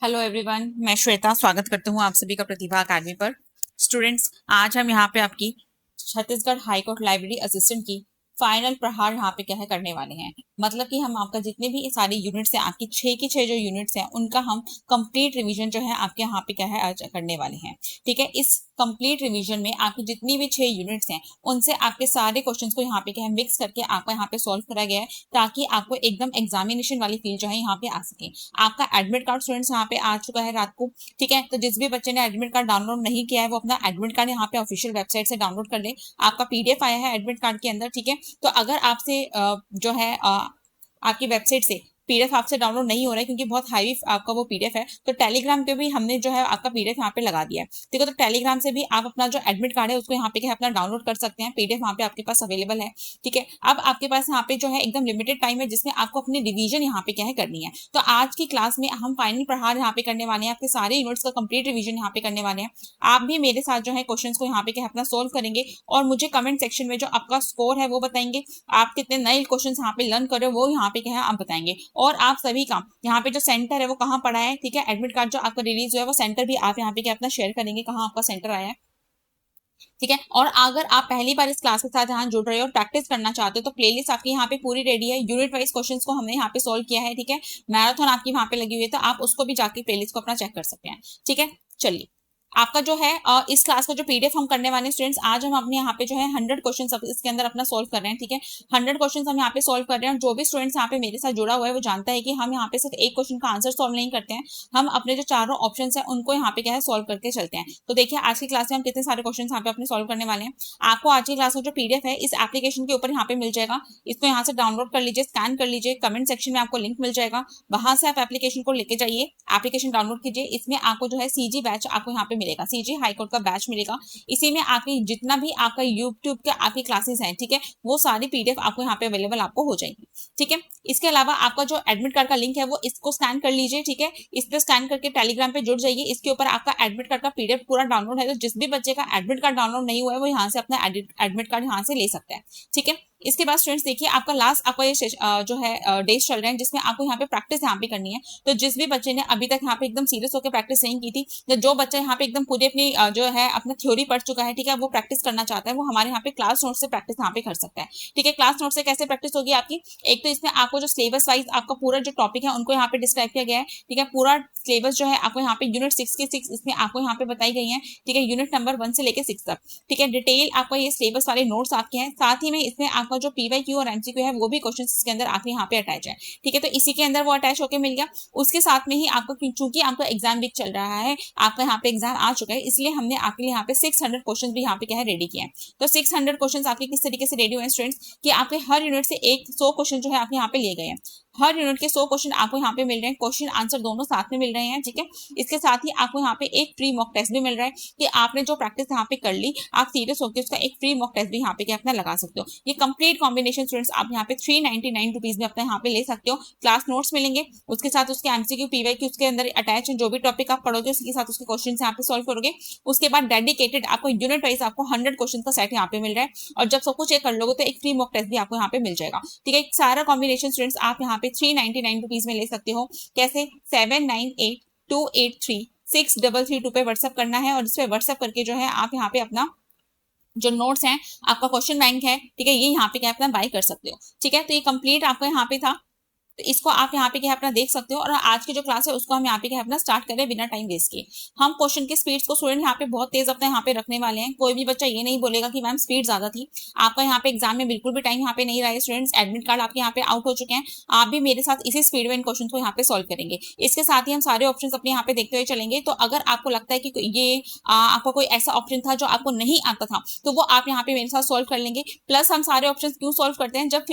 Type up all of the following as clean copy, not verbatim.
Hello everyone, मैं श्वेता स्वागत करती हूँ आप सभी का प्रतिभा अकेडमी पर। स्टूडेंट्स, आज हम यहाँ पे आपकी Chhattisgarh high court library assistant की फाइनल प्रहार यहाँ पे क्या है करने वाले हैं। मतलब कि हम आपका जितने भी सारे यूनिट्स हैं, आपकी 6 की 6 जो यूनिट्स हैं उनका हम कंप्लीट रिवीजन जो है आपके यहाँ पे क्या है आज करने वाले हैं। ठीक है, इस कंप्लीट रिवीजन में आपकी जितनी भी 6 यूनिट्स हैं उनसे आपके सारे क्वेश्चंस को यहाँ पे क्या है मिक्स करके आपका यहाँ पे सॉल्व करा गया है, ताकि आपको एकदम एग्जामिनेशन वाली फील जो है यहाँ पे आ सके। आपका एडमिट कार्ड स्टूडेंट्स यहाँ पे आ चुका है रात को। ठीक है, तो जिस भी बच्चे ने एडमिट कार्ड डाउनलोड नहीं किया है वो अपना एडमिट कार्ड यहाँ पे ऑफिशियल वेबसाइट से डाउनलोड कर ले। आपका पीडीएफ आया है एडमिट कार्ड के अंदर। ठीक है, तो अगर आपसे जो है आपकी वेबसाइट से पीडीएफ आपसे डाउनलोड नहीं हो रहा है क्योंकि बहुत हाई आपका वो पीडीएफ है, तो टेलीग्राम पे भी हमने जो है आपका पीडीएफ यहाँ पे लगा दिया है। ठीक है, तो टेलीग्राम से भी आप अपना जो एडमिट कार्ड है उसको यहाँ पे अपना डाउनलोड कर सकते हैं। पीडीएफ यहाँ पे आपके पास अवेलेबल है। ठीक है, अब आपके पास यहाँ पे जो है एकदम लिमिटेड टाइम है जिसमें आपको अपनी रिवीजन यहाँ पे क्या है करनी है। तो आज की क्लास में हम फाइनल प्रहार यहाँ पे करने वाले हैं, आपके सारे यूनिट्स का कंप्लीट रिवीजन यहाँ पे करने वाले हैं। आप भी मेरे साथ जो है क्वेश्चन को यहाँ पे क्या अपना सोल्व करेंगे और मुझे कमेंट सेक्शन में जो आपका स्कोर है वो बताएंगे। आप कितने नए क्वेश्चन यहाँ पे लर्न कर रहे हो वो यहाँ पे क्या है आप बताएंगे। और आप सभी का यहाँ पे जो सेंटर है वो कहाँ पड़ा है। ठीक है, एडमिट कार्ड जो आपका रिलीज हुआ है वो सेंटर भी आप यहाँ पे क्या अपना शेयर करेंगे कहाँ आपका सेंटर आया है। ठीक है, और अगर आप पहली बार इस क्लास के साथ यहाँ जुड़ रहे हो और प्रैक्टिस करना चाहते हो तो प्लेलिस्ट आपकी यहाँ पे पूरी रेडी है। यूनिट वाइज क्वेश्चंस को हमने यहाँ पे सोल्व किया है। ठीक है, मैराथन आपकी वहां पे लगी हुई है, तो आप उसको भी जाके प्लेलिस्ट को अपना चेक कर सकते हैं। ठीक है, चलिए आपका जो है इस क्लास का जो पीडीएफ हम करने वाले स्टूडेंट्स, आज हम अपने यहाँ पे जो है 100 क्वेश्चन इसके अंदर अपना सोल्व कर रहे हैं। ठीक है, 100 क्वेश्चन हम यहाँ पे सोल्व कर रहे हैं। जो भी स्टूडेंट्स यहाँ पे मेरे साथ जुड़ा हुआ है वो जानता है कि हम यहाँ पे सिर्फ एक क्वेश्चन का आंसर सोल्व नहीं करते हैं, हम अपने जो चारों ऑप्शन है उनको यहाँ पे क्या है सोल्व करके चलते हैं। तो देखिए आज की क्लास में हम कितने सारे क्वेश्चन यहाँ पे अपने सोल्व करने वाले हैं। आपको आज की क्लास का जो पीडीएफ है इस एप्लीकेशन के ऊपर यहाँ पे मिल जाएगा। इसको यहाँ से डाउनलोड कर लीजिए, स्कैन कर लीजिए, कमेंट सेक्शन में आपको लिंक मिल जाएगा, वहां से आप एप्लीकेशन को लेके जाइए, एप्लीकेशन डाउनलोड कीजिए। इसमें आपको जो है सीजी बैच आपको यहाँ पे मिलेगा, सीजी हाईकोर्ट का बैच मिलेगा। इसी में आपकी जितना भी आपका यूट्यूब के आपकी क्लासेस हैं, ठीक है, वो सारी पीडीएफ आपको यहाँ पे अवेलेबल आपको हो जाएगी। ठीक है, इसके अलावा आपका जो एडमिट कार्ड का लिंक है वो इसको स्कैन कर लीजिए। ठीक है, इस पे स्कैन करके टेलीग्राम पे जुड़ जाइए। इसके ऊपर आपका एडमिट कार्ड का पीडीएफ पूरा डाउनलोड है, तो जिस भी बच्चे का एडमिट कार्ड डाउनलोड नहीं हुआ है वो यहाँ से अपना एडमिट कार्ड यहाँ से ले सकता है। ठीक है, इसके बाद स्टूडेंट्स देखिए आपका लास्ट आपका ये जो है डेज चल रहे हैं जिसमें आपको यहाँ पे प्रैक्टिस यहाँ पे करनी है। तो जिस भी बच्चे ने अभी तक यहाँ पे एकदम सीरियस होकर प्रैक्टिस नहीं की थी, तो जो बच्चा यहाँ पे एकदम पूरी अपनी जो है अपना थ्योरी पढ़ चुका है, ठीक है, वो प्रैक्टिस करना चाहता है, वो हमारे यहाँ पे क्लास नोट से प्रैक्टिस यहाँ पे कर सकता है। ठीक है, क्लास नोट से कैसे प्रैक्टिस होगी आपकी, एक तो इसमें आपको जो सिलेबस वाइज आपका पूरा जो टॉपिक है उनको यहाँ पे डिस्क्राइब किया गया है। ठीक है, पूरा सिलेबस जो है आपको यहाँ पे यूनिट 6 के 6 इसमें आपको यहाँ पे बताई गई है। ठीक है, यूनिट नंबर 1 से लेकर 6 तक। ठीक है, डिटेल आपका ये सिलेबस वाले नोट्स आपके हैं, साथ ही में इसमें आपका जो पीवाईक्यू और एमसीक्यू है वो भी क्वेश्चन इसके अंदर आपके यहाँ पे अटैच है। ठीक है, तो इसी के अंदर वो अटैच होकर मिल गया। उसके साथ में ही आपको चूंकि आपका एग्जाम वीक चल रहा है, आपका यहाँ पे एग्जाम आ चुका है, इसलिए हमने आपके लिए यहाँ पे 600 क्वेश्चन भी यहाँ पे क्या है रेडी किया है। तो 600 क्वेश्चन आपके किस तरीके से रेडी हुए स्टूडेंट्स कि आपके हर यूनिट से 100 क्वेश्चन जो है आपके यहाँ पे लिए गए हैं। हर यूनिट के 100 क्वेश्चन आपको यहाँ पे मिल रहे हैं, क्वेश्चन आंसर दोनों साथ में मिल रहे हैं। ठीक है, इसके साथ ही आपको यहाँ पे एक फ्री मॉक टेस्ट भी मिल रहा है कि आपने जो प्रैक्टिस यहाँ पे कर ली, आप सीरियस होकर उसका एक फ्री मॉक टेस्ट भी यहाँ पे क्या अपना लगा सकते हो। ये कंप्लीट कॉम्बिनेशन स्टूडेंट्स आप यहाँ पे 399 रुपीज में अपना यहाँ पे ले सकते हो। क्लास नोट्स मिलेंगे, उसके साथ उसके एमसीक्यू पीवाईक्यू उसके अंदर अटैच है। जो भी टॉपिक आप पढ़ोगे उसके साथ उसके क्वेश्चन यहाँ पे सॉल्व करोगे। उसके बाद डेडिकेटेड आपको यूनिट वाइज आपको 100 क्वेश्चन का सेट यहाँ पे मिल रहा है, और जब सब कुछ चेक कर लोगे तो एक फ्री मॉक टेस्ट भी आपको यहाँ पे मिल जाएगा। ठीक है, एक सारा कॉम्बिनेशन स्टूडेंट्स आप यहाँ पे 399 रुपीज में ले सकते हो। कैसे, 7982836332 पे व्हाट्सएप करना है, और इस पे व्हाट्सएप करके जो है आप यहाँ पे अपना जो नोट्स हैं, आपका क्वेश्चन बैंक है, ठीक है, ये यहाँ पे क्या अपना बाय कर सकते हो। ठीक है, तो ये कंप्लीट आपको यहाँ पे था, तो इसको आप यहाँ पे क्या अपना देख सकते हो। और आज की जो क्लास है उसको हम यहाँ पे क्या अपना स्टार्ट करें बिना टाइम वेस्ट किए। हम क्वेश्चन की स्पीड्स को स्टूडेंट यहाँ पे बहुत तेज अपना यहाँ पे रखने वाले हैं। कोई भी बच्चा ये नहीं बोलेगा कि मैम स्पीड ज्यादा थी। आपका यहाँ पे एग्जाम में बिल्कुल भी टाइम यहाँ पे नहीं रहा है स्टूडेंट्स, एडमिट कार्ड आपके यहाँ पे आउट हो चुके हैं। आप भी मेरे साथ इसी स्पीड में इन क्वेश्चन को यहाँ पे सोल्व करेंगे। इसके साथ ही हम सारे ऑप्शन अपने यहाँ पे देखते हुए चलेंगे। तो अगर आपको लगता है कि ये आपका कोई ऐसा ऑप्शन था जो आपको नहीं आता था, तो वो आप यहाँ पे मेरे साथ सोल्व कर लेंगे। प्लस हम सारे ऑप्शन क्यों सोल्व करते हैं, जब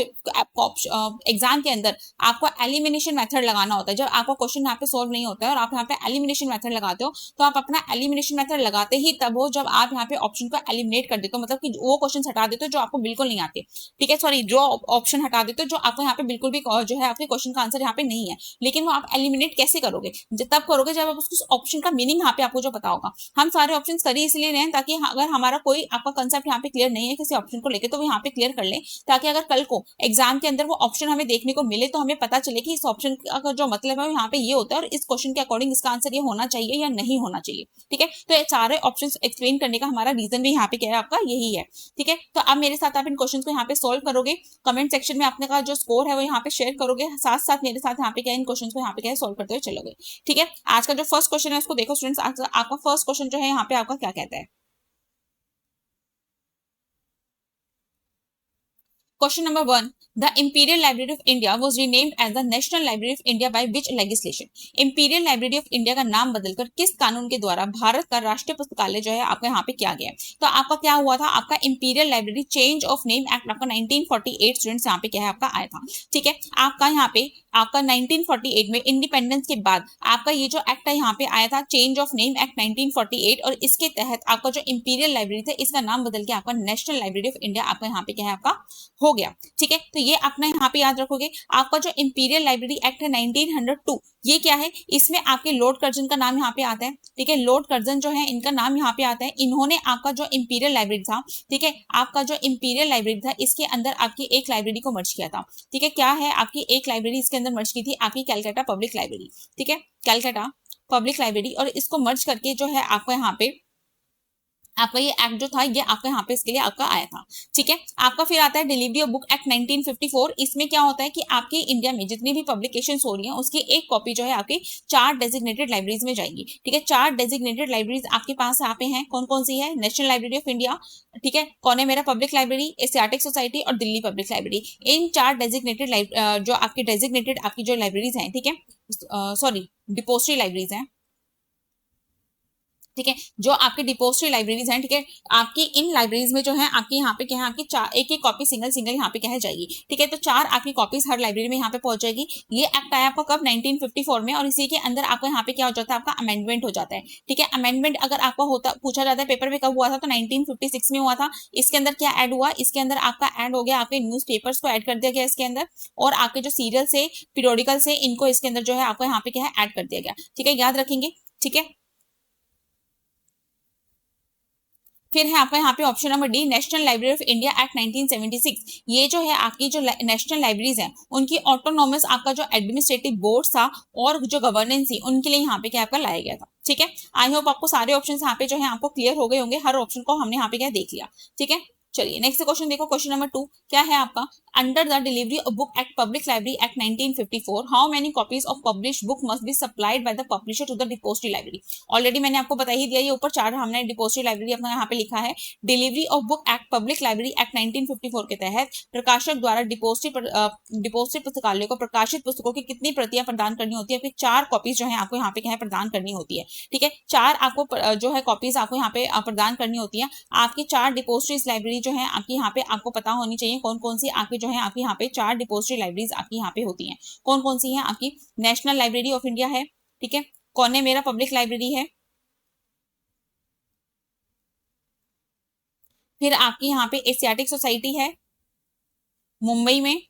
एग्जाम के अंदर आपको एलिमिनेशन मेथड लगाना होता है। जब आपका क्वेश्चन यहाँ पे सोल्व नहीं होता है और आप यहाँ पे एलिमिनेशन मेथड लगाते हो, तो आप अपना एलिमिनेशन मेथड लगाते ही तब हो जब आप यहाँ पे ऑप्शन को एलिमिनेट कर देते हो, मतलब कि वो क्वेश्चन हटा देते हो जो आपको बिल्कुल नहीं आते। ठीक है, सॉरी, जो ऑप्शन हटा देते हो जो आपको यहाँ पे बिल्कुल भी जो है आपके क्वेश्चन का आंसर यहाँ पे नहीं है। लेकिन वो आप एलिमिनेट कैसे करोगे, तब करोगे जब आप उस ऑप्शन का मीनिंग यहाँ पे आपको जो पता होगा। हम सारे ऑप्शन कर ही इसलिए रहे हैं ताकि अगर हमारा कोई आपका कंसेप्ट यहाँ पे क्लियर नहीं है किसी ऑप्शन को लेकर, तो वो यहाँ पे क्लियर कर ले, ताकि अगर कल को एग्जाम के अंदर वो ऑप्शन हमें देखने को मिले तो हमें पता चले कि इस ऑप्शन का जो मतलब है यहाँ पे ये होता है और इस क्वेश्चन के अकॉर्डिंग इसका आंसर ये होना चाहिए या नहीं होना चाहिए। ठीक है, तो ये सारे ऑप्शन एक्सप्लेन करने का हमारा रीजन भी यहाँ पे क्या है आपका यही है। ठीक है, तो अब मेरे साथ आप इन क्वेश्चन को यहाँ पे सोल्व करोगे, कमेंट सेक्शन में आपने का जो स्कोर है वो यहाँ पे शेयर करोगे, साथ साथ मेरे साथ यहाँ पे क्या इन क्वेश्चन को यहाँ पे क्या सोल्व करते हुए चलोगे। ठीक है, आज का जो फर्स्ट क्वेश्चन है उसको देखो स्टूडेंट्स, आपका फर्स्ट क्वेश्चन जो है यहाँ पे आपका क्या कहता है। Question number 1. The Imperial Library of India was renamed as the National Library of India by which legislation? Imperial Library of India का नाम बदलकर किस कानून के द्वारा भारत का राष्ट्रीय पुस्तकालय जो है आपका यहाँ पे किया गया है? तो आपका क्या हुआ था, आपका imperial library change of name act आपका 1948 स्टूडेंट्स यहाँ पे क्या है आपका आया था। ठीक है, आपका यहाँ पे आपका 1948 में इंडिपेंडेंस के बाद आपका ये जो एक्ट है यहाँ पे आया था, चेंज ऑफ नेम एक्ट 1948, और इसके तहत आपका जो इंपीरियल लाइब्रेरी था इसका नाम बदल के आपका नेशनल लाइब्रेरी ऑफ इंडिया आपका यहाँ पे क्या है आपका हो गया। ठीक है, तो ये अपना यहाँ पे याद रखोगे। आपका जो इंपीरियल लाइब्रेरी एक्ट है 1902, ये क्या है, इसमें आपके लॉर्ड कर्जन का नाम यहाँ पे आता है। ठीक है, लॉर्ड कर्जन जो है इनका नाम यहाँ पे आता है। इन्होंने आपका जो इंपीरियल लाइब्रेरी था, ठीक है, आपका जो इंपीरियल लाइब्रेरी था इसके अंदर आपकी एक लाइब्रेरी को मर्ज किया था। ठीक है, क्या है आपकी एक लाइब्रेरी इसके अंदर मर्ज की थी, आपकी कैलकाटा पब्लिक लाइब्रेरी। ठीक है, कैलकाटा पब्लिक लाइब्रेरी, और इसको मर्ज करके जो है आपको यहाँ पे आपका ये एक्ट जो था ये आपका यहाँ पे इसके लिए आपका आया था। ठीक है, आपका फिर आता है डिलीवरी ऑफ बुक एक्ट 1954। इसमें क्या होता है कि आपके इंडिया में जितनी भी पब्लिकेशंस हो रही हैं उसकी एक कॉपी जो है आपकी 4 डेजिग्नेटेड लाइब्रेरीज में जाएगी। ठीक है, 4 डेजिग्नेटेड लाइब्रेरीज आपके पास यहाँ पे हैं, कौन कौन सी है, नेशनल लाइब्रेरी ऑफ इंडिया, ठीक है, कौन है मेरा पब्लिक लाइब्रेरी, एशियाटिक सोसाइटी और दिल्ली पब्लिक लाइब्रेरी। इन 4 डेजिग्नेटेड जो आपकी डेजिग्नेटेड आपकी जो लाइब्रेरीज हैं, ठीक है, सॉरी डिपोजिटरी लाइब्रेरीज हैं। ठीक है, जो आपकी डिपोजिटरी लाइब्रेरीज हैं, ठीक है, आपकी इन लाइब्रेरीज में जो है आपकी यहाँ पे क्या है आपकी एक एक कॉपी सिंगल यहाँ पे क्या है जाएगी। ठीक है, तो 4 आपकी कॉपीज हर लाइब्रेरी में यहाँ पे पहुंच जाएगी। ये एक्ट आया आपका कब, 1954 में, और इसी के अंदर आपको यहाँ पे क्या हो जाता है, आपका अमेंडमेंट हो जाता है। ठीक है, अमेंडमेंट अगर आपका होता पूछा जाता है पेपर में कब हुआ था, तो 1956 में हुआ था। इसके अंदर क्या ऐड हुआ, इसके अंदर आपका ऐड हो गया, आपके न्यूज पेपर्स को ऐड कर दिया गया इसके अंदर, और आपके जो सीरियल से पीरियोडिकल से इनको इसके अंदर जो है आपको यहाँ पे क्या है ऐड कर दिया गया। ठीक है, याद रखेंगे। ठीक है, फिर है आपका यहाँ पे option number D, national library of India act 1976। ये जो है आपकी जो नेशनल लाइब्रेरीज हैं उनकी ऑटोनॉमस आपका जो एडमिनिस्ट्रेटिव बोर्ड था और जो गवर्नेंस थी उनके लिए यहाँ पे क्या आपका लाया गया था। ठीक है, आई होप आपको सारे ऑप्शन यहाँ पे जो है आपको क्लियर हो गए होंगे, हर ऑप्शन को हमने यहाँ पे क्या देख लिया। ठीक है, चलिए नेक्स्ट क्वेश्चन देखो, क्वेश्चन नंबर 2 क्या है आपका, under the delivery of book act public library act 1954 how many copies of published book must be supplied by the publisher to the depository library. Already मैंने आपको बता ही दिया, ये ऊपर 4 हमने डिपोजिटरी लाइब्रेरी अपना यहाँ पे लिखा है। Delivery of book act public library act 1954 के तहत प्रकाशक द्वारा डिपोजिटरी पुस्तकालय को प्रकाशित पुस्तकों की कितनी प्रतियां प्रदान करनी होती है, फिर 4 कॉपीज जो है आपको यहाँ पे क्या है प्रदान करनी होती है। ठीक है, 4 आपको जो है कॉपीज आपको यहाँ पे प्रदान करनी होती है। आपकी 4 डिपोजिटरीज लाइब्रेरी जो है आपकी यहाँ पे आपको पता होनी चाहिए कौन कौन सी आपकी जो है आपकी यहाँ पे 4 डिपोजिटरी लाइब्रेरीज आपकी यहाँ पे होती हैं। कौन कौन सी हैं, आपकी नेशनल लाइब्रेरी ऑफ इंडिया है, ठीक है, कौन है मेरा पब्लिक लाइब्रेरी है, फिर आपकी यहाँ पे एशियाटिक सोसाइटी है मुंबई में,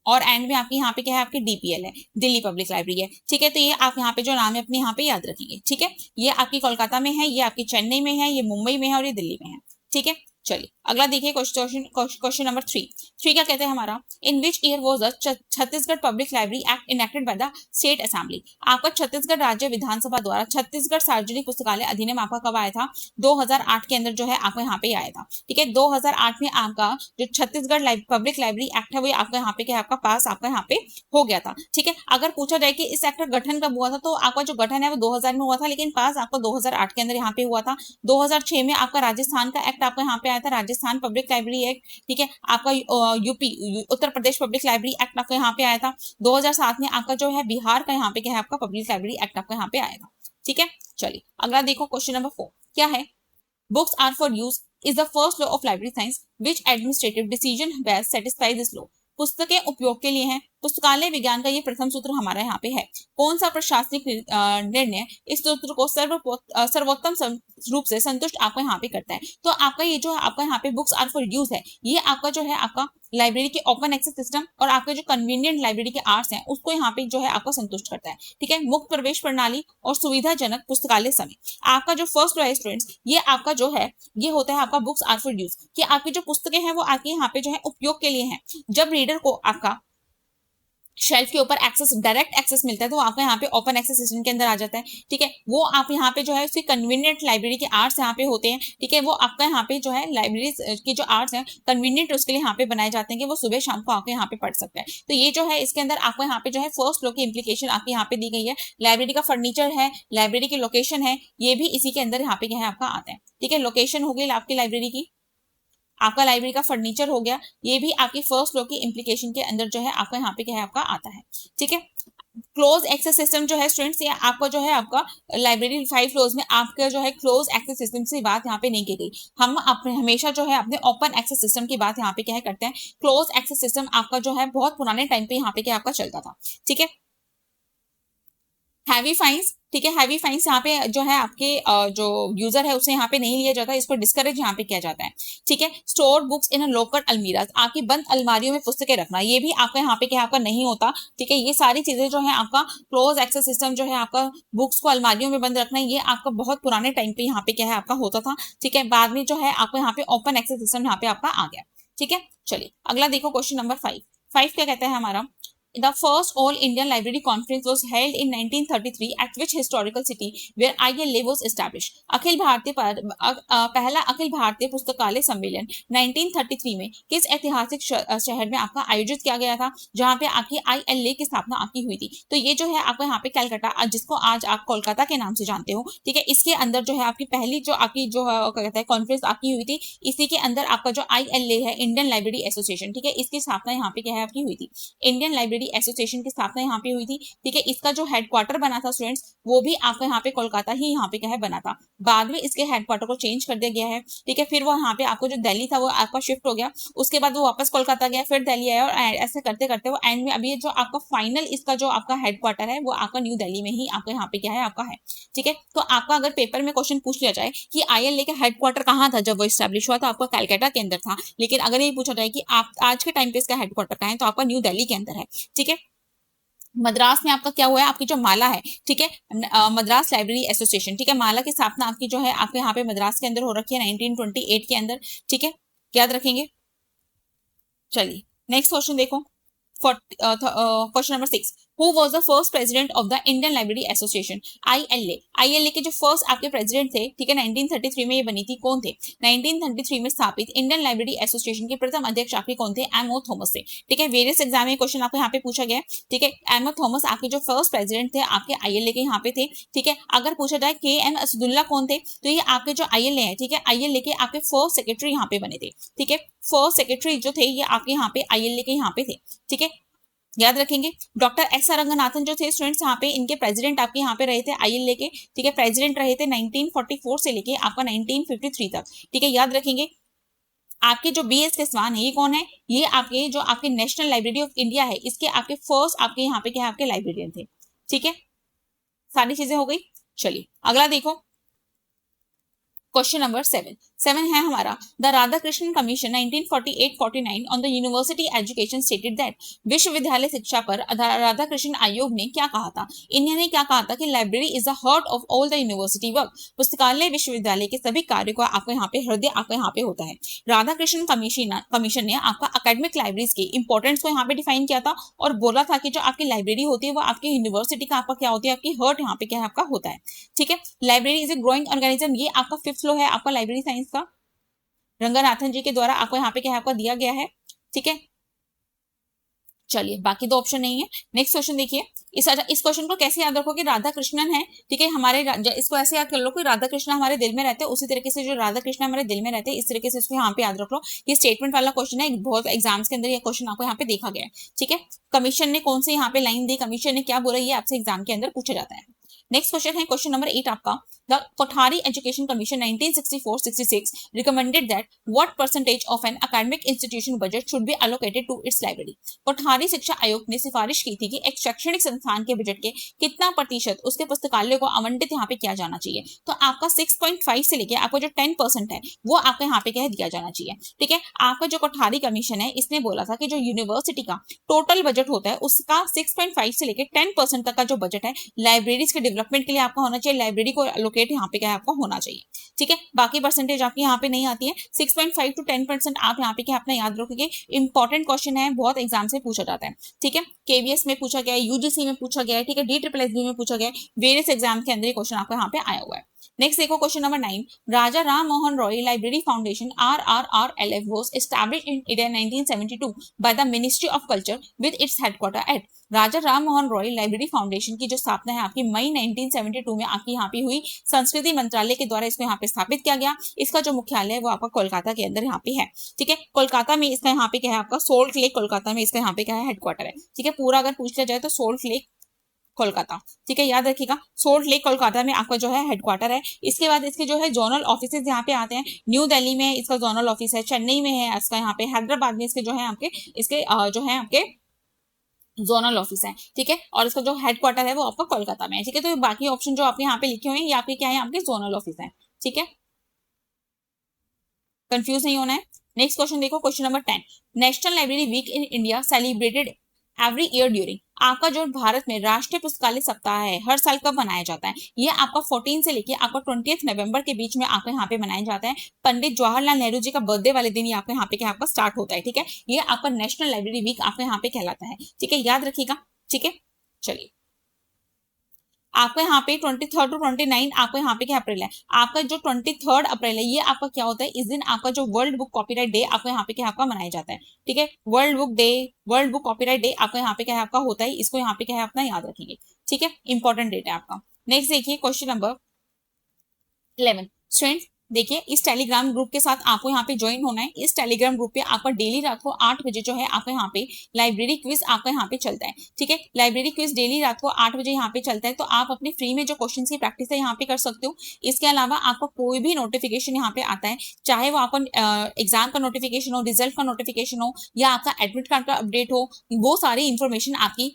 और एंड में आपकी यहाँ पे क्या है आपकी डीपीएल है, दिल्ली पब्लिक लाइब्रेरी है। ठीक है, तो ये आप यहाँ पे जो नाम है अपने यहाँ पे याद रखेंगे। ठीक है, ये आपकी कोलकाता में है, ये आपकी चेन्नई में है, ये मुंबई में है और ये दिल्ली में है। ठीक है, चलिए अगला देखिए क्वेश्चन नंबर 3 क्या कहते हैं हमारा, in which year was the Chhattisgarh public library act enacted by the state assembly. आपका छत्तीसगढ़ राज्य विधानसभा द्वारा छत्तीसगढ़ सार्वजनिक पुस्तकालय अधिनियम आपका कब आया था, 2008 के अंदर जो है आपको यहाँ पे आया था। ठीक है, 2008 में आपका जो छत्तीसगढ़ पब्लिक लाइब्रेरी एक्ट है वो आपका यहाँ पे क्या आपका पास आपका यहाँ पे हो गया था। ठीक है, अगर पूछा जाए कि इस एक्ट का गठन कब हुआ था, तो आपका जो गठन है वो 2000 में हुआ था, लेकिन पास आपका 2008 के अंदर यहाँ पे हुआ था। 2006 में आपका राजस्थान का एक्ट आपका यहाँ पे आया था, राजस्थान पब्लिक लाइब्रेरी एक्ट। ठीक है, आपका UP Uttar Pradesh public library act आपका यहाँ पे आया था। 2007 में आपका जो है बिहार का यहाँ पे क्या है आपका पब्लिक लाइब्रेरी एक्ट आपका यहाँ पे आया था। ठीक है, चलिए अगला देखो क्वेश्चन नंबर 4 क्या है, books are for use is the first law of library science which administrative decision best satisfy this law. पुस्तकें उपयोग के लिए हैं, पुस्तकालय विज्ञान का ये प्रथम सूत्र हमारा यहाँ पे है। कौन सा प्रशासनिक निर्णय इस सूत्र को सर्वोत्तम रूप से संतुष्ट आपको यहाँ पे करता है। तो आपका ये जो आपका यहाँ पे बुक्स आर फॉर यूज है, ये आपका जो है आपका लाइब्रेरी के ओपन एक्सेस सिस्टम और आपके जो कन्वीनियंट लाइब्रेरी के आर्ट्स हैं उसको यहाँ पे जो है आपको संतुष्ट करता है। ठीक है, मुक्त प्रवेश प्रणाली और सुविधाजनक पुस्तकालय समय। आपका जो फर्स्ट लॉ है स्टूडेंट्स, ये आपका जो है ये होता है आपका बुक्स आर फॉर यूज, कि आपकी जो पुस्तकें हैं वो आपके यहाँ पे जो है उपयोग के लिए हैं। जब रीडर को आपका शेल्फ के ऊपर एक्सेस, डायरेक्ट एक्सेस मिलता है, तो आपका यहाँ पे ओपन एक्सेस सिस्टम के अंदर आ जाता है। ठीक है, वो आप यहाँ पे जो है उसकी कन्वीनियंट लाइब्रेरी के आर्ट्स यहाँ पे होते हैं। ठीक है, वो आपका यहाँ पे जो है लाइब्रेरी के जो आर्ट्स हैं कन्वीनियंट उसके लिए यहाँ पे बनाए जाते हैं कि वो सुबह शाम को आके यहाँ पे पढ़ सकता है। तो ये जो है इसके अंदर आपको यहाँ पे जो है फर्स्ट फ्लोर की इंप्लीकेशन आपकी यहाँ पे दी गई है। लाइब्रेरी का फर्नीचर है, लाइब्रेरी की लोकेशन है, ये भी इसी के अंदर यहाँ पे क्या है आपका आता है। ठीक है, लोकेशन हो गई आपकी लाइब्रेरी की, आपका लाइब्रेरी का फर्नीचर हो गया, ये भी आपकी फर्स्ट फ्लोर की इंप्लीकेशन के अंदर जो है आपका यहाँ पे क्या है आपका आता है। ठीक है, क्लोज एक्सेस सिस्टम जो है स्टूडेंट्स, ये आपका जो है आपका लाइब्रेरी 5 फ्लोर्स में आपका जो है क्लोज एक्सेस सिस्टम से बात यहाँ पे नहीं की गई। हम अपने हमेशा जो है अपने ओपन एक्सेस सिस्टम की बात यहाँ पे क्या है करते हैं। क्लोज एक्सेस सिस्टम आपका जो है बहुत पुराने टाइम पे यहाँ पे क्या आपका चलता था। ठीक है, हैवी फाइन्स, ठीक है, हैवी फाइन्स यहाँ पे जो है आपके जो यूजर है उसे यहाँ पे नहीं लिया जाता, इसको डिस्करेज यहाँ पे किया जाता है। ठीक है, स्टोर बुक्स इन लॉकर अलमीरा, आपकी बंद अलमारियों में पुस्तकें रखना, ये भी आपका यहाँ पे क्या आपका नहीं होता। ठीक है, ये सारी चीजें जो है आपका क्लोज एक्सेस सिस्टम जो है आपका बुक्स को अलमारियों में बंद रखना, ये आपका बहुत पुराने टाइम पे यहाँ पे क्या है आपका होता था। ठीक है, बाद में जो है आपको यहाँ पे ओपन एक्सेस सिस्टम यहाँ पे आपका आ गया। ठीक है, चलिए अगला देखो क्वेश्चन नंबर 5 क्या कहता है हमारा। The first All Indian Library Conference was held in 1933 at which historical city where ILA was established? पहला अखिल भारतीय पुस्तकालय सम्मेलन 1933 में किस ऐतिहासिक शहर में आपका आयोजित किया गया था, जहां पे आपकी ILA की स्थापना आपकी हुई थी। तो ये जो है आपको यहाँ पे कलकत्ता, जिसको आज आप कोलकाता के नाम से जानते हो। ठीक है, इसके अंदर जो है आपकी पहली जो आपकी जो कहता है कॉन्फ्रेंस आपकी हुई थी, इसी के अंदर आपका जो ILA है, इंडियन लाइब्रेरी एसोसिएशन, ठीक है, इसकी स्थापना यहाँ पे क्या है आपकी हुई थी। इंडियन लाइब्रेरी एसोसिएशन की स्थापना यहाँ पे हुई थी। ठीक है, इसका जो हेडक्वार्टर बना था स्टूडेंट्स, वो भी आपका यहाँ पे कोलकाता ही यहाँ पे क्या है बना था। बाद में इसके हेडक्वार्टर को चेंज कर दिया गया है। ठीक है, फिर वो यहाँ पे आपको जो दिल्ली था वो आपका शिफ्ट हो गया, उसके बाद वो वापस कोलकाता गया, फिर दिल्ली आया, और ऐसे करते करते वो एंड में अभी जो आपका फाइनल इसका जो आपका हेडक्वार्टर है वो आपका न्यू दिल्ली में ही आपका यहाँ पे क्या है आपका है। ठीक है, तो आपका अगर पेपर में क्वेश्चन पूछ लिया जाए कि ILA का हेडक्वार्टर कहाँ था जब वो स्टैब्लिश हुआ, तो आपका कलकत्ता के अंदर था। लेकिन अगर ये पूछा जाए कि आप आज के टाइम पे इसका हेडक्वार्टर कहाँ है, तो आपका न्यू दिल्ली के अंदर है। ठीक है, मद्रास में आपका क्या हुआ है, आपकी जो माला है, ठीक है, मद्रास लाइब्रेरी एसोसिएशन, ठीक है, माला की स्थापना आपकी जो है आपके यहाँ पे मद्रास के अंदर हो रखी है 1928 के अंदर। ठीक है, याद रखेंगे। चलिए नेक्स्ट क्वेश्चन देखो, question number 6, Who was the first president of the Indian Library Association? ILA, ILA के जो फर्स्ट आपके प्रेसिडेंट थे, ठीक है, 1933 में ये बनी थी, कौन थे? 1933 में स्थापित इंडियन लाइब्रेरी एसोसिएशन के प्रथम अध्यक्ष आपके कौन थे? एमओ थॉमस थे। ठीक है, वेरियस एग्जाम में क्वेश्चन आपको यहाँ पे पूछा गया। ठीक है, एमओ थॉमस आपके जो फर्स्ट प्रेसिडेंट थे आपके ILA के यहाँ पे थे। ठीक है, अगर पूछा जाए KM असदुल्ला कौन थे, तो ये आपके जो ILA है, ठीक है, ILA के आपके फर्स्ट सेक्रेटरी यहाँ पे बने थे। ठीक है, फर्स्ट सेक्रेटरी जो थे ये आपके यहाँ पे ILA के यहाँ पे थे। ठीक है, याद रखेंगे। डॉक्टर एस रंगनाथन जो थे स्टूडेंट्स यहाँ पे, इनके प्रेसिडेंट आपके यहाँ पे रहे थे ILA के। ठीक है, प्रेसिडेंट रहे थे 1944 से लेके आपका 1953 तक। ठीक है, याद रखेंगे। आपके जो BS केसवान है ये कौन है? ये आपके जो आपके नेशनल लाइब्रेरी ऑफ इंडिया है इसके आपके फर्स्ट आपके यहाँ पे क्या आपके लाइब्रेरियन थे। ठीक है, सारी चीजें हो गई। चलिए अगला देखो, क्वेश्चन नंबर 7 है हमारा, the Radhakrishnan commission 1948-49 on the university education stated that, विश्वविद्यालय शिक्षा पर राधाकृष्णन आयोग ने क्या कहा था? इन्होंने क्या कहा था कि library is the heart of all the university work, पुस्तकालय विश्वविद्यालय के सभी कार्यों का आपको यहाँ पे हृदय आपको यहाँ पे होता है। राधाकृष्णन कमीशन ने आपका अकेडमिक लाइब्रेरीज के इंपॉर्टेंस को यहाँ पे डिफाइन किया था और बोला था कि जो आपकी लाइब्रेरी होती है वो आपकी यूनिवर्सिटी का आपका क्या होती है, आपकी हर्ट यहाँ पे क्या है आपका होता है। ठीक है, library is a growing organism, ये आपका 5th फ्लो है आपका लाइब्रेरी साइंस का, रंगनाथन जी के द्वारा आपको यहाँ पे क्या है आपका दिया गया है। ठीक है, चलिए बाकी दो ऑप्शन नहीं है। नेक्स्ट क्वेश्चन देखिए, इस क्वेश्चन को कैसे याद रखो कि राधा कृष्णन है, ठीक है, हमारे इसको ऐसे याद कर लो कि राधा कृष्ण हमारे दिल में रहते हैं, उसी तरीके से जो राधा कृष्ण हमारे दिल में रहते हैं इस तरीके से इसको यहाँ पे याद रख लो। ये स्टेटमेंट वाला क्वेश्चन है, बहुत एग्जाम्स के अंदर ये क्वेश्चन आपको यहाँ पे देखा गया है। ठीक है, कमीशन ने कौन से यहाँ पे लाइन दी, कमीशन ने क्या बोला, ये आपसे एग्जाम के अंदर पूछा जाता है। नेक्स्ट क्वेश्चन है क्वेश्चन नंबर 8 आपका, the Kothari education commission 1964-66 recommended that what percentage of an academic institution budget should be allocated to its library। Kothari शिक्षा आयोग ने सिफारिश की थी कि एक शैक्षणिक संस्थान के बजट के कितना प्रतिशत उसके पुस्तकालय को आवंटित यहाँ पे किया जाना चाहिए। तो आपका 6.5 से लेके आपको जो 10% है वो आपको यहाँ पे क्या दिया जाना चाहिए। ठीक है, आपका जो कोठारी कमीशन है इसने बोला था कि जो यूनिवर्सिटी का टोटल बजट होता है उसका 6.5 से लेके 10% तक का जो बजट है लाइब्रेरीज के डेवलपमेंट के लिए आपका होना चाहिए, लाइब्रेरी को एप्रोप्रिएट यहाँ पे क्या है आपका होना चाहिए। ठीक है, बाकी परसेंटेज आपकी यहाँ पे नहीं आती है। 6.5 to 10% आप यहाँ पे क्या अपना याद रखोगे। इंपॉर्टेंट क्वेश्चन है, बहुत एग्जाम से पूछा जाता है। ठीक है, केवीएस में पूछा गया है, यूजीसी में पूछा गया है, ठीक है, DSSB में पूछा गया है, वेरियस एग्जाम के अंदर ये क्वेश्चन आपको यहाँ पे आया हुआ है। नेक्स्ट देखो question number 9, Raja Ram Mohan Roy library foundation RRRLF was established in India 1972 by the Ministry of Culture with its headquarter at। Raja Ram Mohan Roy library foundation की जो स्थापना है आपकी मई 1972 में आपकी यहाँ पे हुई। संस्कृति मंत्रालय के द्वारा इसको यहाँ पे स्थापित किया गया। इसका जो मुख्यालय है वो आपका कोलकाता के अंदर यहाँ पे है। ठीक है, कोलकाता में इसका यहाँ पे क्या है आपका सोल्ट लेक, कोलकाता में इसका यहाँ पे क्या है हेडक्वार्टर है। ठीक है, पूरा अगर पूछ लिया जाए तो सोल्ट लेक कोलकाता। ठीक है, याद रखिएगा सोल्ट लेक कोलकाता में आपका जो है हेडक्वार्टर है। इसके बाद इसके जो है जोनल ऑफिसेज यहाँ पे आते हैं। न्यू दिल्ली में इसका जोनल ऑफिस है, चेन्नई में है इसका यहाँ पे, हैदराबाद में इसके जो है आपके इसके जो है आपके जोनल ऑफिस है। ठीक है, और इसका जो हेडक्वार्टर है वो आपका कोलकाता में है। ठीक है, तो बाकी ऑप्शन जो आपके यहाँ पे लिखे हुए हैं ये आपके क्या है, आपके जोनल ऑफिस है। ठीक है, कंफ्यूज नहीं होना है। नेक्स्ट क्वेश्चन देखो, question number 10, national library week in India celebrated every year during. आपका जो भारत में राष्ट्रीय पुस्तकालय सप्ताह है हर साल कब मनाया जाता है? ये आपका 14 से लेके आपका 20 नवंबर के बीच में आपके यहाँ पे मनाया जाता है। पंडित जवाहरलाल नेहरू जी का बर्थडे वाले दिन ये आपके यहाँ पे क्या आपका स्टार्ट होता है। ठीक है, ये आपका नेशनल लाइब्रेरी वीक आपके यहाँ पे कहलाता है। ठीक है, याद रखिएगा। ठीक है, चलिए आपका यहाँ पे 23 to 29 आपका यहाँ पे क्या अप्रैल है, आपका जो 23 अप्रैल है ये आपका क्या होता है, इस दिन आपका जो वर्ल्ड बुक कॉपीराइट डे आपका यहाँ पे क्या आपका मनाया जाता है। ठीक है, वर्ल्ड बुक कॉपीराइट डे आपका यहाँ पे क्या है आपका होता है, इसको यहाँ पे क्या है अपना याद रखेंगे। ठीक है, इंपॉर्टेंट डेट है आपका। नेक्स्ट देखिए क्वेश्चन नंबर 11, स्टूडेंट्स देखिए इस टेलीग्राम ग्रुप के साथ आपको यहाँ पे ज्वाइन होना है। इस टेलीग्राम ग्रुप पे आपका डेली रात को 8 बजे जो है आपका यहाँ पे लाइब्रेरी क्विज आपका यहाँ पे चलता है। ठीक है, लाइब्रेरी क्विज डेली रात को 8 बजे यहाँ पे चलता है, तो आप अपने फ्री में जो क्वेश्चन की प्रैक्टिस है यहाँ पे कर सकते हो। इसके अलावा आपको कोई भी नोटिफिकेशन यहाँ पे आता है, चाहे वो आपका एग्जाम का नोटिफिकेशन हो, रिजल्ट का नोटिफिकेशन हो, या आपका एडमिट कार्ड का अपडेट हो, वो सारी इंफॉर्मेशन आपकी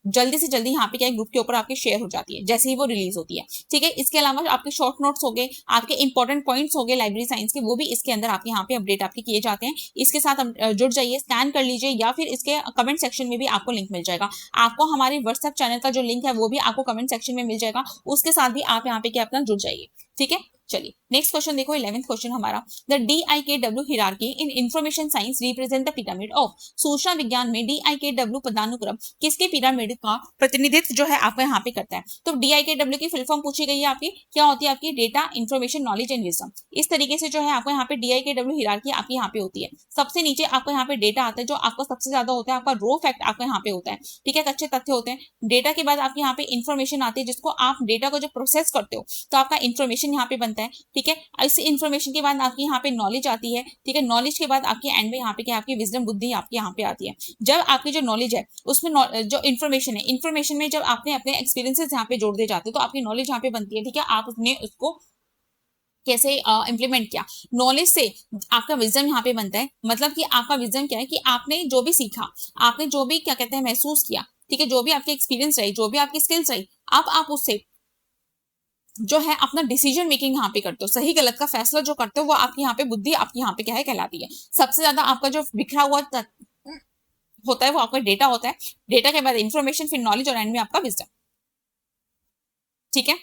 जल्दी से जल्दी यहाँ पे क्या ग्रुप के ऊपर आपके शेयर हो जाती है जैसे ही वो रिलीज होती है। ठीक है, इसके अलावा आपके शॉर्ट नोट्स हो गए, आपके इंपॉर्टेंट पॉइंट्स हो गए लाइब्रेरी साइंस के, वो भी इसके अंदर आपके यहाँ पे अपडेट आपके किए जाते हैं। इसके साथ जुड़ जाइए, स्कैन कर लीजिए, या फिर इसके कमेंट सेक्शन में भी आपको लिंक मिल जाएगा। आपको हमारे व्हाट्सएप चैनल का जो लिंक है वो भी आपको कमेंट सेक्शन में मिल जाएगा, उसके साथ भी आप यहाँ पे क्या अपना जुड़ जाइए। ठीक है, चलिए नेक्स्ट क्वेश्चन देखो, 11th क्वेश्चन हमारा, the DIKW hierarchy in information science represent the pyramid of. सूचना विज्ञान में DIKW पदानुक्रम किसके पिरामिड का प्रतिनिधित्व जो है आपका यहाँ पे करता है? तो DIKW की फुल फॉर्म पूछी गई है आपकी, क्या होती है आपकी, data, information, knowledge and wisdom. इस तरीके से जो है आपको यहाँ पे DIKW हिरार्की आपकी यहाँ पे होती है। सबसे नीचे आपको यहाँ पे डेटा आता है, जो आपको सबसे ज्यादा होता है, आपका रो फैक्ट आपका यहाँ पे होता है। ठीक है, कच्चे तथ्य होते हैं। डेटा के बाद आपके यहाँ पे इंफॉर्मेशन आती है, जिसको आप डेटा को जो प्रोसेस करते हो तो आपका इंफॉर्मेशन यहाँ पे बनता है। ठीक है, इस इंफॉर्मेशन के बाद आपकी यहाँ पे नॉलेज आती है। ठीक है, नॉलेज के बाद आपकी एंड में यहाँ पे क्या आपकी विजडम, बुद्धि आपकी यहाँ पे आती है। जब आपकी जो नॉलेज है उसमें जो इन्फॉर्मेशन है, इन्फॉर्मेशन में जब आपने अपने एक्सपीरियंसेस यहाँ पे जोड़ दिए जाते हैं तो आपकी नॉलेज यहाँ पे बनती है। ठीक है, आपने उसको कैसे इंप्लीमेंट किया, नॉलेज से आपका विजडम यहाँ पे बनता है। मतलब कि आपका विजडम क्या है कि आपने जो भी सीखा, आपने जो भी क्या कहते हैं महसूस किया, ठीक है, जो भी आपकी एक्सपीरियंस रही, जो भी आपकी स्किल्स रही, अब आप उससे जो है अपना डिसीजन मेकिंग यहाँ पे करते हो, सही गलत का फैसला जो करते हो वो आपकी यहाँ पे बुद्धि आपकी यहाँ पे क्या है कहलाती है। सबसे ज्यादा आपका जो बिखरा हुआ होता है वो आपका डेटा होता है। डेटा के बाद इंफॉर्मेशन, फिर नॉलेज और एंड में आपका विजडम। ठीक है,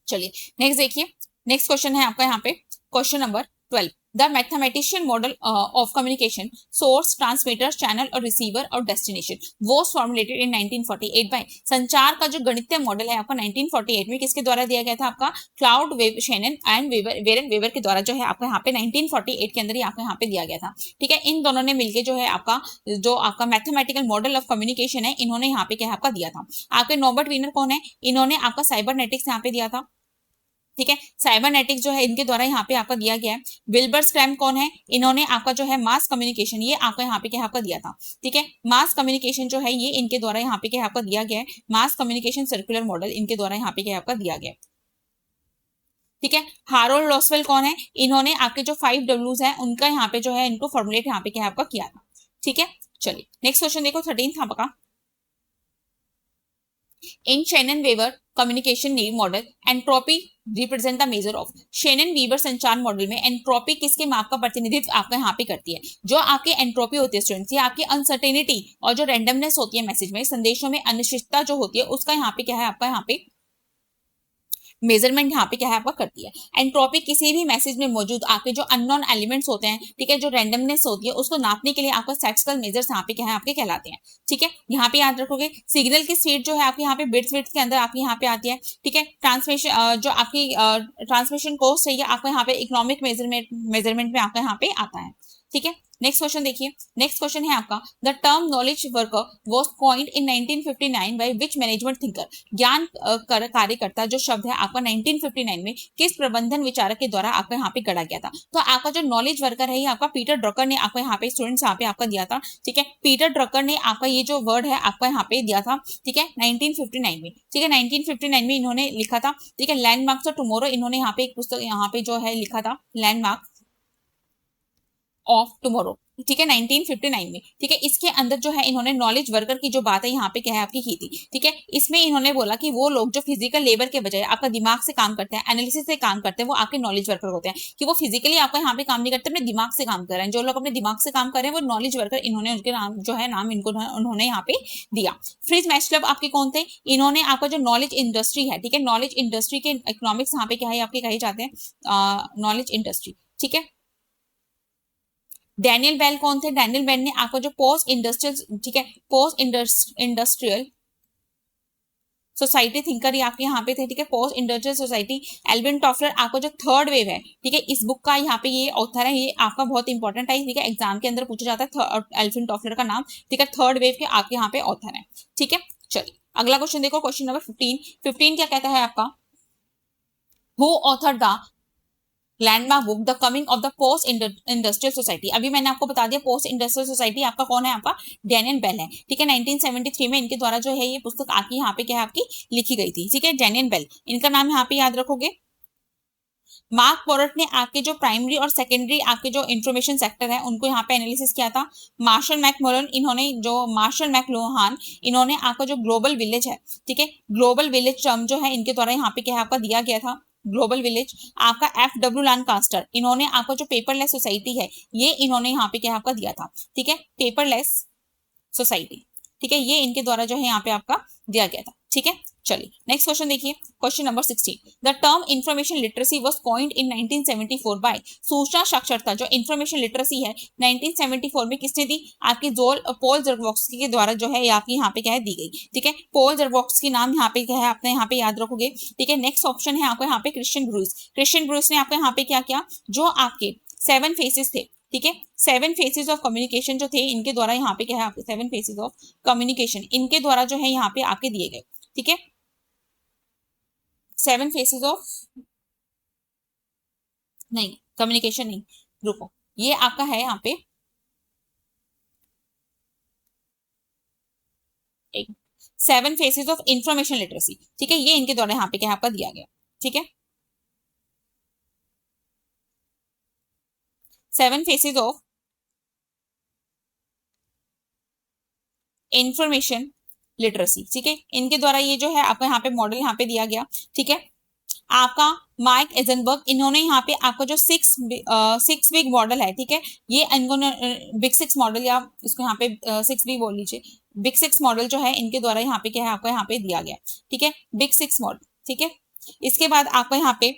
चलिए नेक्स्ट देखिए, नेक्स्ट क्वेश्चन है आपका यहाँ पे question number 12, the mathematician model of communication, source, transmitter, channel और रिसीवर और destination was formulated in 1948 by. संचार का जो गणितीय मॉडल है आपका 1948 में किसके द्वारा दिया गया था? आपका Claude Shannon and Warren Weaver के द्वारा जो है आपको यहाँ पे 1948 के अंदर ही आपको यहाँ पे दिया गया था। ठीक है, इन दोनों ने मिलकर जो है आपका जो आपका मैथमेटिकल मॉडल ऑफ कम्युनिकेशन है इन्होंने यहाँ पे क्या आपका दिया था। आपके नॉर्बर्ट वीनर कौन है? इन्होंने आपका साइबरनेटिक्स यहाँ पे दिया था। ठीक है, साइबरनेटिक्स जो है इनके द्वारा यहाँ पे आपका दिया गया है। विल्बर स्क्रैम कौन है? इन्होंने आपका जो है मास कम्युनिकेशन, ये आपका यहाँ पे क्या आपका दिया था। ठीक है, मास कम्युनिकेशन जो है ये इनके द्वारा यहाँ पे क्या आपका दिया गया है। मास कम्युनिकेशन सर्कुलर मॉडल इनके द्वारा यहाँ पे क्या आपका दिया गया है। ठीक है, हारोल्ड लॉसवेल कौन है? इन्होंने आपके जो 5 Ws है उनका यहाँ पे जो है इनको फॉर्मुलेट यहाँ पे क्या आपका किया था। ठीक है, चलिए नेक्स्ट क्वेश्चन देखो, 13th आपका, in Shannon Weaver communication need model entropy represent the measure of. Shannon Weaver संचार मॉडल में एंट्रोपी किसके माप का प्रतिनिधित्व आपका यहाँ पे करती है? जो आपकी एंट्रोपी होती है स्टूडेंट्स, ये आपकी अनसर्टेनिटी और जो रैंडमनेस होती है मैसेज में, संदेशों में अनिश्चितता जो होती है उसका यहाँ पे क्या है आपका यहाँ पे मेजरमेंट यहाँ पे क्या है आपका करती है। एंट्रोपी किसी भी मैसेज में मौजूद आपके जो अननोन एलिमेंट्स होते हैं, ठीक है, जो रैंडमनेस होती है उसको नापने के लिए आपका स्टैटिस्टिकल मेजर्स यहाँ पे क्या है आपके कहलाते हैं। ठीक है, यहाँ पे याद रखोगे सिग्नल की स्पीड जो है आपके यहाँ पे बिट्स बिट्स के अंदर आपके यहाँ पे आती है। ठीक है, ट्रांसमिशन जो आपकी ट्रांसमिशन कॉस्ट है आपको यहाँ पे इकोनॉमिक मेजरमेंट में आपका यहाँ पे आता है। ठीक है, नेक्स्ट क्वेश्चन देखिए। नेक्स्ट क्वेश्चन है आपका the term knowledge worker was coined in 1959 by which management thinker. ज्ञान कार्यकर्ता जो शब्द है आपका 1959 में किस प्रबंधन विचारक के द्वारा आपका यहाँ पे गढ़ा गया था। तो आपका जो नॉलेज वर्कर है ये आपका पीटर ड्रकर ने आपको यहाँ पे स्टूडेंट्स यहाँ पे आपका दिया था। ठीक है, पीटर ड्रकर ने आपका ये जो वर्ड है आपका यहाँ पे दिया था। ठीक है, 1959 में। ठीक है, 1959 में इन्होंने लिखा था। ठीक है, लैंडमार्क्स ऑफ टुमारो इन्होंने यहाँ पे एक पुस्तक यहाँ पे जो है लिखा था, लैंडमार्क ऑफ टुमारो। ठीक है, 1959 में। ठीक है, इसके अंदर जो है इन्होंने नॉलेज वर्कर की जो बात है यहाँ पे क्या है आपकी की थी। ठीक है, इसमें इन्होंने बोला कि वो लोग जो फिजिकल लेबर के बजाय आपका दिमाग से काम करते हैं, एनालिसिस से काम करते हैं, वो आपके नॉलेज वर्कर होते हैं। कि वो फिजिकली आपका यहाँ पे काम नहीं करते, अपने दिमाग से काम कर रहे हैं। जो लोग अपने दिमाग से काम कर रहे हैं वो नॉलेज वर्कर, इन्होंने उनके नाम जो है नाम इनको उन्होंने यहाँ पे दिया। फ्रिज मैक्सवेल आपके कौन थे? इन्होंने आपका जो नॉलेज इंडस्ट्री है, ठीक है, नॉलेज इंडस्ट्री के इकोनॉमिक्स यहाँ पे क्या है आपके कहे जाते हैं, नॉलेज इंडस्ट्री। ठीक है, डैनियल बेल कौन थे? डैनियल बेल ने आपको जो पोस्ट इंडस्ट्रियल, ठीक है, पोस्ट इंडस्ट्रियल सोसाइटी थिंकर ये आपके यहाँ पे थे। ठीक है, post industrial society. Alvin Toffler आपको जो थर्ड वेव है, ठीक है, इस बुक का यहाँ पे ये ऑथर है, ये आपका बहुत इंपॉर्टेंट है। ठीक है, एग्जाम के अंदर पूछा जाता है एल्विन टॉफलर का नाम। ठीक है, थर्ड वेव के आपके यहाँ पे ऑथर है। ठीक है, चलिए अगला क्वेश्चन देखो, क्वेश्चन नंबर 15 क्या कहता है आपका, who author the landmark book the coming of the post industrial society. अभी मैंने आपको बता दिया पोस्ट इंडस्ट्रियल सोसाइटी आपका कौन है, आपका डैनियल बेल है। ठीक है, 1973 में इनके द्वारा जो है ये पुस्तक आपकी यहाँ पे क्या है आपकी लिखी गई थी। ठीक है, डैनियल बेल, इनका नाम यहाँ पे याद रखोगे। मार्क पोरट ने आपके जो प्राइमरी और सेकेंडरी आपके जो इंफॉर्मेशन सेक्टर है उनको यहाँ पे एनालिसिस किया था। मार्शल मैकमोहन, इन्होंने जो मार्शल मैकलुहान, इन्होंने आपका जो ग्लोबल विलेज है, ठीक है, ग्लोबल विलेज टर्म जो है इनके द्वारा यहाँ पे क्या है आपका दिया गया था, ग्लोबल विलेज। आपका FW लैंकास्टर, इन्होंने आपका जो पेपरलेस सोसाइटी है ये इन्होंने यहाँ पे क्या आपका दिया था। ठीक है, पेपरलेस सोसाइटी। ठीक है, ये इनके द्वारा जो है यहाँ पे आपका दिया गया था। ठीक है, चलिए नेक्स्ट क्वेश्चन देखिए, question number 16 the term information literacy was coined in 1974 by. सूचना साक्षरता जो इंफॉर्मेशन लिटरेसी है 1974 में किसने दी, आपकी पॉल ज़र्बोव्स्की के द्वारा जो है आपकी यहाँ पे क्या है दी गई। ठीक है, पॉल ज़र्बोव्स्की नाम यहाँ पे क्या है आपने यहाँ पे याद रखोगे। ठीक है, नेक्स्ट ऑप्शन है आपको यहाँ पे क्रिश्चियन ब्रूस। क्रिश्चियन ब्रूस ने आपको यहाँ पे क्या किया, जो आपके 7 फेसेस थे, ठीक है, 7 फेसेस ऑफ कम्युनिकेशन जो थे इनके द्वारा यहाँ पे क्या है आपके 7 फेसेस ऑफ कम्युनिकेशन इनके द्वारा जो है यहाँ पे आपके दिए गए। ठीक है, 7 फेसेस ऑफ नहीं कम्युनिकेशन नहीं, रुको, ये आपका है यहाँ पे 7 फेसेस ऑफ इंफॉर्मेशन लिटरेसी। ठीक है, ये इनके द्वारा यहाँ पे क्या आपका दिया गया। ठीक है, 7 फेसेस ऑफ इंफॉर्मेशन लिटरेसी। ठीक है, इनके द्वारा ये जो है आपका यहाँ पे मॉडल यहाँ पे दिया गया। ठीक है, आपका माइक एजनबर्ग, इन्होंने यहाँ पे आपका जो 6 बिग मॉडल है, ठीक है, ये इन्होंने बिग 6 मॉडल या इसको यहाँ पे 6 भी बोल लीजिए, बिग 6 मॉडल जो है इनके द्वारा यहाँ पे क्या है आपका यहाँ पे दिया गया। ठीक है, बिग 6 मॉडल। ठीक है, इसके बाद आपको यहाँ पे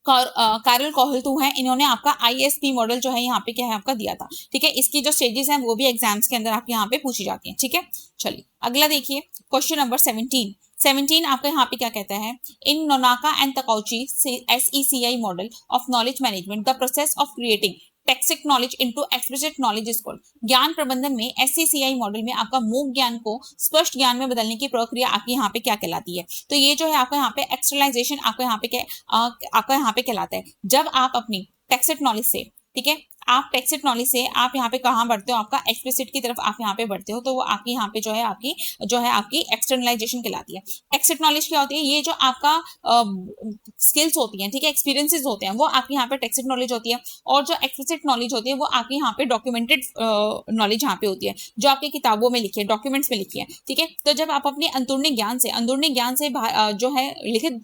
कार्ल कोहलतू है, इन्होंने आपका ISP मॉडल जो है यहाँ पे क्या है आपका दिया था। ठीक है, इसकी जो स्टेजेस हैं वो भी एग्जाम्स के अंदर आपके यहाँ पे पूछी जाती हैं। ठीक है, चलिए अगला देखिए, क्वेश्चन नंबर 17 आपका यहाँ पे क्या कहता है, in Nonaka and Takeuchi SECI model of knowledge management the process of creating tacit knowledge into explicit knowledge is called. ज्ञान प्रबंधन में SECI मॉडल में आपका मूक ज्ञान को स्पष्ट ज्ञान में बदलने की प्रक्रिया आपकी यहाँ पे क्या कहलाती है। तो ये जो है आपका यहाँ पे एक्सटर्नलाइजेशन आपको यहाँ पे क्या आपका यहाँ पे कहलाता है। जब आप अपनी टेक्स्टिक नॉलेज से, ठीक है, आप टेक्स्टिक नॉलेज से आप यहाँ पे कहाँ बढ़ते हो, आपका एक्सप्लिसिट की तरफ आप यहाँ पे बढ़ते हो, तो वो आपकी यहाँ पे जो है आपकी एक्सटर्नलाइजेशन कहलाती है। टेक्स्टिक नॉलेज क्या होती है, ये जो आपका स्किल्स होती हैं, ठीक है, एक्सपीरियंसेस होते हैं, वो आपकी यहाँ पे टेक्स्टिक नॉलेज होती है। और जो एक्सप्लिसिट नॉलेज होती है वो आपकी यहाँ पे डॉक्यूमेंटेड नॉलेज यहाँ पे होती है, जो आपकी किताबों में लिखी है, डॉक्यूमेंट्स में लिखी है। ठीक है, तो जब आप अपने अंदरूनी ज्ञान से जो है लिखित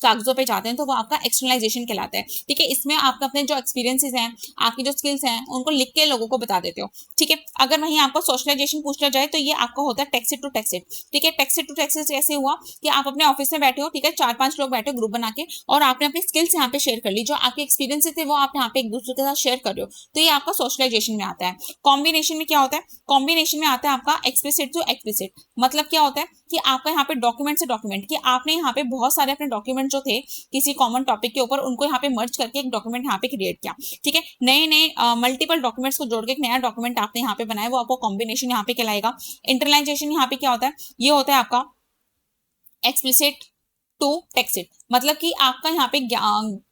कागजों पे जाते हैं तो वो आपका एक्सटर्नलाइजेशन कहलाता है। ठीक है, इसमें आपका अपने जो एक्सपीरियंसेस हैं, आपकी जो स्किल्स हैं, उनको लिख के लोगों को बता देते हो। ठीक है, अगर वहीं आपको सोशलाइजेशन पूछना जाए तो ये आपका होता है text it to text it. ठीक है, text it to text it कैसे हुआ कि आप अपने ऑफिस में बैठे हो, ठीक है, 4-5 लोग बैठे हो ग्रुप बना के, और आपने अपनी स्किल्स यहाँ पे शेयर कर ली, जो आपके एक्सपीरियंसेस थे वो आप यहाँ पे एक दूसरे के साथ शेयर कर रहे हो, तो ये आपका सोशलाइजेशन में आता है। कॉम्बिनेशन में क्या होता है? कॉम्बिनेशन में आता है आपका एक्सप्लिसिट टू एक्सप्लिसिट। मतलब क्या होता है कि आपका यहाँ पे डॉक्यूमेंट से डॉक्यूमेंट, कि आपने यहाँ पे बहुत सारे अपने डॉक्यूमेंट जो थे किसी कॉमन टॉपिक के ऊपर, उनको यहाँ पे मर्ज करके एक डॉक्यूमेंट यहाँ पे क्रिएट किया। ठीक है, नए नए मल्टीपल डॉक्यूमेंट्स को जोड़ के एक नया डॉक्यूमेंट आपने यहाँ पे बनाया, वो आपको कॉम्बिनेशन यहाँ पे कहलाएगा। इंटरलाइजेशन यहाँ पे क्या होता है? ये होता है आपका एक्सप्लिसिट टू टेक्स्ट इट। मतलब कि आपका यहाँ पे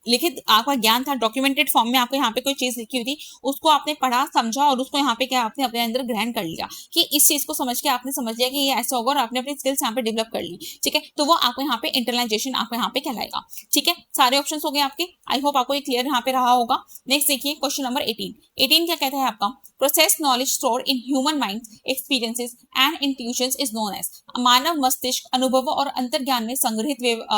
लिखित आपका ज्ञान था, डॉक्यूमेंटेड फॉर्म में आपको यहाँ पे कोई चीज लिखी हुई थी, उसको आपने पढ़ा, समझा, और उसको यहाँ पे क्या आपने अपने अंदर ग्रहण कर लिया, कि इस चीज को समझ के आपने समझ लिया कि ये ऐसा होगा, और आपने अपनी स्किल्स यहाँ पे डेवलप कर ली। ठीक है, तो वो आपको यहाँ पे इंटरलाइजेशन आपको यहाँ पे कहलाएगा। ठीक है, सारे ऑप्शन हो गए आपके। आई होप आपको ये क्लियर यहाँ पे रहा होगा। नेक्स्ट देखिए क्वेश्चन नंबर 18 क्या कहता है आपका? Process knowledge store in human mind experiences and intuitions is known as. मानव मस्तिष्क अनुभवों और अंतर्ज्ञान में संग्रहित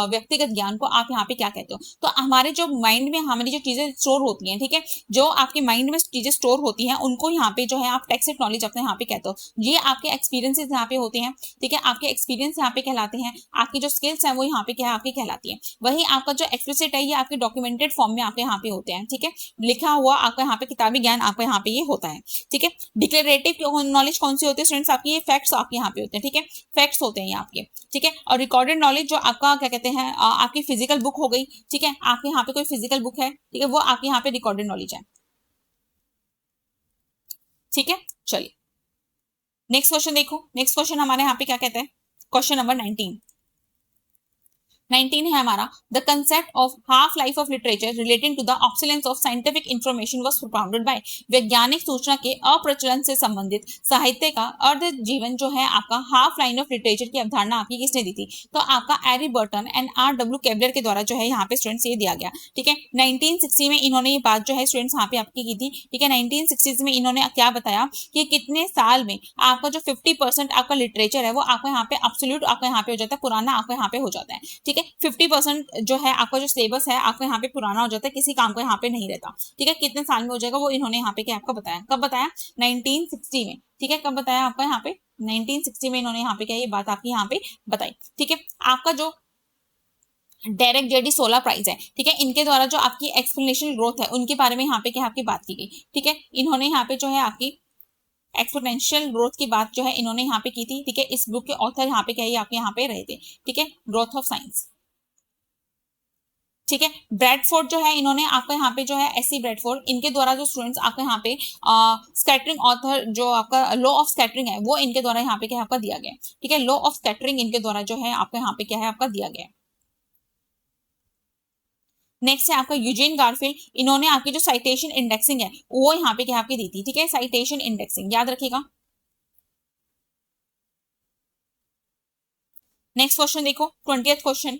व्यक्तिगत ज्ञान को आप यहाँ पे क्या कहते हो? तो हमारे जो माइंड में हमारी जो चीजें स्टोर होती हैं, ठीक है, जो आपके माइंड में चीजें स्टोर होती हैं, उनको यहाँ पे जो है आप टेक्स्ट नॉलेज अपने यहाँ पे कहते हो। ये आपके एक्सपीरियंसेस यहाँ पे होते हैं। ठीक है, आपके एक्सपीरियंस यहाँ पे कहलाते हैं, आपकी जो स्किल्स हैं वो यहाँ पे क्या है आपकी कहलाती है। वही आपका जो एक्सप्लिसिट है ये आपके डॉक्यूमेंटेड फॉर्म में आपके यहाँ पे होते हैं। ठीक है, लिखा हुआ आपका यहाँ पे किताबी ज्ञान आपका यहाँ पे ये होता है। ठीक है, डिक्लेरेटिव नॉलेज कौन सी होती है स्टूडेंट्स? आपकी ये फैक्ट्स आपके यहाँ पे होते हैं। ठीक है, फैक्ट्स होते हैं ये आपके। ठीक है, और रिकॉर्डेड नॉलेज जो आपका क्या कहते हैं आपकी फिजिकल बुक हो गई। ठीक है, आपके यहाँ पे कोई फिजिकल बुक है, ठीक है, वो आपके यहाँ पे रिकॉर्डेड नॉलेज है। ठीक है, चलिए नेक्स्ट क्वेश्चन देखो। नेक्स्ट क्वेश्चन हमारे यहाँ पे क्या कहते हैं? क्वेश्चन नंबर 19 है हमारा। The concept of half life of literature relating to the obsolescence of scientific information was propounded by. वैज्ञानिक सूचना के अप्रचलन से संबंधित साहित्य का अर्ध जीवन जो है आपका हाफ लाइन ऑफ लिटरेचर की अवधारणा आपकी किसने दी थी? तो आपका एरी बर्टन एंड R.W. केवलर के द्वारा जो है यहाँ पे स्टूडेंट्स ये दिया गया। ठीक है, 1960 में इन्होंने ये बात जो है स्टूडेंट्स यहाँ पे आपकी की थी। ठीक है, 1960 में इन्होंने क्या बताया कि कितने साल में आपका जो 50% आपका लिटरेचर है वो आपको यहाँ पे एब्सोल्यूट आपका यहाँ पे हो जाता है, पुराना आपको यहाँ पे हो जाता है। ठीक है, 50% जो है आपका जो सिलेबस है आपको यहाँ पे पुराना हो जाता है, किसी काम को यहाँ पे नहीं रहता। ठीक है, कितने साल में हो जाएगा वो इन्होंने यहाँ पे क्या आपको बताया। कब बताया? 1960 में। ठीक है, कब बताया आपको यहाँ पे? 1960 में इन्होंने यहाँ पे क्या ये बात आपकी यहाँ पे बताई। ठीक है, आपका जो डायरेक्ट जेडी सोलर प्राइज है, ठीक है, इनके द्वारा जो आपकी एक्सप्लेनेशन ग्रोथ है उनके बारे में यहाँ पे क्या आपकी बात की गई। ठीक है, इन्होंने यहाँ पे जो है आपकी एक्सपोनेंशियल ग्रोथ की बात जो है इन्होंने यहाँ पे की थी। ठीक है, इस बुक के ऑथर यहाँ पे क्या है आपके यहाँ पे रहे थे। ठीक है, ग्रोथ ऑफ साइंस। ठीक है, ब्रैडफोर्ड जो है इन्होंने आपका यहाँ पे जो है एससी ब्रैडफोर्ड, इनके द्वारा जो स्टूडेंट्स आपका यहाँ पे स्कैटरिंग ऑथर जो आपका लॉ ऑफ स्कैटरिंग है वो इनके द्वारा यहाँ पे क्या आपका दिया गया। ठीक है, लॉ ऑफ स्कैटरिंग इनके द्वारा जो है आपका यहाँ पे क्या है आपका दिया गया। नेक्स्ट है आपका यूजेन गारफील्ड, इन्होंने आपकी जो साइटेशन इंडेक्सिंग है वो यहाँ पे क्या आपकी दी थी। ठीक है, साइटेशन इंडेक्सिंग याद रखिएगा। नेक्स्ट क्वेश्चन देखो, 20th question.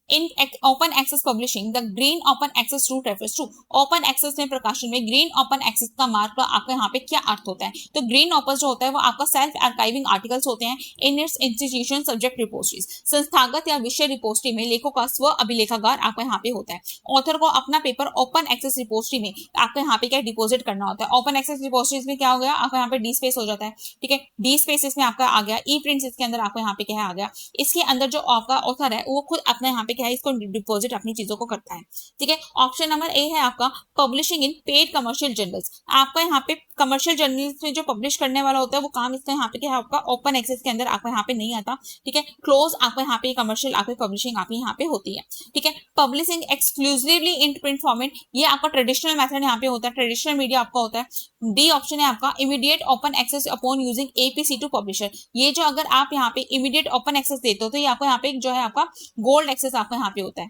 In open access publishing the green open access route refers to. Open access में प्रकाशन में ग्रीन ओपन एक्सेस का मार्क का आपका यहाँ पे क्या अर्थ होता है? तो ग्रीन ओपन जो होता है वो आपका सेल्फ आर्काइविंग आर्टिकल्स होते हैं in its institution subject repositories. संस्थागत या विषय रिपोजिटरी में लेखों का स्व अभिलेखागार आपका यहाँ पे होता है। ऑथर को अपना पेपर ओपन एक्सेस रिपोजिटरी में आपका यहाँ पे क्या डिपोजिट करना होता है। ओपन एक्सेस रिपोजिटरीज में क्या हो गया आपका यहाँ पे डी स्पेस हो जाता है। ठीक है, डी स्पेस इसमें आपका आ गया, ई प्रिंट्स इसके अंदर आपको यहाँ पे क्या आ गया। इसके अंदर जो आपका ऑथर है वो खुद अपने यहाँ पे क्या है इसको डिपॉजिट अपनी चीजों को करता है। ठीक है, ऑप्शन नंबर ए है आपका पब्लिशिंग इन पेड कमर्शियल जर्नल्स। आपका यहाँ पे कमर्शियल जर्नल्स में जो पब्लिश करने वाला होता है वो काम इसका यहाँ पे क्या है आपका ओपन एक्सेस के अंदर आपका यहाँ पे नहीं आता। ठीक है, क्लोज आपका यहाँ पे कमर्शियल आपकी पब्लिशिंग आपकी यहाँ पे होती है। ठीक है, publishing exclusively in print format, ये आपका ट्रेडिशनल मेथड यहाँ पे होता है, ट्रेडिशनल मीडिया आपका होता है। डी ऑप्शन है आपका immediate open access upon using APC to publisher. ये जो अगर आप यहाँ पे इमीडिएट ओपन एक्सेस देते हो तो ये आपको यहाँ पे जो है आपका गोल्ड एक्सेस आपका यहाँ पे होता है।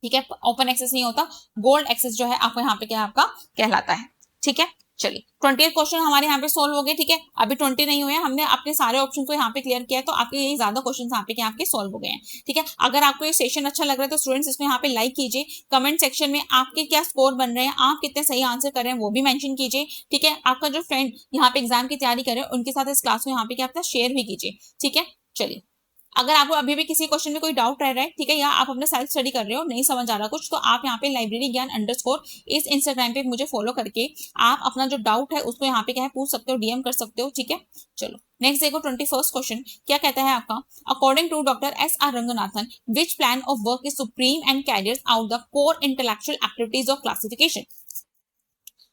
ठीक है, ओपन एक्सेस नहीं होता, गोल्ड एक्सेस जो है आपको यहाँ पे क्या आपका कहलाता है। ठीक है, चलिए 20th क्वेश्चन हमारे यहाँ पे सोल्व हो गए। ठीक है, अभी 20 नहीं हुए, हमने अपने सारे ऑप्शन को यहाँ पे क्लियर किया है, तो आपके यही ज्यादा क्वेश्चन यहाँ पे क्या आपके सोल्व हो गए हैं। ठीक है, अगर आपको ये सेशन अच्छा लग रहा है तो स्टूडेंट्स इसमें यहाँ पे लाइक कीजिए, कमेंट सेक्शन में आपके क्या स्कोर बन रहे हैं, आप कितने सही आंसर कर रहे हैं वो भी मेंशन कीजिए। ठीक है, आपका जो फ्रेंड यहाँ पे एग्जाम की तैयारी कर रहे हैं उनके साथ इस क्लास में यहाँ पे क्या आपका शेयर भी कीजिए। ठीक है, चलिए अगर आपको अभी भी किसी क्वेश्चन में कोई डाउट रह रहा है, ठीक है, या आप अपना सेल्फ स्टडी कर रहे हो, नहीं समझ आ रहा कुछ, तो आप यहाँ पे लाइब्रेरी ज्ञान अंडरस्कोर इस इंस्टाग्राम पे मुझे फॉलो करके आप अपना जो डाउट है उसको यहाँ पे क्या है पूछ सकते हो, डीएम कर सकते हो, ठीक है। चलो नेक्स्ट देखो 21st क्वेश्चन क्या कहता है आपका, according to doctor S.R. Ranganathan which plan of work is supreme and carries out the core intellectual activities of classification.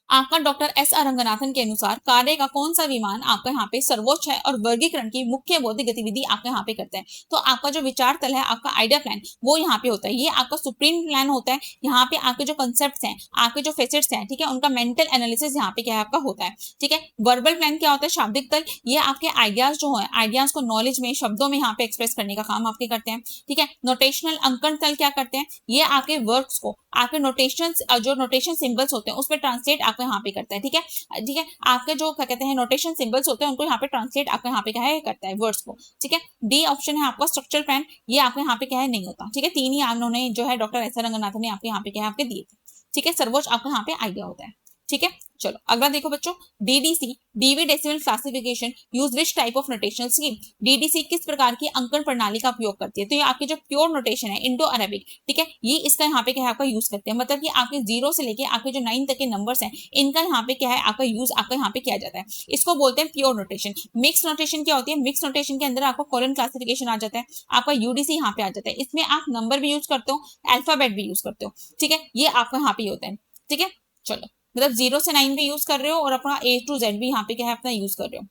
आपका डॉक्टर S.R. रंगनाथन के अनुसार कार्य का कौन सा विमान आपका यहाँ पे सर्वोच्च है और वर्गीकरण की मुख्य बौद्धिक गतिविधि आपका यहाँ पे करता है। तो आपका जो विचार तल है, आपका आइडिया प्लान, वो यहाँ पे होता है, ये आपका सुप्रीम प्लान होता है। यहाँ पे आपके जो कंसेप्ट हैं, आपके जो फेसेट्स हैं, ठीक है, उनका मेंटल एनालिसिस यहाँ पे क्या है आपका होता है, ठीक है। वर्बल प्लान क्या होता है, शाब्दिक तल, ये आपके आइडियाज जो है, आइडियाज को नॉलेज में शब्दों में यहाँ पे एक्सप्रेस करने का काम आपके करते हैं, ठीक है। नोटेशनल अंकन तल क्या करते हैं, ये आपके वर्ड्स को आपके नोटेशन, जो नोटेशन सिंबल्स होते हैं उसमें ट्रांसलेट आपको यहाँ पे करता है, ठीक है, ठीक है। आपके जो क्या कहते हैं नोटेशन सिंबल्स होते हैं उनको यहाँ पे ट्रांसलेट आपको यहाँ पे क्या है करता है वर्ड्स को, ठीक है। डी ऑप्शन है आपका स्ट्रक्चर प्लान, ये आपको यहाँ पे क्या है नहीं होता, ठीक है। तीन ही उन्होंने जो है डॉक्टर S.R. रंगनाथन ने आपके यहाँ पे क्या है आपके दिए थे, ठीक है। सर्वोच्च आपको यहाँ पे आइडिया होता है, ठीक है। चलो अगला देखो बच्चों, DDC Dewey decimal classification use which type of notational scheme. DDC किस प्रकार की अंकन प्रणाली का उपयोग करती है, तो ये आपकी जो प्योर नोटेशन है, इंडो अरेबिक, ठीक है, ये इसका यहाँ पे क्या है आपका यूज करते हैं। मतलब कि आपके 0 से लेके आपके जो 9 तक के नंबर्स हैं, इनका यहाँ पे क्या है आपका यूज आपका यहाँ पे किया जाता है। इसको बोलते हैं प्योर नोटेशन। मिक्स नोटेशन क्या होती है, मिक्स नोटेशन के अंदर आपको कॉलम क्लासिफिकेशन आ जाता है, आपका यूडीसी यहाँ पे आ जाता है। इसमें आप नंबर भी यूज करते हो, अल्फाबेट भी यूज करते हो, ठीक है, ये आपका यहाँ पे होता है, ठीक है। चलो मतलब 0 से 9 भी यूज कर रहे हो और अपना A to Z भी यहाँ पे क्या है अपना यूज कर रहे हो,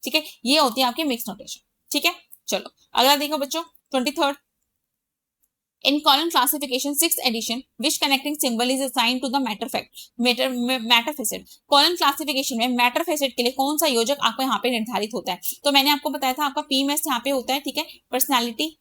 ठीक है। ये होती है आपकी मिक्स नोटेशन, ठीक है। चलो अगला देखो बच्चों 23rd, in column classification 6th edition which connecting symbol is assigned to the matter facet। column classification में matter facet के लिए कौन सा योजक आपको यहाँ पे निर्धारित होता है, तो मैंने आपको बताया था आपका PMS यहाँ पे होता है, ठीक है, personality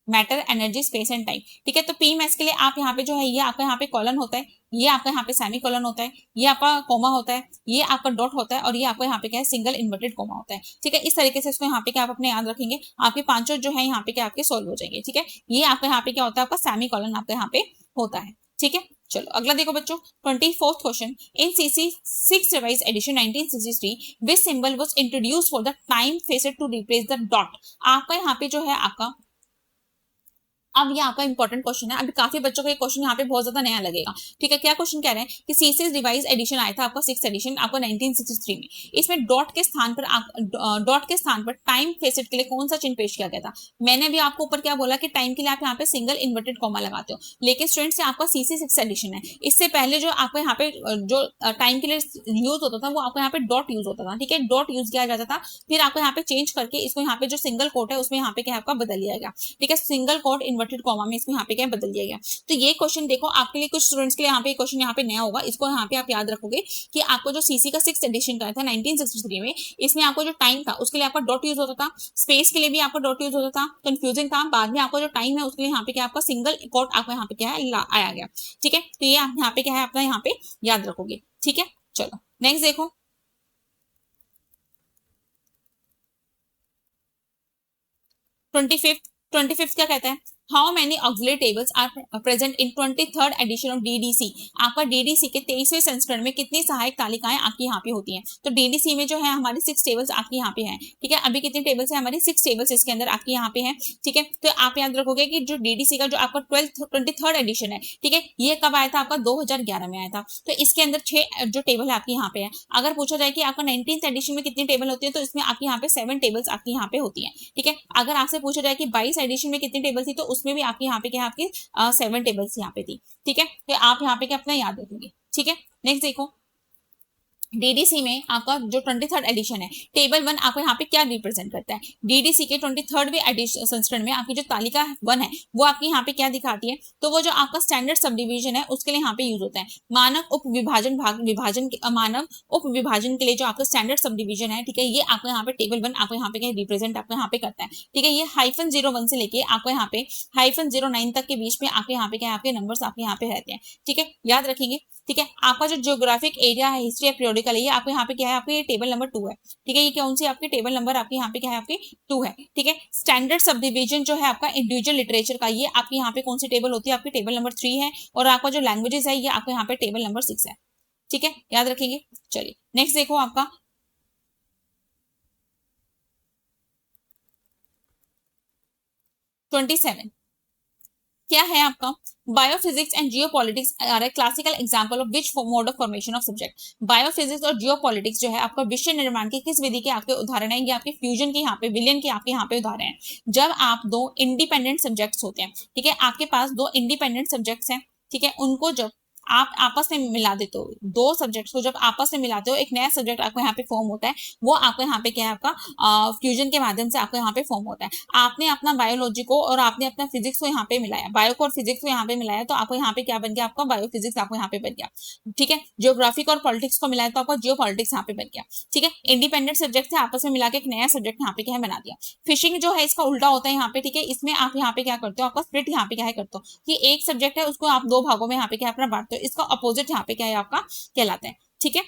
matter energy space and time, ठीक है। तो पीएमएस के लिए आप यहाँ पे जो है ये आपका यहाँ पे कॉलन होता है, ये आपका यहाँ पे सेमी कॉलन होता है, ये आपका कोमा होता है, ये आपका डॉट होता है और ये आपका यहाँ पे क्या है सिंगल इन्वर्टेड कोमा होता है, ठीक है। इस तरीके से इसको यहाँ पे क्या आप अपने याद रखेंगे, आपके पांचों जो है यहाँ पे क्या आपके सोल्व हो जाएंगे, ठीक है। ये आपका यहाँ पे क्या होता है आपका सेमी कॉलन आपका यहाँ पे होता है, ठीक है। चलो अगला देखो बच्चों 24th question, in CC 6 revise edition 1963 which symbol was introduced for the time facet to replace the dot. आपका यहाँ पे जो है आपका, अब ये आपका इंपॉर्टेंट क्वेश्चन है, अभी काफी बच्चों को ये क्वेश्चन यहाँ पे बहुत ज्यादा नया लगेगा, ठीक है। क्या क्वेश्चन कह रहे हैं कि सीसीएस रिवाइज एडिशन आया था आपका 6th एडिशन आपको 1963 में, इसमें डॉट के स्थान पर टाइम फेसेट के लिए कौन सा चिन्ह पेश किया गया था। मैंने भी आपको ऊपर क्या बोला कि टाइम के लिए आप यहाँ पे सिंगल इन्वर्टेड कॉमा लगाते हो, लेकिन स्टूडेंट्स आपका सीसी 6th एडिशन है, इससे पहले जो आपको यहाँ पे जो टाइम के लिए यूज होता था वो आपको यहाँ पे डॉट यूज होता था, ठीक है, डॉट यूज किया जाता था। फिर आपको यहाँ पे चेंज करके इसको यहाँ पे जो सिंगल कोट है उसमें यहाँ पे क्या आपका बदल लिया गया, ठीक है, सिंगल कोट कॉमा में इसमें यहाँ पे क्या बदल दिया गया। तो ये क्वेश्चन देखो आपके लिए, कुछ स्टूडेंट्स के लिए यहाँ पे क्वेश्चन यहाँ पे नया होगा, इसको यहाँ पे आप याद रखोगे कि आपको जो सीसी का 6th एडिशन का था 1963 में, इसमें आपको जो टाइम था उसके लिए आपका डॉट यूज होता था, स्पेस के लिए भी आपका डॉट यूज होता था, कंफ्यूजिंग था। बाद में आपका जो टाइम है उसके लिए यहाँ पे क्या आपका सिंगल कोट आपका यहाँ पे क्या है आया गया, ठीक है। तो ये यहाँ पे क्या है अपना यहाँ पे याद रखोगे, ठीक है। चलो नेक्स्ट देखो 25th क्या कहता है, how many auxiliary tables are present in 23rd edition of DDC. आपका डीडीसी के 23वें संस्करण में कितनी सहायक तालिकाएं आपकी यहाँ पे होती हैं, तो डीडीसी में जो है हमारी 6 टेबल्स आपकी यहाँ पे हैं, ठीक है। अभी कितनी टेबल्स है हमारी 6 टेबल्स इसके अंदर आपकी यहाँ पे हैं, ठीक है। तो आप याद रखोगे कि जो डीडीसी का जो आपका 23rd एडिशन है, ठीक है, ये कब आया था आपका 2011 में आया था। तो इसके अंदर 6 जो टेबल है आपकी यहाँ पे है। अगर पूछा जाए कि आपका 19th एडिशन में कितनी टेबल होती है, तो इसमें आपकी यहाँ पे 7 टेबल्स आपकी यहाँ पे होती है, ठीक है। अगर आपसे पूछा जाए कि 22 एडिशन में कितनी टेबल थी, तो उसमें भी आपके यहाँ पे क्या आपकी 7 टेबल्स यहाँ पे थी, ठीक है। तो आप यहाँ पे क्या अपना याद रखेंगे, ठीक है। नेक्स्ट देखो डीडीसी में आपका जो 23rd एडिशन है, टेबल 1 आपको यहाँ पे क्या रिप्रेजेंट करता है। डीडीसी के 23वें एडिशन संस्करण में आपकी जो तालिका 1 है वो आपकी यहाँ पे क्या दिखाती है, तो वो जो आपका स्टैंडर्ड सब डिवीजन है उसके लिए यहाँ पे यूज होता है। मानव उप विभाजन मानव उप विभाजन के लिए जो आपका स्टैंडर्ड सब डिवीजन है, ठीक है, ये आपको यहाँ पे टेबल 1 आपको यहाँ पे रिप्रेजेंट आपको यहाँ पे करता है, ठीक है। ये -01 से लेके आपको यहाँ पे -09 तक के बीच में आपके यहाँ पे क्या आपके नंबर्स आपके यहाँ पे रहते हैं, ठीक है, याद रखेंगे, ठीक है। आपका जो ज्योग्राफिक एरिया है, हिस्ट्री पीरियोडिकल, ये आपको यहाँ पे क्या है आपके टेबल नंबर 2 है, ठीक है। ये कौन सी आपकी टेबल नंबर आपके यहाँ पे क्या है आपकी 2 है, ठीक है। स्टैंडर्ड सब डिवीजन जो है आपका इंडिविजुअल लिटरेचर का, ये आपकी यहाँ पे कौन सी टेबल होती है आपकी टेबल नंबर 3 है। और आपका जो लैंग्वेजेस है ये आपको यहाँ पे टेबल नंबर 6 है, ठीक है, याद रखेंगे। चलिए नेक्स्ट देखो आपका 27 क्या है आपका, biophysics and geopolitics are a classical example of which mode of formation of subject. Biophysics और जियोपॉलिटिक्स जो है आपका विषय निर्माण की किस विधि के आपके उदाहरण है, ये आपके फ्यूजन के यहाँ पे, विलियन के आपके यहाँ पे उदाहरण है। जब आप दो इंडिपेंडेंट सब्जेक्ट्स होते हैं, ठीक है, आपके पास दो इंडिपेंडेंट सब्जेक्ट्स हैं, ठीक है, उनको जब आप आपस में मिला देते हो, दो सब्जेक्ट्स को जब आपस में मिलाते हो एक नया सब्जेक्ट आपको यहाँ पे फॉर्म होता है, वो आपको यहाँ पे क्या है आपका फ्यूजन के माध्यम से आपको यहाँ पे फॉर्म होता है। आपने अपना बायोलॉजी को और आपने अपना फिजिक्स को यहाँ पे मिलाया, बायो को और फिजिक्स को यहाँ पे मिलाया, तो आपको यहाँ पे क्या बन गया, आपका बायोफिजिक्स आपको यहाँ पे बन गया, ठीक है। जियोग्राफी और पॉलिटिक्स को मिलाया तो आपका जियो पॉलिटिक्स यहाँ पे बन गया, ठीक है। इंडिपेंडेंट सब्जेक्ट से आपस में मिला के एक नया सब्जेक्ट यहाँ पे क्या है बना दिया। फिशिंग जो है इसका उल्टा होता है यहाँ पे, ठीक है, इसमें आप यहाँ पे क्या करते हो, आपका स्प्लिट यहाँ पे क्या है करते हो कि एक सब्जेक्ट है उसको आप दो भागों में यहाँ पे क्या अपना बांटते हो, इसका अपोजिट यहाँ पे क्या है आपका कहलाता है, ठीक है।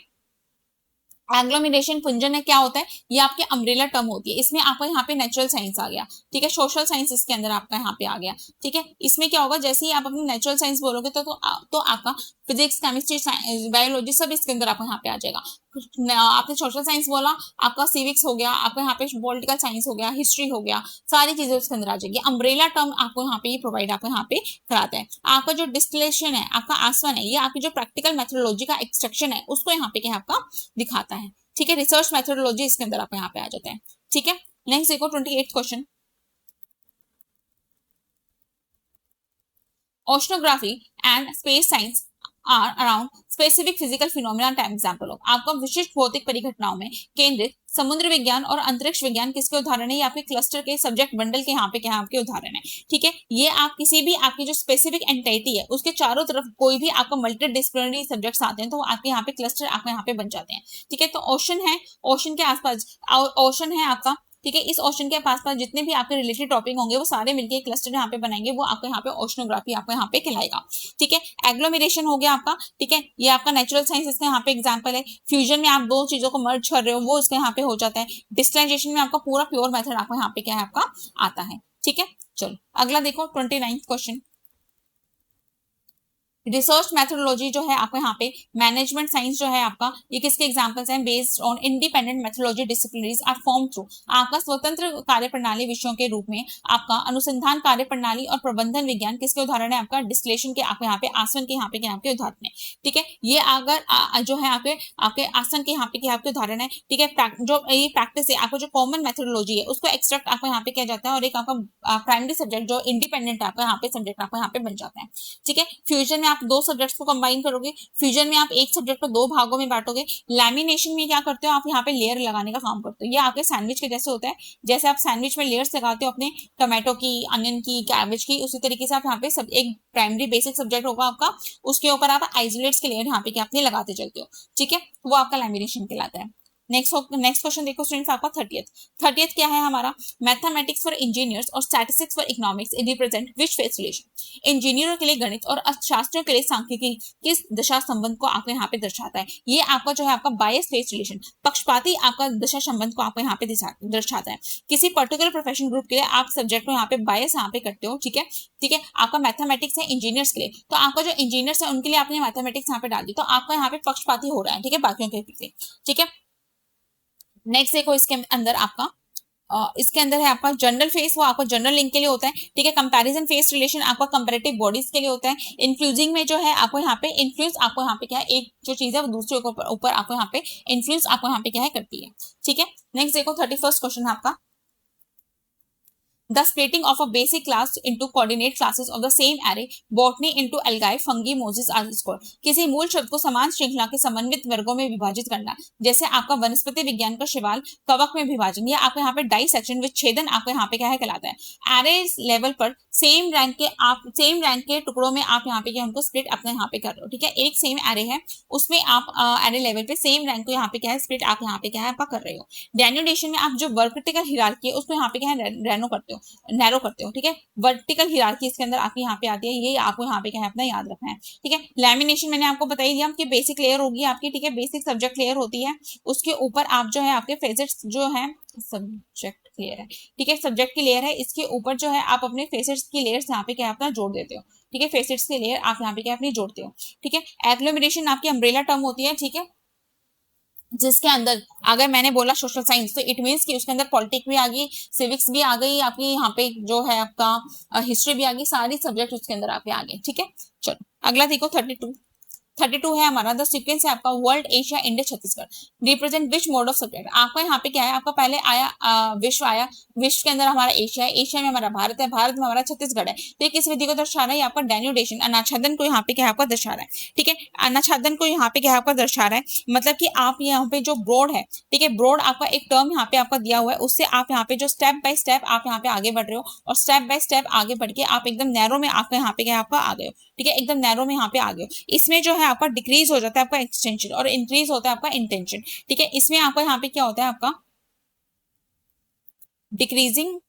एग्लोमिनेशन पुंजन है क्या होता है, ये आपके अम्ब्रेला टर्म होती है, इसमें आपका यहाँ पे नेचुरल साइंस आ गया, ठीक है, सोशल साइंस इसके अंदर आपका यहाँ पे आ गया, ठीक है। इसमें क्या होगा, जैसे ही आप अपनी नेचुरल साइंस बोलोगे तो आपका फिजिक्स केमिस्ट्री बायोलॉजी सब इसके अंदर आपको यहाँ पे आ जाएगा। आपने सोशल साइंस बोला, आपका सिविक्स हो गया, आपका यहाँ पे पॉलिटिकल साइंस हो गया, हिस्ट्री हो गया, सारी चीजें उसके अंदर आ जाएगी। अम्ब्रेला टर्म आपको यहाँ पे प्रोवाइड आपको यहाँ पे कराता है। आपका जो डिस्टिलेशन है, आपका आसवन है, ये आपकी जो प्रैक्टिकल मेथोडोलॉजी का एक्सट्रैक्शन है उसको यहाँ पे क्या आपका दिखाता है, ठीक है। रिसर्च मेथोडोलॉजी इसके अंदर आपको यहाँ पे आ जाते हैं, ठीक है। नेक्स्ट देखो 28 question, oceanography and space science are around specific physical phenomena time example of. आपको विशिष्ट भौतिक परिघटनाओं में केंद्रित समुद्र विज्ञान और अंतरिक्ष विज्ञान किसके उदाहरण है, ये आपके क्लस्टर के सब्जेक्ट बंडल के यहाँ पे क्या आपके उदाहरण है, ठीक है। ये आप किसी भी आपकी जो स्पेसिफिक एंटिटी है उसके चारों तरफ कोई भी आपका मल्टी डिसिप्लिनरी सब्जेक्ट्स आते हैं तो आपके यहाँ पे क्लस्टर आपके यहाँ पे बन जाते हैं, ठीक है। तो ओशन है, ओशन के आसपास ओशन है आपका, ठीक है, इस ओशन के पास जितने भी आपके रिलेटेड टॉपिक होंगे वो सारे मिलकर क्लस्टर यहाँ पे बनाएंगे, वो आपको यहाँ पे ओशनोग्राफी आपको यहाँ पे कहलाएगा, ठीक है। एग्लोमेरेशन हो गया आपका, ठीक है, ये आपका नेचुरल साइंस इसका यहाँ पे एग्जांपल है। फ्यूजन में आप दो चीजों को मर्ज कर रहे हो, वो इसका यहाँ पे हो जाता है। डिस्टिलाइजेशन में आपका पूरा प्योर मेथड आपको यहाँ पे क्या है आपका आता है, ठीक है। चलो अगला देखो 29 क्वेश्चन, रिसर्च मेथोडोलॉजी जो है आपको यहाँ पे मैनेजमेंट साइंस जो है आपका, ये किसके एग्जांपल्स हैं, based on independent methodology disciplinaries are form through. आपका स्वतंत्र कार्यप्रणाली विषयों के रूप में आपका अनुसंधान कार्यप्रणाली और प्रबंधन विज्ञान किसके उदाहरण है, आपका डिस्टिलेशन के आपके यहाँ पे, आसन के यहाँ पे क्या आपके उदाहरण है, ठीक है। ये अगर जो है आपके आपके आसन के यहाँ पे क्या आपके उदाहरण है, ठीक है। जो ये प्रैक्टिस है आपको जो कॉमन मेथोडोलॉजी है उसको एक्सट्रैक्ट आपको यहाँ पे किया जाता है और एक आपका प्राइमरी सब्जेक्ट जो इंडिपेंडेंट आपका यहाँ पे सब्जेक्ट आपको यहाँ पे बन जाता है, ठीक है। फ्यूजन में आप दो सब्जेक्ट्स को कंबाइन करोगे, फ्यूजन में आप एक सब्जेक्ट को दो भागों में बांटोगे। लैमिनेशन में क्या करते हो, आप यहाँ पे लेयर लगाने का काम करते हो, ये आपके सैंडविच के जैसे होता है, जैसे आप सैंडविच में लेयर्स लगाते हो अपने टोमेटो की, अनियन की, कैबेज की, उसी तरीके से आप यहाँ पे सब एक प्राइमरी बेसिक सब्जेक्ट होगा आपका, उसके ऊपर आप आइसोलेट्स के लेयर यहाँ पे क्या अपने लगाते चलते हो, ठीक है, वो आपका लैमिनेशन कहलाता है। नेक्स्ट क्वेश्चन देखो स्टूडेंट्स आपका 30th क्या है हमारा, मैथमेटिक्स फॉर इंजीनियर्स और statistics for economics represent which face relation. इंजीनियरों के लिए गणित और अर्थशास्त्रियों के लिए सांख्यिकी किस दशा संबंध को आपको यहाँ पे दर्शाता है, ये आपका जो है आपका बायस फेस रिलेशन, पक्षपाती आपका दशा संबंध को आपको यहाँ पे दर्शाता है। किसी पर्टिकुलर प्रोफेशन ग्रुप के लिए आप सब्जेक्ट को यहाँ पे बायस यहाँ पे करते हो, ठीक है, ठीक है। आपका मैथमेटिक्स है इंजीनियर्स के लिए, तो आपका जो इंजीनियर्स है उनके लिए आपने मैथमेटिक्स यहाँ पे डाल दी, तो आपका यहाँ पे पक्षपाती हो रहा है, ठीक है, बाकियों के प्रति, ठीक है। नेक्स्ट देखो इसके अंदर आपका इसके अंदर है आपका जनरल फेस, वो आपका जनरल लिंक के लिए होता है, ठीक है। कंपैरिजन फेस रिलेशन आपका कंपैरेटिव बॉडीज के लिए होता है। इन्फ्लुएंसिंग में जो है आपको यहाँ पे इन्फ्लुएंस आपको यहाँ पे क्या है, एक जो चीज है वो दूसरे के ऊपर आपको यहाँ पे इन्फ्लुएंस आपको यहाँ पे क्या है करती है, ठीक है। नेक्स्ट देखो 31st क्वेश्चन आपका, The splitting of a basic class into coordinate classes of the same array, botany into algae, fungi, moses are scored। किसी मूल शब्द को समान श्रृंखला के समन्वित वर्गों में विभाजित करना, जैसे आपका वनस्पति विज्ञान का शिवाल, कवक में विभाजन, या आपको यहाँ पे डाइसेक्शन विच्छेदन आपको यहाँ पे क्या है कहलाता है। एरे लेवल पर सेम रैंक के टुकड़ों में आप यहाँ पे क्या उनको स्प्लिट अपने यहाँ पे कर रहे हो, ठीक है। एक सेम एरे है उसमें आप एरे लेवल पे सेम रैंक को यहाँ पे क्या है स्प्लिट आप यहाँ पे क्या है आपका कर रहे हो। डेन्यूडेशन में आप जो वर्टिकल हिरार्की है उसको यहाँ पे क्या है नैरो करते हो, ठीक है। वर्टिकल हिरार्की इसके अंदर आपकी यहाँ पे आती है, ये आपको यहाँ पे क्या है अपना याद रखना है, ठीक है। लैमिनेशन मैंने आपको बता ही दिया कि बेसिक लेयर होगी आपकी, ठीक है, बेसिक सब्जेक्ट लेयर होती है, उसके ऊपर आप जो है आपके फेसेट्स जो है सब्जेक्ट लेयर है, ठीक है, सब्जेक्ट की लेयर है, इसके ऊपर जो है आप अपने फेसेट्स की लेयर्स यहाँ पे क्या अपना जोड़ देते हो, ठीक है। फेसेट्स की लेयर आप यहाँ पे क्या अपनी जोड़ते हो, ठीक है। एग्लोमेरेशन आपकी अम्ब्रेला टर्म होती है, ठीक है। जिसके अंदर अगर मैंने बोला सोशल साइंस तो इट मीन्स कि उसके अंदर पॉलिटिक्स भी आ गई, सिविक्स भी आ गई, आपकी यहाँ पे जो है आपका हिस्ट्री भी आ गई, सारी सब्जेक्ट उसके अंदर आपके आ गए। ठीक है, चलो अगला देखो 32 है हमारा। द सीक्वेंस है आपका world, Asia, India, Chhattisgarh represent which mode of subject. आपका यहाँ पे क्या है, आपका पहले आया विश्व आया, विश्व के अंदर हमारा एशिया है, एशिया में हमारा भारत है, भारत में हमारा छत्तीसगढ़ है। तो ये किस विधि को दर्शा रहा है, आपका डेन्यूडेशन अनाच्छादन को यहाँ पे क्या है आपका दर्शा रहा है। ठीक है, अनाच्छादन को यहाँ पे क्या है आपका दर्शा रहा है, मतलब कि आप यहाँ पे जो ब्रॉड है, ठीक है, ब्रॉड आपका एक टर्म यहाँ पे आपका दिया हुआ है, उससे आप यहाँ पे जो स्टेप बाय स्टेप आप यहाँ पे आगे बढ़ रहे हो, और स्टेप बाय स्टेप आगे बढ़ के आप एकदम नैरो में आपका यहाँ पे क्या आपका आ गए हो। ठीक है, एकदम नैरो में यहाँ पे आ गए हो। इसमें जो है आपका डिक्रीज हो जाता है आपका एक्सटेंशन और इंक्रीज होता है आपका इंटेंशन। ठीक है, इसमें आपका यहाँ पे क्या होता है आपका डिक्रीजिंग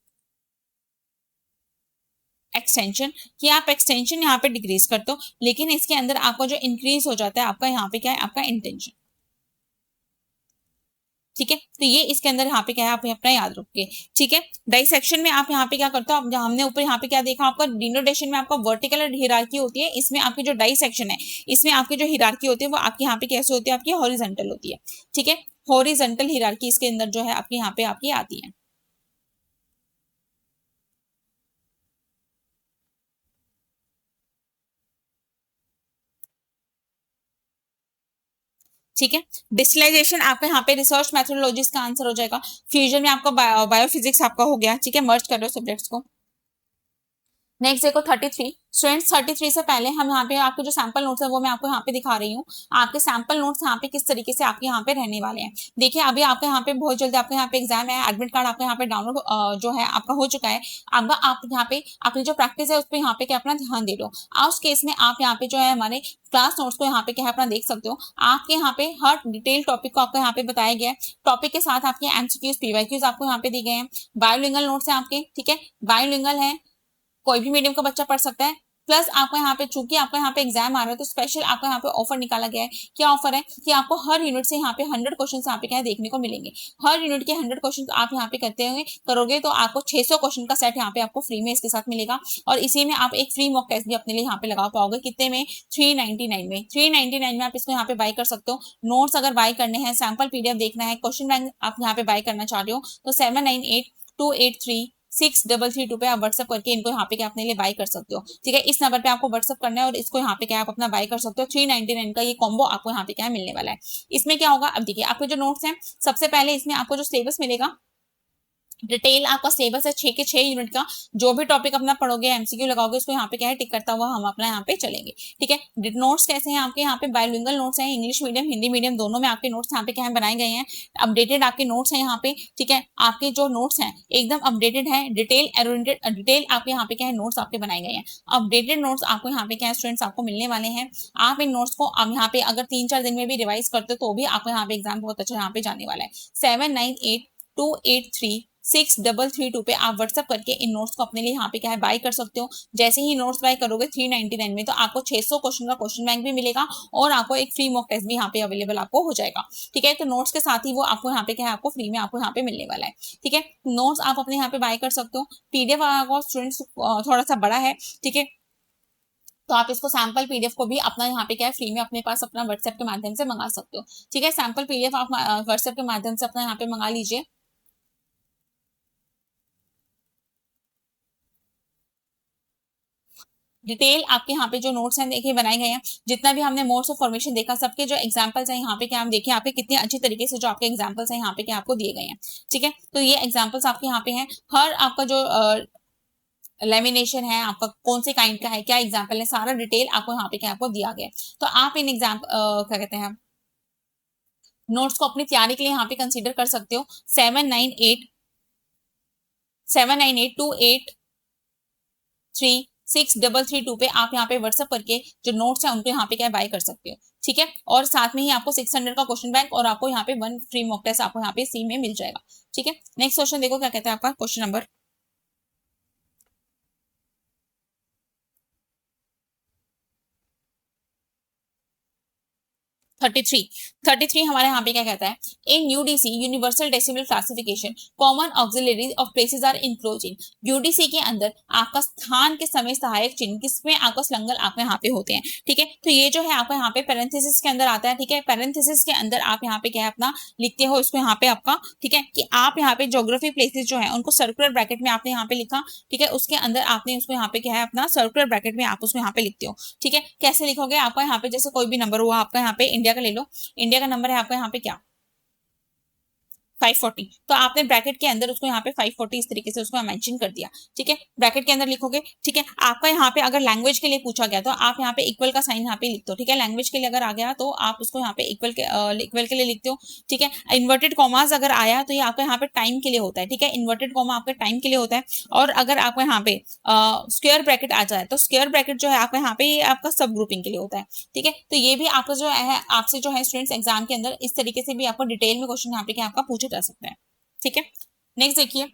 एक्सटेंशन, कि आप एक्सटेंशन यहाँ पे डिक्रीज करते हो, लेकिन इसके अंदर आपका जो इंक्रीज हो जाता है आपका यहाँ पे क्या है आपका इंटेंशन। ठीक है, तो ये इसके अंदर यहाँ पे क्या है आप अपना याद रखिए। ठीक है, डाइसेक्शन में आप यहाँ पे क्या करते हो, अब हमने ऊपर यहाँ पे क्या देखा, आपका डिनोटेशन में आपका वर्टिकल हिरार्की होती है, इसमें आपकी जो डाइसेक्शन है इसमें आपकी जो हिरार्की होती है वो आपकी यहाँ पे कैसे होती है, आपकी हॉरिजॉन्टल होती है। ठीक है, हॉरिजॉन्टल हिरार्की इसके अंदर जो है आपकी यहाँ पे आपकी आती है। ठीक है, डिस्टिलाइजेशन आपका यहाँ पे रिसर्च मेथोडोलॉजीज का आंसर हो जाएगा। फ्यूजन में आपका बायोफिजिक्स आपका हो गया। ठीक है, मर्ज कर रहे हो सब्जेक्ट्स को। नेक्स्ट देखो 33 स्टूडेंट्स, 33 से पहले हम यहाँ पे आपके जो सैंपल नोट्स है वो मैं आपको यहाँ पे दिखा रही हूँ। आपके सैंपल नोट्स यहाँ पे किस तरीके से आपके यहाँ पे रहने वाले हैं। देखिए अभी आपके यहाँ पे बहुत जल्दी आपके यहाँ पे एग्जाम है, एडमिट कार्ड आपका यहाँ पे डाउनलोड जो है आपका हो चुका है। अब आप यहाँ पे अपनी जो प्रैक्टिस है उस पर यहाँ पे क्या अपना ध्यान दे लो। उस केस में आप यहाँ पे जो है हमारे क्लास नोट्स को यहाँ पे क्या है अपना देख सकते हो। आपके यहाँ पे हर डिटेल टॉपिक को आपको यहाँ पे बताया गया है। टॉपिक के साथ आपके एमसीक्यूज पीवाईक्यूज आपको यहाँ पे दिए गए हैं। बायोलिंगल नोट्स है आपके। ठीक है, बायोलिंगल है, कोई भी मीडियम का बच्चा पढ़ सकता है। प्लस आपको यहाँ पे चूंकि आपका यहाँ पे एग्जाम आ रहा है तो स्पेशल आपको यहाँ पे ऑफर निकाला गया है। क्या ऑफर है कि आपको हर यूनिट से यहाँ पे 100 क्वेश्चन यहाँ पे क्या देखने को मिलेंगे। हर यूनिट के 100 क्वेश्चन आप यहाँ पे करते हुए करोगे तो आपको 600 क्वेश्चन का सेट यहाँ पे आपको फ्री में इसके साथ मिलेगा। और इसी में आप एक फ्री मॉक टेस्ट भी अपने लिए यहाँ पे लगा पाओगे। कितने में, 399 में। 399 में आप इसको यहाँ पे बाय कर सकते हो। नोट्स अगर बाय करने हैं, सैंपल पीडीएफ देखना है, क्वेश्चन बैंक आप यहाँ पे बाय करना चाह रहे हो तो 798283 633 पे आप व्हाट्सअप करके इनको यहाँ पे क्या अपने लिए बाय कर सकते हो। ठीक है, इस नंबर पे आपको व्हाट्सअप करना है और इसको यहाँ पे क्या आप अपना बाय कर सकते हो। 399 का ये कॉम्बो आपको यहाँ पे क्या मिलने वाला है। इसमें क्या होगा, अब देखिए आपके जो नोट्स हैं, सबसे पहले इसमें आपको जो सिलेबस मिलेगा, डिटेल आपका सिलेबस है 6 के 6 यूनिट का। जो भी टॉपिक अपना पढ़ोगे, एमसीक्यू लगाओगे, उसको यहाँ पे क्या है टिक करता हुआ हम अपना यहाँ पे चलेंगे। ठीक है, नोट्स कैसे हैं आपके यहाँ पे, बायोलिंगुअल नोट्स हैं, इंग्लिश मीडियम हिंदी मीडियम दोनों में आपके नोट्स यहाँ पे क्या है बनाए गए हैं। अपडेटेड आपके नोट्स हैं यहाँ पे। ठीक है, आपके जो नोट्स हैं एकदम अपडेटेड है, डिटेल आपके यहाँ पे क्या है नोट्स आपके बनाए गए हैं। अपडेटेड नोट्स आपको यहाँ पे क्या है स्टूडेंट्स आपको मिलने वाले हैं। आप इन नोट्स को अब यहाँ पे अगर 3-4 दिन में भी रिवाइज करते हो तो भी आपको यहाँ पे एग्जाम बहुत अच्छा यहाँ पे जाने वाला है। 798283 633 पे आप व्हाट्सअप करके इन नोट्स को अपने लिए यहाँ पे क्या है बाय कर सकते हो। जैसे ही नोट्स बाय करोगे 399 में तो आपको 600 क्वेश्चन का क्वेश्चन बैंक भी मिलेगा और आपको एक फ्री मॉक टेस्ट भी यहाँ पे अवेलेबल आपको हो जाएगा। ठीक है, तो नोट्स के साथ ही वो आपको यहाँ पे क्या है आपको फ्री में आपको यहाँ पे मिलने वाला है। ठीक है, नोट्स आप अपने यहाँ पे बाय कर सकते हो। पीडीएफ आपको स्टूडेंट्स थोड़ा सा बड़ा है। ठीक है, तो आप इसको सैंपल पीडीएफ को भी अपना यहाँ पे क्या है फ्री में अपने पास अपना व्हाट्सएप के माध्यम से मंगा सकते हो। ठीक है, सैंपल पीडीएफ आप व्हाट्सएप के माध्यम से अपना यहाँ पे मंगा लीजिए। डिटेल आपके यहाँ पे जो नोट्स हैं देखिए बनाए गए हैं। जितना भी हमने मोड्स ऑफ फॉर्मेशन देखा, सबके जो एग्जांपल्स हैं यहाँ पे क्या हम देखिए यहाँ पे कितने अच्छी तरीके से जो आपके एग्जांपल्स हैं यहाँ पे क्या आपको दिए गए हैं। ठीक है, तो ये एग्जांपल्स आपके यहाँ पे हैं। हर आपका जो लेमिनेशन है आपका कौन से काइंड का है, क्या एग्जाम्पल है, सारा डिटेल आपको यहाँ पे क्या आपको दिया गया है। तो आप इन क्या कहते हैं नोट्स को अपनी तैयारी के लिए यहाँ पे कंसीडर कर सकते हो। 798283 633 पे आप यहाँ पे व्हाट्सअप करके जो नोट्स है उनको यहाँ पे क्या बाय कर सकते हो। ठीक है, और साथ में ही आपको 600 का क्वेश्चन बैंक और आपको यहाँ पे 1 फ्री मॉक टेस्ट आपको यहाँ पे सी में मिल जाएगा। ठीक है, नेक्स्ट क्वेश्चन देखो क्या कहता है आपका क्वेश्चन नंबर 33 हमारे यहाँ पे क्या कहता है, in UDC universal decimal classification common auxiliaries of places are enclose in. UDC के अंदर आपका स्थान के समय सहायक चिन्ह किसमें आपका संलग्न आपके यहाँ पे होते हैं, ठीक है। तो ये जो है आपका यहाँ पे पैरेंथेसिस के अंदर आता है, ठीक है। पैरेंथेसिस के अंदर आप यहाँ पे क्या है अपना लिखते हो इसको यहाँ पे आपका, ठीक है, कि आप यहाँ पे ज्योग्राफी प्लेसेस जो है उनको सर्कुलर ब्रैकेट में आपने यहाँ पे लिखा, ठीक है। उसके अंदर आपने उसको यहाँ पे क्या है अपना सर्कुलर ब्रैकेट में आप उसको यहाँ पे लिखते हो, ठीक है। कैसे लिखोगे, आपका यहाँ पे जैसे कोई भी नंबर हुआ आपका यहाँ पे इंडिया का ले लो, इंडिया का नंबर है आपका यहाँ पे क्या 540, तो आपने ब्रैकेट के अंदर उसको यहाँ पे 540 इस तरीके से उसको मेंशन कर दिया, ठीक है। ब्रैकेट के अंदर लिखोगे, ठीक है। आपका यहाँ पे अगर लैंग्वेज के लिए पूछा गया तो आप यहाँ पे इक्वल का साइन यहाँ पे लिखते हो, ठीक है। लैंग्वेज के लिए अगर आ गया तो आप उसको यहाँ पे इक्वल के लिए लिखते हो, ठीक है। इन्वर्टेड कॉमास अगर आया तो ये आपका यहाँ पे टाइम के लिए होता है, ठीक है। इन्वर्टेड कॉमा आपका टाइम के लिए होता है। और अगर आपको यहाँ पे स्क्वायर ब्रैकेट आ जाए तो स्क्वायर ब्रैकेट जो है आपका यहाँ पे आपका सब ग्रुपिंग के लिए होता है, ठीक है। तो ये भी आपका जो है आपसे जो है स्टूडेंट्स एग्जाम के अंदर इस तरीके से भी आपको डिटेल में क्वेश्चन यहाँ पे क्या आपका पूछा जा सकता है, ठीक है। नेक्स्ट देखिए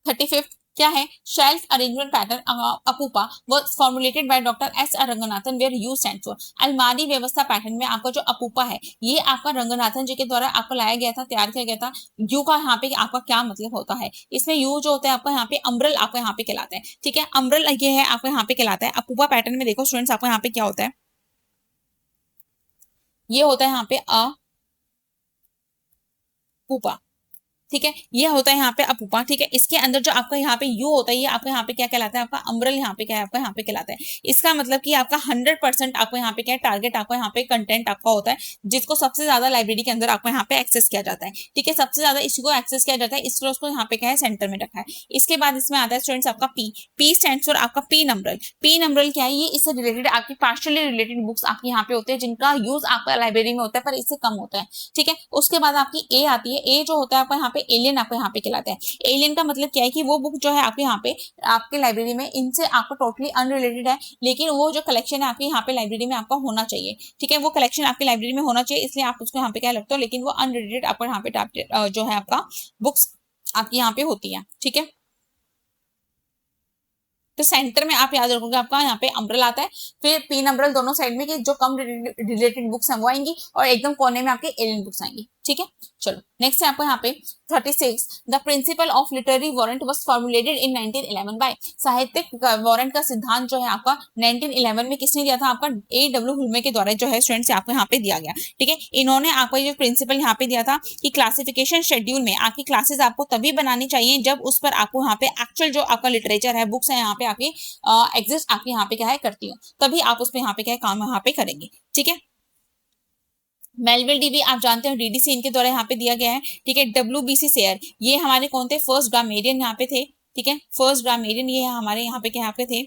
35 क्या है, shelf arrangement pattern APUPA was formulated by doctor S R Ranganathan where you stand for. अलमारी व्यवस्था पैटर्न में आपका जो अपूपा है ये आपका रंगनाथन जी के द्वारा आपको लाया गया था, तैयार किया गया था। यू का यहाँ पे आपका क्या मतलब होता है, इसमें यू जो होता है आपका यहाँ पे अम्ब्रेल आपका यहाँ पे कहलाता है, ठीक है। अम्ब्रेल ये है आपका यहाँ पे कहलाता है। अपूपा पैटर्न में देखो स्टूडेंट्स आपको यहाँ पे क्या होता है, ये होता है यहाँ पे अपूपा, ठीक है। ये होता है यहाँ पे अपूपा, ठीक है। इसके अंदर जो आपका यहाँ पे यू होता है ये आपका यहाँ पे क्या कहलाता है, आपका अम्ब्रेल यहाँ पे क्या है आपका यहाँ पे कहलाता है। इसका मतलब कि आपका 100% आपको यहाँ पे क्या है टारगेट आपका यहाँ पे कंटेंट आपका होता है जिसको सबसे ज्यादा लाइब्रेरी के अंदर आपको यहाँ पे एक्सेस किया जाता है, ठीक है। सबसे ज्यादा इसको एक्सेस किया जाता है इसलिए उसको यहाँ पे क्या है सेंटर में रखा है। इसके बाद इसमें आता है स्टूडेंट्स आपका पी स्टैंड फॉर आपका पी नंबरल। पी नंबरल क्या है, ये इससे रिलेटेड आपकी पार्शियली रिलेटेड बुक्स आपके यहाँ पे होते हैं जिनका यूज आपका लाइब्रेरी में होता है पर इससे कम होता है, ठीक है। उसके बाद आपकी ए आती है। ए जो होता है आपका यहाँ पे एलियन आपको यहाँ पे कहलाता है। एलियन का मतलब क्या है कि वो बुक जो है आपके यहाँ पे आपके लाइब्रेरी में इनसे आपको टोटली अनरिलेटेड है लेकिन वो जो कलेक्शन है आपके यहाँ पे लाइब्रेरी में आपका होना चाहिए, ठीक है। वो कलेक्शन आपकी लाइब्रेरी में होना चाहिए इसलिए आप उसको यहाँ पे क्या लगते हो, लेकिन वो अनरिलेटेड आपको यहाँ पे जो है आपका बुक्स आपकी यहाँ पे होती है, ठीक है। तो सेंटर में आप याद रखोगे आपका यहाँ पे अम्ब्रेल आता है, फिर पिन अम्ब्रेल दोनों साइड में कि जो कम रिलेटेड बुक्स हैं वो आएंगी और एकदम कोने में आपके एलियन बुक्स आएंगी, ठीक है। चलो नेक्स्ट है आपको यहाँ पे 36 the principle of literary warrant was formulated in 1911 by. साहित्यिक वारंट का सिद्धांत जो है आपका 1911 में किसने दिया था, आपका A.W. हुल्मे के द्वारा जो है स्टूडेंट्स आपको यहाँ पे दिया गया, ठीक है। इन्होंने आपको ये प्रिंसिपल यहाँ पे दिया था कि क्लासिफिकेशन शेड्यूल में आपकी क्लासेस आपको तभी बनानी चाहिए जब उस पर आपको यहाँ पे एक्चुअल जो आपका लिटरेचर है बुक्स है यहाँ पे आपकी एग्जिस्ट आपके यहाँ पे क्या है करती हो, तभी आप उस पर यहाँ पे क्या है काम यहाँ पे करेंगे, ठीक है। मेलविल डीबी आप जानते हो डीडीसी इनके द्वारा यहाँ पे दिया गया है, ठीक है। WBC शेयर ये हमारे कौन थे, फर्स्ट ग्रामेरियन यहाँ पे थे, ठीक है। फर्स्ट ग्रामेरियन ये हमारे यहाँ पे क्या पे थे,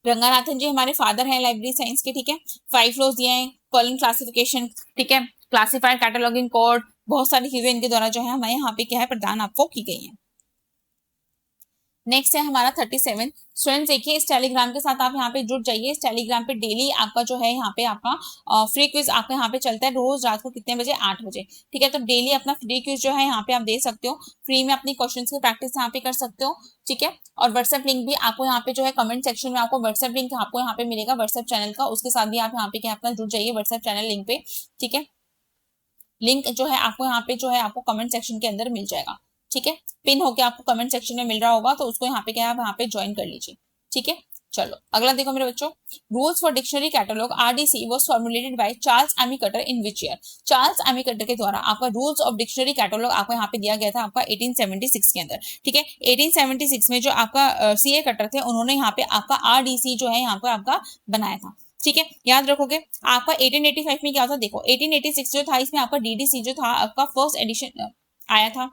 रंगानाथन जी हमारे फादर हैं लाइब्रेरी साइंस के, ठीक है। 5 लॉज दिए हैं, कॉलम क्लासिफिकेशन, ठीक है, क्लासिफाइड कैटलॉगिंग कोड, बहुत सारी चीजें इनके द्वारा जो है हमारे यहाँ पे क्या है प्रदान आपको की गई है। नेक्स्ट है हमारा 37 स्टूडेंट्स देखिए इस टेलीग्राम के साथ आप यहाँ पे जुड़ जाइए। इस टेलीग्राम पे डेली आपका जो है यहाँ पे आपका फ्री क्विज आपका यहाँ पे चलता है रोज रात को कितने बजे, 8 बजे, ठीक है। तो डेली अपना फ्री क्विज जो है यहाँ पे आप दे सकते हो, फ्री में अपनी क्वेश्चंस की प्रैक्टिस यहाँ पे कर सकते हो, ठीक है। और व्हाट्सएप लिंक भी आपको यहाँ पे जो है कमेंट सेक्शन में आपको व्हाट्सएप लिंक आपको यहाँ पे मिलेगा व्हाट्सएप चैनल का, उसके साथ भी आप यहाँ पे क्या अपना जुड़ जाइए व्हाट्सएप चैनल लिंक पे, ठीक है। लिंक जो है आपको यहाँ पे जो है आपको कमेंट सेक्शन के अंदर मिल जाएगा, ठीक है। पिन होके आपको कमेंट सेक्शन में मिल रहा होगा तो उसको यहाँ पे क्या आप यहाँ पे ज्वाइन कर लीजिए, ठीक है। चलो अगला देखो मेरे बच्चों, rules for dictionary catalogue RDC was formulated by Charles Ammi Cutter in which year. Charles Ammi Cutter के द्वारा आपका रूल्स ऑफ डिक्शनरी कैटलॉग आपको यहाँ पे दिया गया था आपका 1876 के अंदर, ठीक है। 1876 में जो आपका CA कटर थे उन्होंने यहाँ पे आपका RDC जो है यहाँ पे आपका बनाया था, ठीक है। याद रखोगे आपका 1885 में क्या था, देखो 1886 जो था इसमें आपका DDC जो था आपका फर्स्ट एडिशन आया था,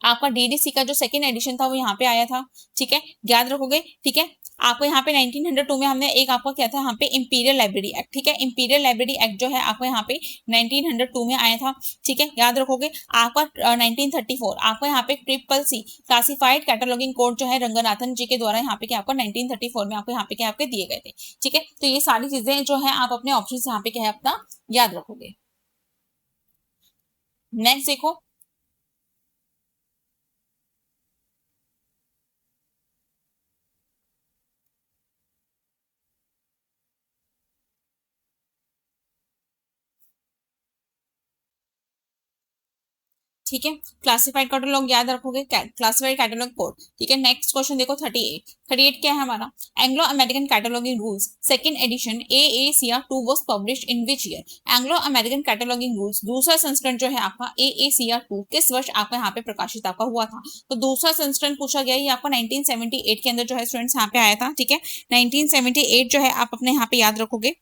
आपका DDC का जो सेकंड एडिशन था वो यहाँ पे आया था, ठीक है। याद रखोगे, ठीक है। आपको यहाँ पे 1902 में हमने एक आपको क्या था यहाँ पे इंपीरियल लाइब्रेरी एक्ट, ठीक है। इंपीरियल लाइब्रेरी एक्ट जो है आपको यहाँ पे 1902 में आया था, ठीक है। याद रखोगे आपका 1934 आपको यहाँ पे CCC क्लासिफाइड कैटलॉगिंग कोड जो है रंगनाथन जी के द्वारा यहाँ पे क्या आपको 1934 में आपको यहाँ पे क्या आपके दिए गए थे, ठीक है। तो ये सारी चीजें जो है आप अपने ऑप्शन यहाँ पे क्या है अपना याद रखोगे। नेक्स्ट देखो ठीक है, क्लासिफाइड कैटलॉग याद रखोगे, क्लासिफाइड कैटलॉग कोड। ठीक है, नेक्स्ट क्वेश्चन देखो 38 क्या है हमारा, Anglo American cataloguing rules second edition AACR2 was published in which year. Anglo American cataloguing rules दूसरा संस्करण जो है आपका AACR2 किस वर्ष आपका यहाँ पे प्रकाशित आपका हुआ था। तो दूसरा संस्करण पूछा गया, ये आपको 1978 के अंदर जो है स्टूडेंट्स यहाँ पे आया था। ठीक है, 1978 जो है आप अपने यहाँ पे याद रखोगे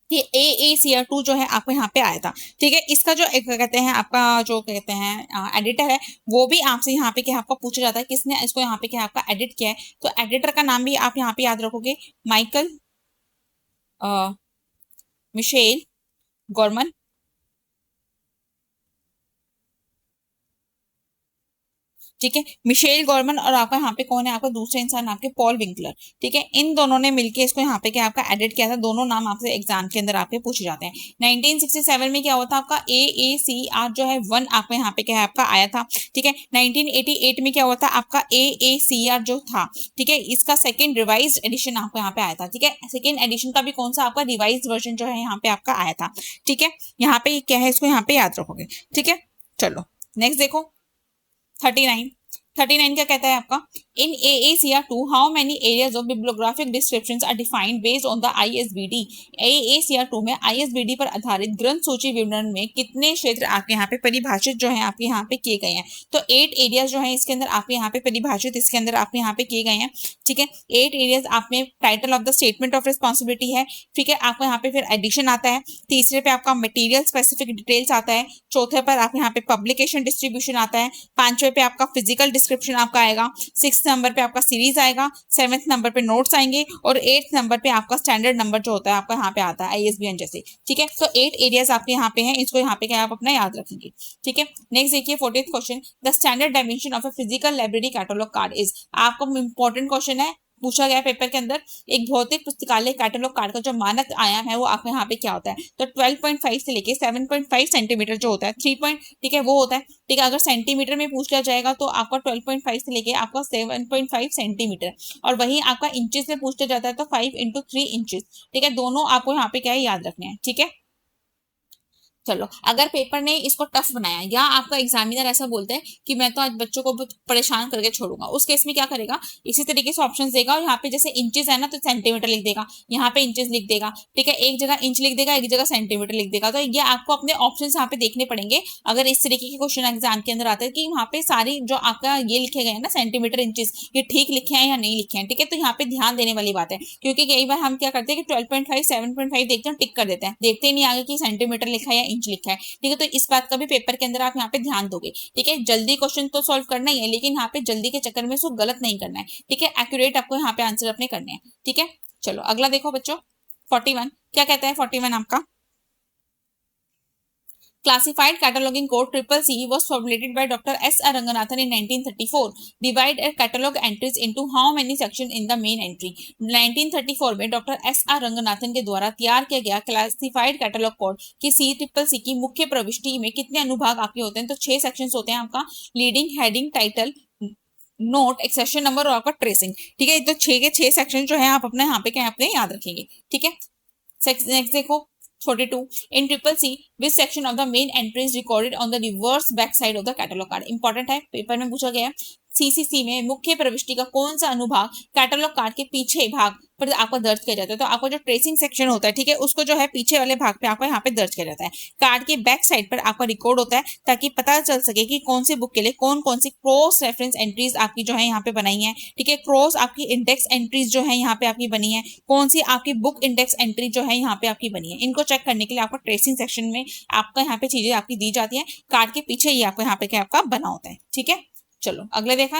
कि AACR2 जो है आपको यहाँ पे आया था। ठीक है, इसका जो एक कहते हैं आपका जो कहते हैं एडिटर है, वो भी आपसे यहाँ पे क्या आपका पूछा जाता है किसने इसको यहाँ पे क्या आपका एडिट किया है। तो एडिटर का नाम भी आप यहाँ पे याद रखोगे, माइकल मिशेल गॉर्मन। ठीक है, मिशेल गॉर्मन और आपका यहाँ पे कौन है, आपका दूसरा इंसान आपके पॉल विंकलर। ठीक है, इन दोनों ने मिलके इसको यहाँ पे क्या आपका एडिट किया था। दोनों नाम आपसे एग्जाम के अंदर आपके पूछे जाते हैं। 1967 में क्या हुआ था आपका AACR जो है 1 आपका यहाँ पे क्या है आपका आया था। ठीक है, 1988 में क्या हुआ था आपका AACR जो था। ठीक है, इसका सेकेंड रिवाइज एडिशन आपको यहाँ पे आया था। ठीक है, सेकेंड एडिशन का भी कौन सा आपका रिवाइज वर्जन जो है यहाँ पे आपका आया था। ठीक है, यहाँ पे क्या है इसको यहाँ पे याद रखोगे। ठीक है, चलो नेक्स्ट देखो 39 क्या कहता है आपका, in AACR2 how many areas of bibliographic descriptions are defined based on the ISBD। AACR2 में ISBD पर आधारित ग्रंथ सूची विवरण में कितने क्षेत्र आपके यहाँ पे परिभाषित जो है आपके यहाँ पे किए गए हैं। तो 8 एरियाज जो है इसके अंदर आपके यहाँ पे परिभाषित इसके अंदर आपके यहाँ पे किए गए हैं। ठीक है, 8 एरियाज आप में title of the statement of responsibility है। ठीक है, आपको यहाँ पे फिर एडिशन आता है। तीसरे पे आपका मटेरियल स्पेसिफिक डिटेल्स आता है। चौथे पर आप यहाँ पे पब्लिकेशन डिस्ट्रीब्यूशन आता है। पांचवे पे आपका फिजिकल डिस्क्रिप्शन आपका आएगा। 6th नंबर पे आपका सीरीज आएगा। 7th नंबर पे नोट्स आएंगे और 8th नंबर पे आपका स्टैंडर्ड नंबर जो होता है आपका यहाँ पे आता है ISBN जैसे। ठीक है, तो 8 एरियाज आपके यहाँ पे हैं, इसको यहाँ पे क्या आप अपना याद रखेंगे। ठीक है, नेक्स्ट देखिए 40th question, the standard dimension of a physical library catalogue card is. आपको इंपॉर्टेंट क्वेश्चन है, पूछा गया पेपर के अंदर, एक भौतिक पुस्तकालय कैटलॉग कार्ड का जो मानक आयाम है वो आपके यहाँ पे क्या होता है। तो 12.5 से लेके 7.5 सेंटीमीटर जो होता है 3 पॉइंट, ठीक है वो होता है। ठीक है, अगर सेंटीमीटर में पूछ लिया जाएगा तो आपका 12.5 से लेके आपका 7.5 सेंटीमीटर, और वहीं आपका इंचेस में पूछ लिया जाता है तो 5 × 3 इंचेस। ठीक है, दोनों आपको यहाँ पे क्या है याद रखने हैं। ठीक है, चलो अगर पेपर ने इसको टफ बनाया या आपका एग्जामिनर ऐसा बोलता है कि मैं तो आज बच्चों को परेशान करके छोड़ूंगा, उस केस में क्या करेगा, इसी तरीके से ऑप्शंस देगा और यहाँ पे जैसे इंचेस है ना तो सेंटीमीटर लिख देगा, यहाँ पे इंचेस लिख देगा। ठीक है, एक जगह इंच लिख देगा, एक जगह सेंटीमीटर लिख देगा। तो ये आपको अपने ऑप्शन यहाँ पे देखने पड़ेंगे अगर इस तरीके के क्वेश्चन एग्जाम के अंदर आते हैं कि वहाँ पे सारी जो आपका ये लिखे गए हैं ना सेंटीमीटर इंचेस, ये ठीक लिखे हैं या नहीं लिखे हैं। ठीक है, तो यहाँ पे ध्यान देने वाली बात है, क्योंकि कई बार हम क्या करते हैं कि 12.5 7.5 देखते हैं टिक कर देते हैं, देखते ही नहीं आगे कि सेंटीमीटर लिखा है या इंच लिखा है। ठीक है, तो इस बात का भी पेपर के अंदर आप यहाँ पे ध्यान दोगे। ठीक है, जल्दी क्वेश्चन तो सॉल्व करना ही है, लेकिन यहाँ पे जल्दी के चक्कर में इसको गलत नहीं करना है। ठीक है, एक्यूरेट आपको यहाँ पे आंसर अपने करने हैं। ठीक है, चलो अगला देखो बच्चों 41 क्या कहता है। 41 आपका Classified cataloging code CCC was formulated by Dr. S.R. Ranganathan in 1934. Divide a catalog entries into how many sections in the main entry. 1934 में डॉक्टर S.R. रंगनाथन के द्वारा तैयार किया गया क्लासिफाइड कैटलॉग कोड की CCC की मुख्य प्रविष्टि में कितने अनुभाग आपके होते हैं। तो 6 सेक्शंस होते हैं आपका, leading, heading, title, note, accession number और आपका ट्रेसिंग। ठीक है, तो 6 के 6 सेक्शन जो है आप अपने यहाँ पे क्या अपने याद रखेंगे। ठीक है, नेक्स्ट देखो 42 in CCC which section of the main entry is recorded on the reverse back side of the catalog card। Important है, पेपर में पूछा गया है। CCC में मुख्य प्रविष्टि का कौन सा अनुभाग कैटलॉग कार्ड के पीछे भाग पर आपको दर्ज किया जाता है। तो आपका जो ट्रेसिंग सेक्शन होता है, ठीक है, उसको जो है पीछे वाले भाग पे आपको यहाँ पे दर्ज किया जाता है। कार्ड के बैक साइड पर आपका रिकॉर्ड होता है ताकि पता चल सके कि कौन सी बुक के लिए कौन कौन सी क्रॉस रेफरेंस एंट्रीज आपकी जो है यहाँ पे बनाई है। ठीक है, क्रॉस आपकी इंडेक्स एंट्रीज जो है यहाँ पे आपकी बनी है, कौन सी आपकी बुक इंडेक्स एंट्री जो है यहाँ पे आपकी बनी है। इनको चेक करने के लिए आपको ट्रेसिंग सेक्शन में आपका यहाँ पे चीजें आपकी दी जाती है, कार्ड के पीछे ही आपको यहाँ पे क्या आपका बना होता है। ठीक है, चलो अगले देखा।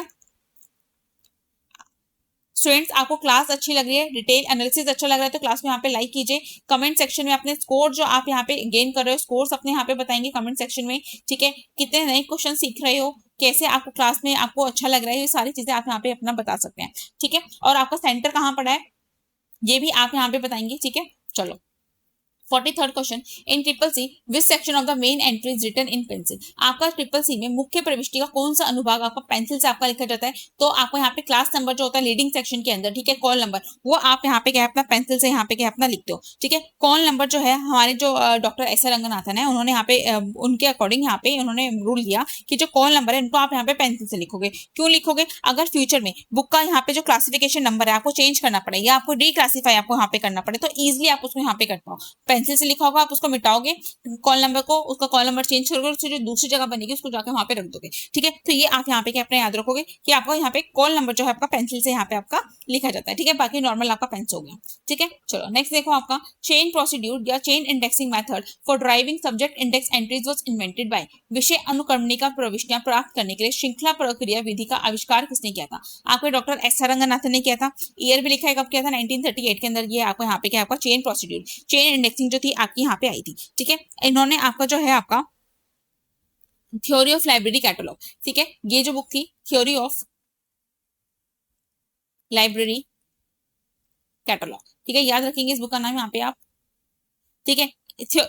स्टूडेंट्स आपको क्लास अच्छी लग रही है, डिटेल एनालिसिस अच्छा लग रहा है तो क्लास में यहाँ पे लाइक कीजिए। कमेंट सेक्शन में अपने स्कोर जो आप यहाँ पे गेन कर रहे हो स्कोर्स अपने यहाँ पे बताएंगे कमेंट सेक्शन में। ठीक है, कितने नए क्वेश्चन सीख रहे हो, कैसे आपको क्लास में आपको अच्छा लग रहा है, ये सारी चीजें आप यहाँ पे अपना बता सकते हैं। ठीक है, और आपका सेंटर कहाँ पड़ा है ये भी आप यहाँ पे बताएंगे। ठीक है, चलो 43rd question, in triple C which section of the main entry is written in pencil. आपका ट्रिपल सी में मुख्य प्रविष्टि का कौन सा अनुभाग आपका पेंसिल से आपका लिखा जाता है, तो आपको यहाँ पे क्लास नंबर जो होता है लीडिंग सेक्शन के अंदर, ठीक है, कॉल नंबर, वो आप यहाँ पे क्या अपना पेंसिल से यहाँ पे क्या अपना लिखते हो, ठीक है। कॉल नंबर जो है हमारे जो डॉक्टर एस आर रंगनाथन है, उन्होंने यहाँ पे उनके अकॉर्डिंग यहाँ पे उन्होंने रूल दिया कि जो कॉल नंबर है उनको आप यहाँ पे पेंसिल से लिखोगे। क्यों लिखोगे, अगर फ्यूचर में बुक का यहाँ पे जो क्लासिफिकेशन नंबर है आपको चेंज करना पड़े या आपको रीक्लासीफाई आपको यहाँ पे करना पड़े तो इजिली आप उसको यहाँ पे कर पाओ। पेंसिल से लिखा होगा, आप उसको मिटाओगे, कॉल नंबर को, उसका कॉल नंबर चेंज करोगे, उससे जो दूसरी जगह बनेगी उसको जाकर वहां पे रख दोगे, ठीक है। तो ये आप यहाँ पे क्या अपना याद रखोगे कि आपको यहाँ पे कॉल नंबर जो है आपका पेंसिल से यहाँ पे आपका लिखा जाता है, ठीक है। बाकी नॉर्मल आपका पेंस हो गया, ठीक है। चलो नेक्स्ट देखो, आपका चेन प्रोसीड्यूर या chain indexing method for driving subject index entries was invented by. विषय अनुक्रमणिका प्रविष्टियां प्राप्त करने के लिए श्रृंखला प्रक्रिया विधि का आविष्कार किसने किया था। आपके डॉक्टर एस आर रंगनाथन ने किया था। ईयर भी लिखा है कब किया था, 1938 के अंदर। ये आपको यहाँ पे क्या आपका चेन प्रोसीड्यूर, चेन इंडेक्सिंग जो थी आपकी यहाँ पे आई थी, ठीक है। इन्होंने आपका जो है आपका थ्योरी ऑफ लाइब्रेरी कैटलॉग, ठीक है, ये जो बुक थी थ्योरी ऑफ लाइब्रेरी कैटलॉग, ठीक है, याद रखेंगे इस बुक का नाम यहाँ पे आप, ठीक है।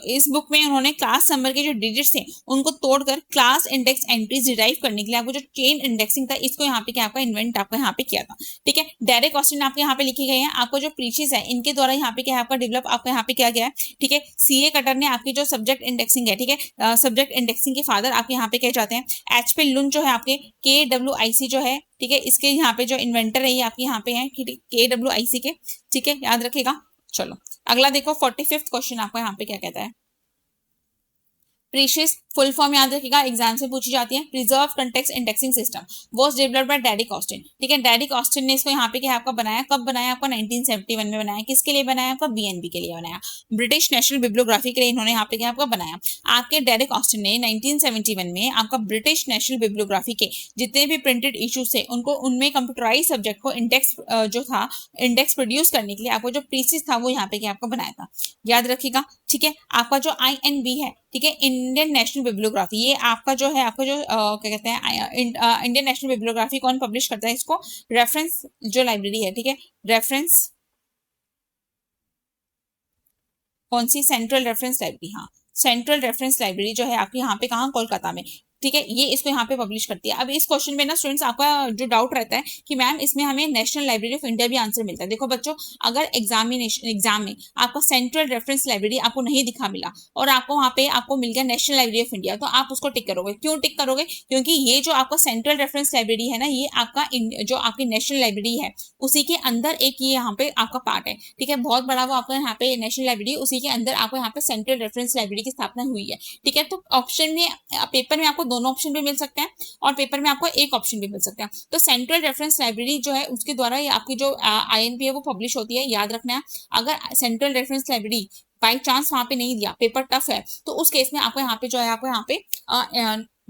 इस बुक में उन्होंने क्लास नंबर के जो डिजिट्स हैं उनको तोड़कर क्लास इंडेक्स एंट्रीज डिराइव करने के लिए आपको जो चेन इंडेक्सिंग था इसको यहाँ पे क्या आपका इन्वेंट आपका यहाँ पे किया था, ठीक है। डायरेक्ट क्वेश्चन आपके यहाँ पे लिखे गए हैं, आपको जो प्रीशियस है इनके द्वारा यहाँ पे क्या आपका डेवलप आपका यहाँ पे किया गया है, ठीक है। सीए कटर ने आपकी जो सब्जेक्ट इंडेक्सिंग है, ठीक है, सब्जेक्ट इंडेक्सिंग के फादर आपके यहाँ पे कहे जाते हैं। एचपी लुन जो है आपके KWIC जो है, ठीक है, इसके यहाँ पे जो इन्वेंटर है ये आपके यहाँ पे है KWIC के, ठीक है, याद रखेगा। चलो अगला देखो 45th क्वेश्चन आपको यहाँ पे क्या कहता है। प्रीशियस फुल फॉर्म याद रखिएगा, एग्जाम से पूछी जाती है। Preserve context indexing system was developed by Derek Austin, ठीक है। डेरिक ऑस्टिन ने इसको यहाँ पे क्या आपका बनाया, कब बनाया आपका 1971 में बनाया। किसके लिए बनाया आपका, BNB के लिए बनाया, ब्रिटिश नेशनल बिब्लियोग्राफी के लिए इन्होंने यहाँ पे क्या आपका बनाया। आपके डेरिक ऑस्टिन ने 1971 में आपका ब्रिटिश नेशनल बिब्लियोग्राफी के जितने भी प्रिंटेड इश्यूज थे उनको उनमें कंप्यूटराइज सब्जेक्ट को इंडेक्स जो था इंडेक्स प्रोड्यूस करने के लिए आपको जो प्रीसिस था वो यहाँ पे क्या आपका बनाया था, याद रखिएगा, ठीक है। आपका जो INB है, ठीक है, इंडियन नेशनल बिब्लियोग्राफी, ये आपका जो है आपका जो क्या कहते हैं इंडियन नेशनल बिब्लियोग्राफी कौन पब्लिश करता है इसको, रेफरेंस जो लाइब्रेरी है, ठीक है, रेफरेंस कौन सी, सेंट्रल रेफरेंस लाइब्रेरी, हाँ सेंट्रल रेफरेंस लाइब्रेरी जो है आपकी यहाँ पे कहाँ, कोलकाता में, ठीक है, ये इसको यहाँ पे पब्लिश करती है। अब इस क्वेश्चन में ना स्टूडेंट्स आपका जो डाउट रहता है कि मैम इसमें हमें नेशनल लाइब्रेरी ऑफ इंडिया भी आंसर मिलता है। देखो बच्चों, अगर एग्जाम में आपका सेंट्रल रेफरेंस लाइब्रेरी आपको नहीं दिखा मिला और आपको वहाँ पे आपको मिल गया नेशनल लाइब्रेरी ऑफ इंडिया, तो आप उसको टिक करोगे। क्यों टिक करोगे, क्योंकि ये जो आपका सेंट्रल रेफरेंस लाइब्रेरी है ना, ये आपका जो आपकी नेशनल लाइब्रेरी है उसी के अंदर एक ये यहाँ पे आपका पार्ट है, ठीक है, बहुत बड़ा वो आपका यहाँ पे नेशनल लाइब्रेरी, उसी के अंदर आपको यहाँ पे सेंट्रल रेफरेंस लाइब्रेरी की स्थापना हुई है, ठीक है। तो ऑप्शन में पेपर में आपको दोनों ऑप्शन भी मिल सकते हैं और पेपर में आपको एक ऑप्शन भी मिल सकता है। तो सेंट्रल रेफरेंस लाइब्रेरी जो है उसके द्वारा ये आपकी जो INP है वो पब्लिश होती है, याद रखना है। अगर central reference library by chance वहां पे नहीं दिया, पेपर टफ है, तो उस केस में आपको यहाँ पे जो है आपको यहाँ पे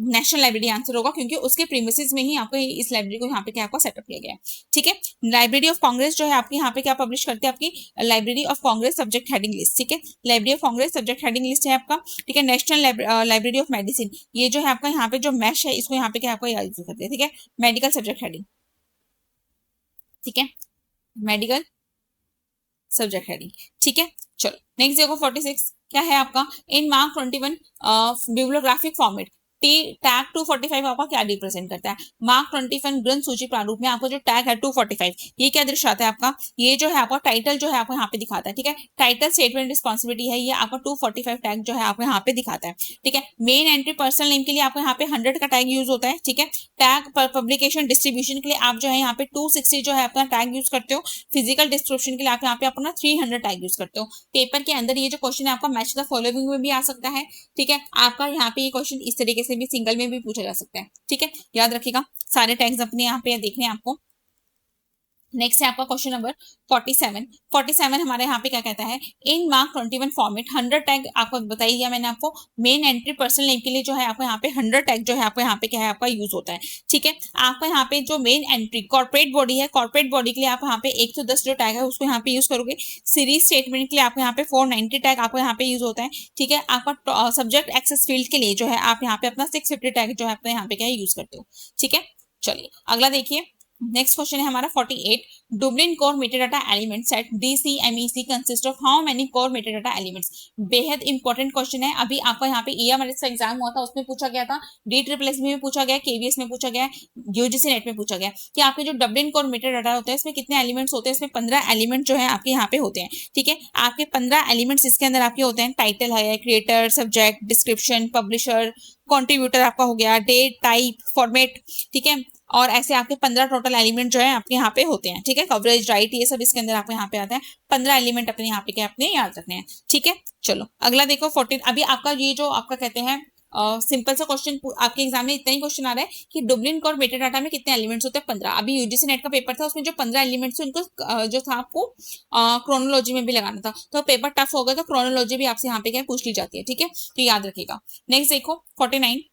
नेशनल लाइब्रेरी आंसर होगा, क्योंकि उसके प्रीमिसेस में ही आपको इस लाइब्रेरी को यहाँ पे क्या आपको सेटअप किया गया है, ठीक है। लाइब्रेरी ऑफ कांग्रेस जो है आपकी यहाँ पे क्या पब्लिश करते हैं, आपकी library of Congress subject heading list, ठीक है, library of Congress subject heading list है आपका, ठीक है। नेशनल लाइब्रेरी ऑफ मेडिसिन, ये जो है आपका यहाँ पे जो मैश है इसको यहाँ पे क्या आपको यूज करते हैं, ठीक है, मेडिकल सब्जेक्ट हेडिंग, ठीक है, मेडिकल सब्जेक्ट हेडिंग, ठीक है। चलो नेक्स्ट देखो 46 क्या है आपका, इन मार्क 21 बिब्लियोग्राफिक फॉर्मेट टैग 245 आपका क्या रिप्रेजेंट करता है। मार्क 21 ग्रंथ सूची प्रारूप में आपको जो टैग है 245 ये क्या दर्शाता है आपका, ये जो है आपका टाइटल जो है आपको यहाँ पे दिखाता है, ठीक है, टाइटल स्टेटमेंट रिस्पॉन्सिबिलिटी है, ये आपका 245 टैग जो है आपको यहाँ पे दिखाता है, ठीक है। मेन एंट्री पर्सनल नेम के लिए आपको यहाँ पे 100 का टैग यूज होता है, ठीक है। टैग पब्लिकेशन डिस्ट्रीब्यूशन के लिए आप जो है यहाँ पे 260 जो है अपना टैग यूज करते हो। फिजिकल डिस्क्रिप्शन के लिए आप यहाँ पे अपना 300 टैग यूज करते हो। पेपर के अंदर ये जो क्वेश्चन है आपका मैच द फॉलोइंग में भी आ सकता है, ठीक है, आपका यहाँ पे ये क्वेश्चन इस तरीके से भी सिंगल में भी पूछा जा सकता है, ठीक है, याद रखिएगा। सारे टैग्स अपने यहाँ पे देखने हैं आपको। नेक्स्ट है आपका क्वेश्चन नंबर 47 हमारे यहाँ पे क्या कहता है, इन मार्क 21 फॉर्मेट 100 टैग आपको बता दिया मैंने आपको। मेन एंट्री पर्सनल नेम के लिए जो है आपको यहाँ पे 100 टैग जो है आपको यहाँ पे क्या है आपका यूज होता है, ठीक है। आपका यहाँ पे जो मेन एंट्री कॉर्पोरेट बॉडी है, कॉर्पोरेट बॉडी के लिए आप यहाँ पे 110 जो टैग है उसको यहाँ पे यूज करोगे। सीरीज स्टेटमेंट के लिए आपको यहाँ पे 490 टैग आपको यहाँ पे यूज होता है, ठीक है। आपका सब्जेक्ट एक्सेस फील्ड के लिए जो है आप यहाँ पे अपना 650 टैग जो है आपको यहाँ पे क्या यूज करते हो, ठीक है। चलिए अगला देखिए, नेक्स्ट क्वेश्चन है हमारा 48 Dublin core metadata element set DCMEC consist of how many core metadata elements? बेहद इंपॉर्टेंट क्वेश्चन है। अभी आपका यहाँ पे EMRS का एग्जाम हुआ था, उसमें पूछा गया था, DSSS में पूछा गया, KVS में पूछा गया, UGC नेट में पूछा गया कि आपके जो डब्लिन कोर मेटाडाटा होता है इसमें कितने एलिमेंट्स होते हैं। इसमें 15 एलिमेंट जो है आपके यहाँ पे होते हैं। ठीक है, आपके 15 एलिमेंट्स इसके अंदर आपके होते हैं। टाइटल है, creator, subject, description, publisher, contributor आपका हो गया, डेट, टाइप, फॉर्मेट। ठीक है, और ऐसे आपके 15 टोटल एलिमेंट जो है आपके यहाँ पे होते हैं। ठीक है, कवरेज, राइट, ये सब इसके अंदर आपके यहाँ पे आता है। 15 एलिमेंट अपने यहाँ पे क्या अपने याद रखने हैं। ठीक है, चलो अगला देखो 14। अभी आपका ये जो आपका कहते हैं सिंपल सा क्वेश्चन आपके एग्जाम में इतना ही क्वेश्चन आ रहा है कि डुब्लिन कोर मेटाडाटा में कितने एलिमेंट्स होते हैं? 15। अभी यूजीसी नेट का पेपर था, उसमें जो 15 एलिमेंट्स उनको जो था आपको क्रोनोलॉजी में भी लगाना था, तो पेपर टफ होगा तो क्रोनोलॉजी भी आपसे यहाँ पे क्या पूछ ली जाती है। ठीक है, तो याद रखिएगा। नेक्स्ट देखो 49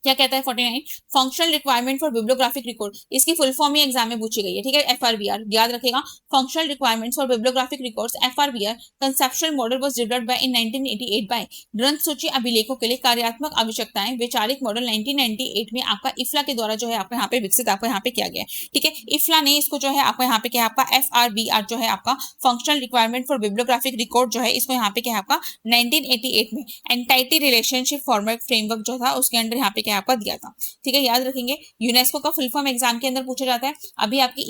क्या कहता है। 49 functional requirement for bibliographic record, इसकी फुल फॉर्म ही एग्जाम में पूछी गई है। ठीक है, FRBR याद रखेगा। Functional requirements for bibliographic records FRBR conceptual model was developed by in 1988 by ग्रंथ सूची अभिलेखों के लिए कार्यात्मक आवश्यकताएं वैचारिक मॉडल 1998 में आपका इफ्ला के द्वारा जो है आपको यहाँ पे विकसित आपको यहाँ पे किया गया है। ठीक है, इफ्ला ने इसको जो है आपको यहाँ पे क्या आपका FRBR जो है आपका functional requirement for bibliographic record जो है इसको यहाँ पे क्या आपका 1988 में एंटाइटी रिलेशनशिप फॉर्मेट फ्रेमवर्क जो था उसके अंदर यहाँ पे आपका दिया था। ठीक है, याद रखेंगे। यूनेस्को का फुल फॉर्म एग्जाम के अंदर पूछा जाता है। अभी आपकी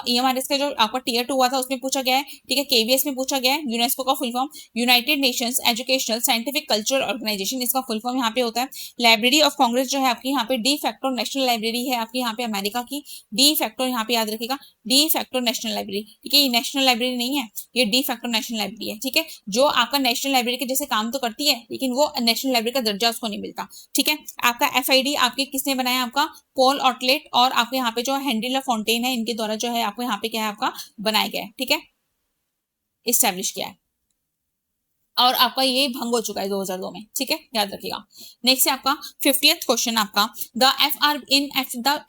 EMRS का जो आपका टियर 2 हुआ था उसमें पूछा गया है। ठीक है, KVS में पूछा गया है। यूनेस्को का full form united nations educational scientific cultural organisation, इसका फुल फॉर्म यहाँ पे होता है। लाइब्रेरी ऑफ कांग्रेस जो है आपकी यहाँ पे डी फैक्टो नेशनल लाइब्रेरी है आपकी यहाँ पे अमेरिका की। डी फैक्टो यहाँ पे याद रखेगा, डी फैक्टो नेशनल लाइब्रेरी। ठीक है, ये नेशनल लाइब्रेरी नहीं है, ये डी फैक्टो नेशनल लाइब्रेरी है। ठीक है, जो आपका नेशनल लाइब्रेरी के जैसे काम तो करती है लेकिन वो नेशनल लाइब्रेरी का दर्जा उसको नहीं मिलता। ठीक है, आपका FID आपके किसने बनाया? आपका पॉल ऑटलेट और आपके यहाँ पे जो हेनरी ला फॉन्टेन है इनके द्वारा जो है आपको यहाँ पे क्या है आपका बनाया गया है। ठीक है, इस्टेब्लिश किया है और आपका ये भंग हो चुका है 2002 में। ठीक है, याद रखिएगा। नेक्स्ट है आपका 50th क्वेश्चन आपका the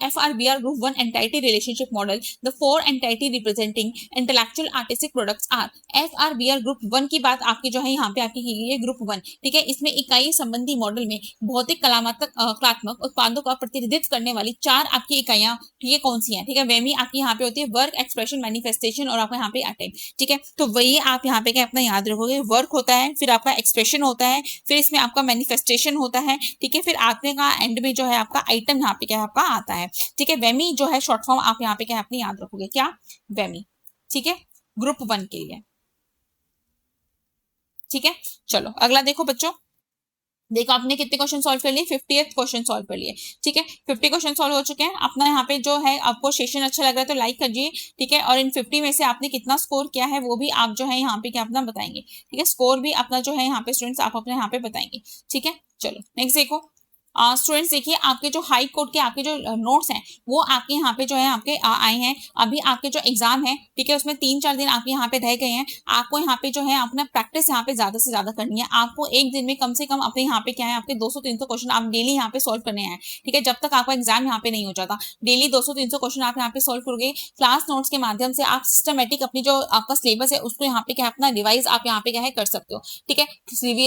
FRBR group 1 entity relationship model the 4 entity representing intellectual artistic products are. FRBR group 1 की बात आपकी जो है यहाँ पे आपकी की गई है ग्रुप 1। ठीक है, इसमें इकाई संबंधी मॉडल में भौतिक कलात्मक उत्पादों का प्रतिनिधित्व करने वाली 4 आपकी इकाइयां ठीक है कौन सी है? ठीक है, वेमी आपकी यहाँ पे होती है वर्क, एक्सप्रेशन, मैनिफेस्टेशन और आपका यहाँ पे अटेम्प्ट। ठीक है, तो वही आप यहाँ पे क्या अपना याद रखोगे। वर्क होता है, फिर आपका एक्सप्रेशन होता है, फिर इसमें आपका मैनिफेस्टेशन होता है। ठीक है, फिर आखिर का एंड में जो है आपका आइटम यहाँ पे क्या आपका आता है। ठीक है, वेमी जो है शॉर्ट फॉर्म आप यहाँ पे क्या अपने याद रखोगे, क्या? वेमी। ठीक है, ग्रुप 1 के लिए। ठीक है, चलो अगला देखो बच्चों। देखो आपने कितने क्वेश्चन सॉल्व कर लिए? 50th क्वेश्चन सॉल्व कर लिए। ठीक है, 50 क्वेश्चन सॉल्व हो चुके हैं। अपना यहाँ पे जो है आपको सेशन अच्छा लग रहा है तो लाइक करिए। ठीक है, और इन 50 में से आपने कितना स्कोर किया है वो भी आप जो है यहाँ पे क्या अपना बताएंगे। ठीक है, स्कोर भी अपना जो है यहाँ पे स्टूडेंट्स आप अपने यहाँ पे बताएंगे। ठीक है, चलो नेक्स्ट देखो। स्टूडेंट्स देखिए आपके जो हाई कोर्ट के आपके जो नोट्स हैं वो आपके यहाँ पे जो है आपके आए हैं। अभी आपके जो एग्जाम है ठीक है उसमें 3-4 दिन आपके यहाँ पे रह गए हैं। आपको यहाँ पे जो है अपना प्रैक्टिस यहाँ पे ज्यादा से ज्यादा करनी है। आपको एक दिन में कम से कम अपने यहाँ पे क्या है आपके 200-300 क्वेश्चन आप डेली यहाँ पे सोल्व करने हैं। ठीक है, जब तक आपका एग्जाम यहाँ पे नहीं हो जाता डेली 200-300 क्वेश्चन आप यहाँ पे सोल्व करोगे। क्लास नोट्स के माध्यम से आप सिस्टमेटिक अपनी जो आपका सिलेबस है उसको यहाँ पे क्या अपना रिवाइज आप यहाँ पे क्या है कर सकते हो। ठीक है,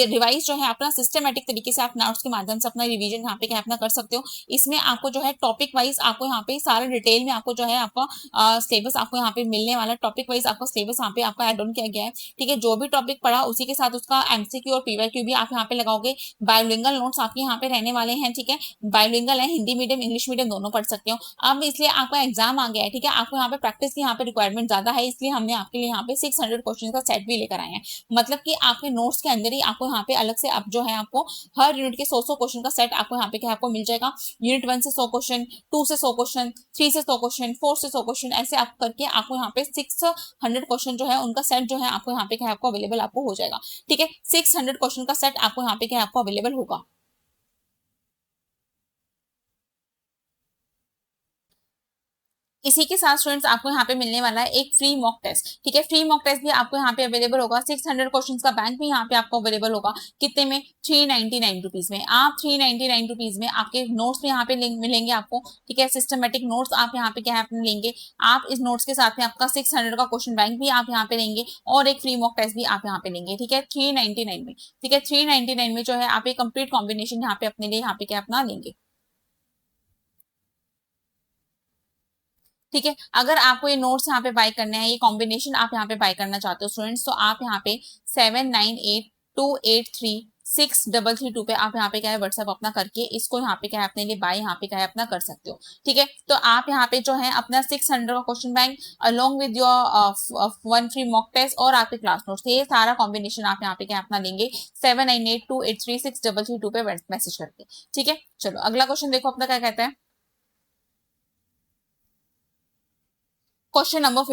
रिवाइज जो है अपना सिस्टमेटिक तरीके से आप नोट्स के माध्यम से अपना रिवीजन यहाँ पे क्या अपना कर सकते हो। इसमें आपको जो है टॉपिक वाइज आपको यहाँ पे सारा डिटेल में आपको जो है आपका सिलेबस आपको यहाँ पे मिलने वाला। टॉपिक वाइज आपका सिलेबस यहाँ पे आपका एड ऑन किया गया है। ठीक है, जो भी टॉपिक पढ़ा उसी के साथ उसका MCQ और PYQ भी आप यहाँ पे लगाओगे। बायोलिंगल नोट्स आपके यहाँ पे रहने वाले हैं। ठीक है, बायोलिंगल है, हिंदी मीडियम इंग्लिश मीडियम दोनों पढ़ सकते हो। अब इसलिए आपका एग्जाम आ गया है। ठीक है, आपको यहाँ पे प्रैक्टिस की यहाँ पे रिक्वायरमेंट ज्यादा है, इसलिए हमने आपके लिए यहाँ पे 600 क्वेश्चन का सेट भी लेकर आए हैं। मतलब कि आपके नोट्स के अंदर ही आपको यहाँ पे अलग से अब जो है आपको हर यूनिट के 100 क्वेश्चन का सेट आपको यहाँ पे क्या आपको मिल जाएगा। यूनिट 1 से 100 क्वेश्चन, 2 से 100 क्वेश्चन, 3 से 100 क्वेश्चन, 4 से 100 क्वेश्चन, ऐसे आप करके आपको यहाँ पे 600 क्वेश्चन जो है उनका सेट जो है आपको यहाँ पे क्या आपको अवेलेबल आपको हो जाएगा। ठीक है, 600 क्वेश्चन का सेट आपको यहाँ पे क्या आपको अवेलेबल होगा। इसी के साथ स्टूडेंट्स आपको यहाँ पे मिलने वाला है एक फ्री मॉक टेस्ट। ठीक है, फ्री मॉक टेस्ट भी आपको यहाँ पे अवेलेबल होगा। 600 क्वेश्चन का बैंक भी यहाँ पे आपको अवेलेबल होगा। कितने में? 399 रुपीज में। आप 399 रुपीज में आपके नोट्स भी यहाँ पे मिलेंगे आपको। ठीक है, सिस्टमेटिक नोट्स आप यहाँ पे क्या है लेंगे। आप इस नोट्स के साथ में आपका 600 का क्वेश्चन बैंक भी आप यहाँ पे लेंगे और एक फ्री मॉक टेस्ट भी आप यहाँ पे लेंगे। ठीक है, 399 में। ठीक है, 399 में जो है आप एक कंप्लीट कॉम्बिनेशन यहाँ पे अपने लिए यहाँ पे क्या अपना लेंगे। ठीक है। अगर आपको ये नोट्स यहाँ पे बाय करने हैं, ये कॉम्बिनेशन आप यहाँ पे बाय करना चाहते हो स्टूडेंट्स, तो आप यहाँ पे 7982833633 पे आप यहाँ पे क्या है व्हाट्सएप अपना करके इसको यहाँ पे क्या है अपने लिए बाय यहाँ पे क्या है अपना कर सकते हो। ठीक है, तो आप यहाँ पे जो है अपना 600 का question bank along with your 1 free mock test और आपके क्लास नोट्स, ये सारा कॉम्बिनेशन आप यहाँ पे क्या अपना लेंगे 7982833633 पे मैसेज करके। ठीक है, चलो अगला क्वेश्चन देखो अपना क्या कहता है। क्वेश्चन नंबर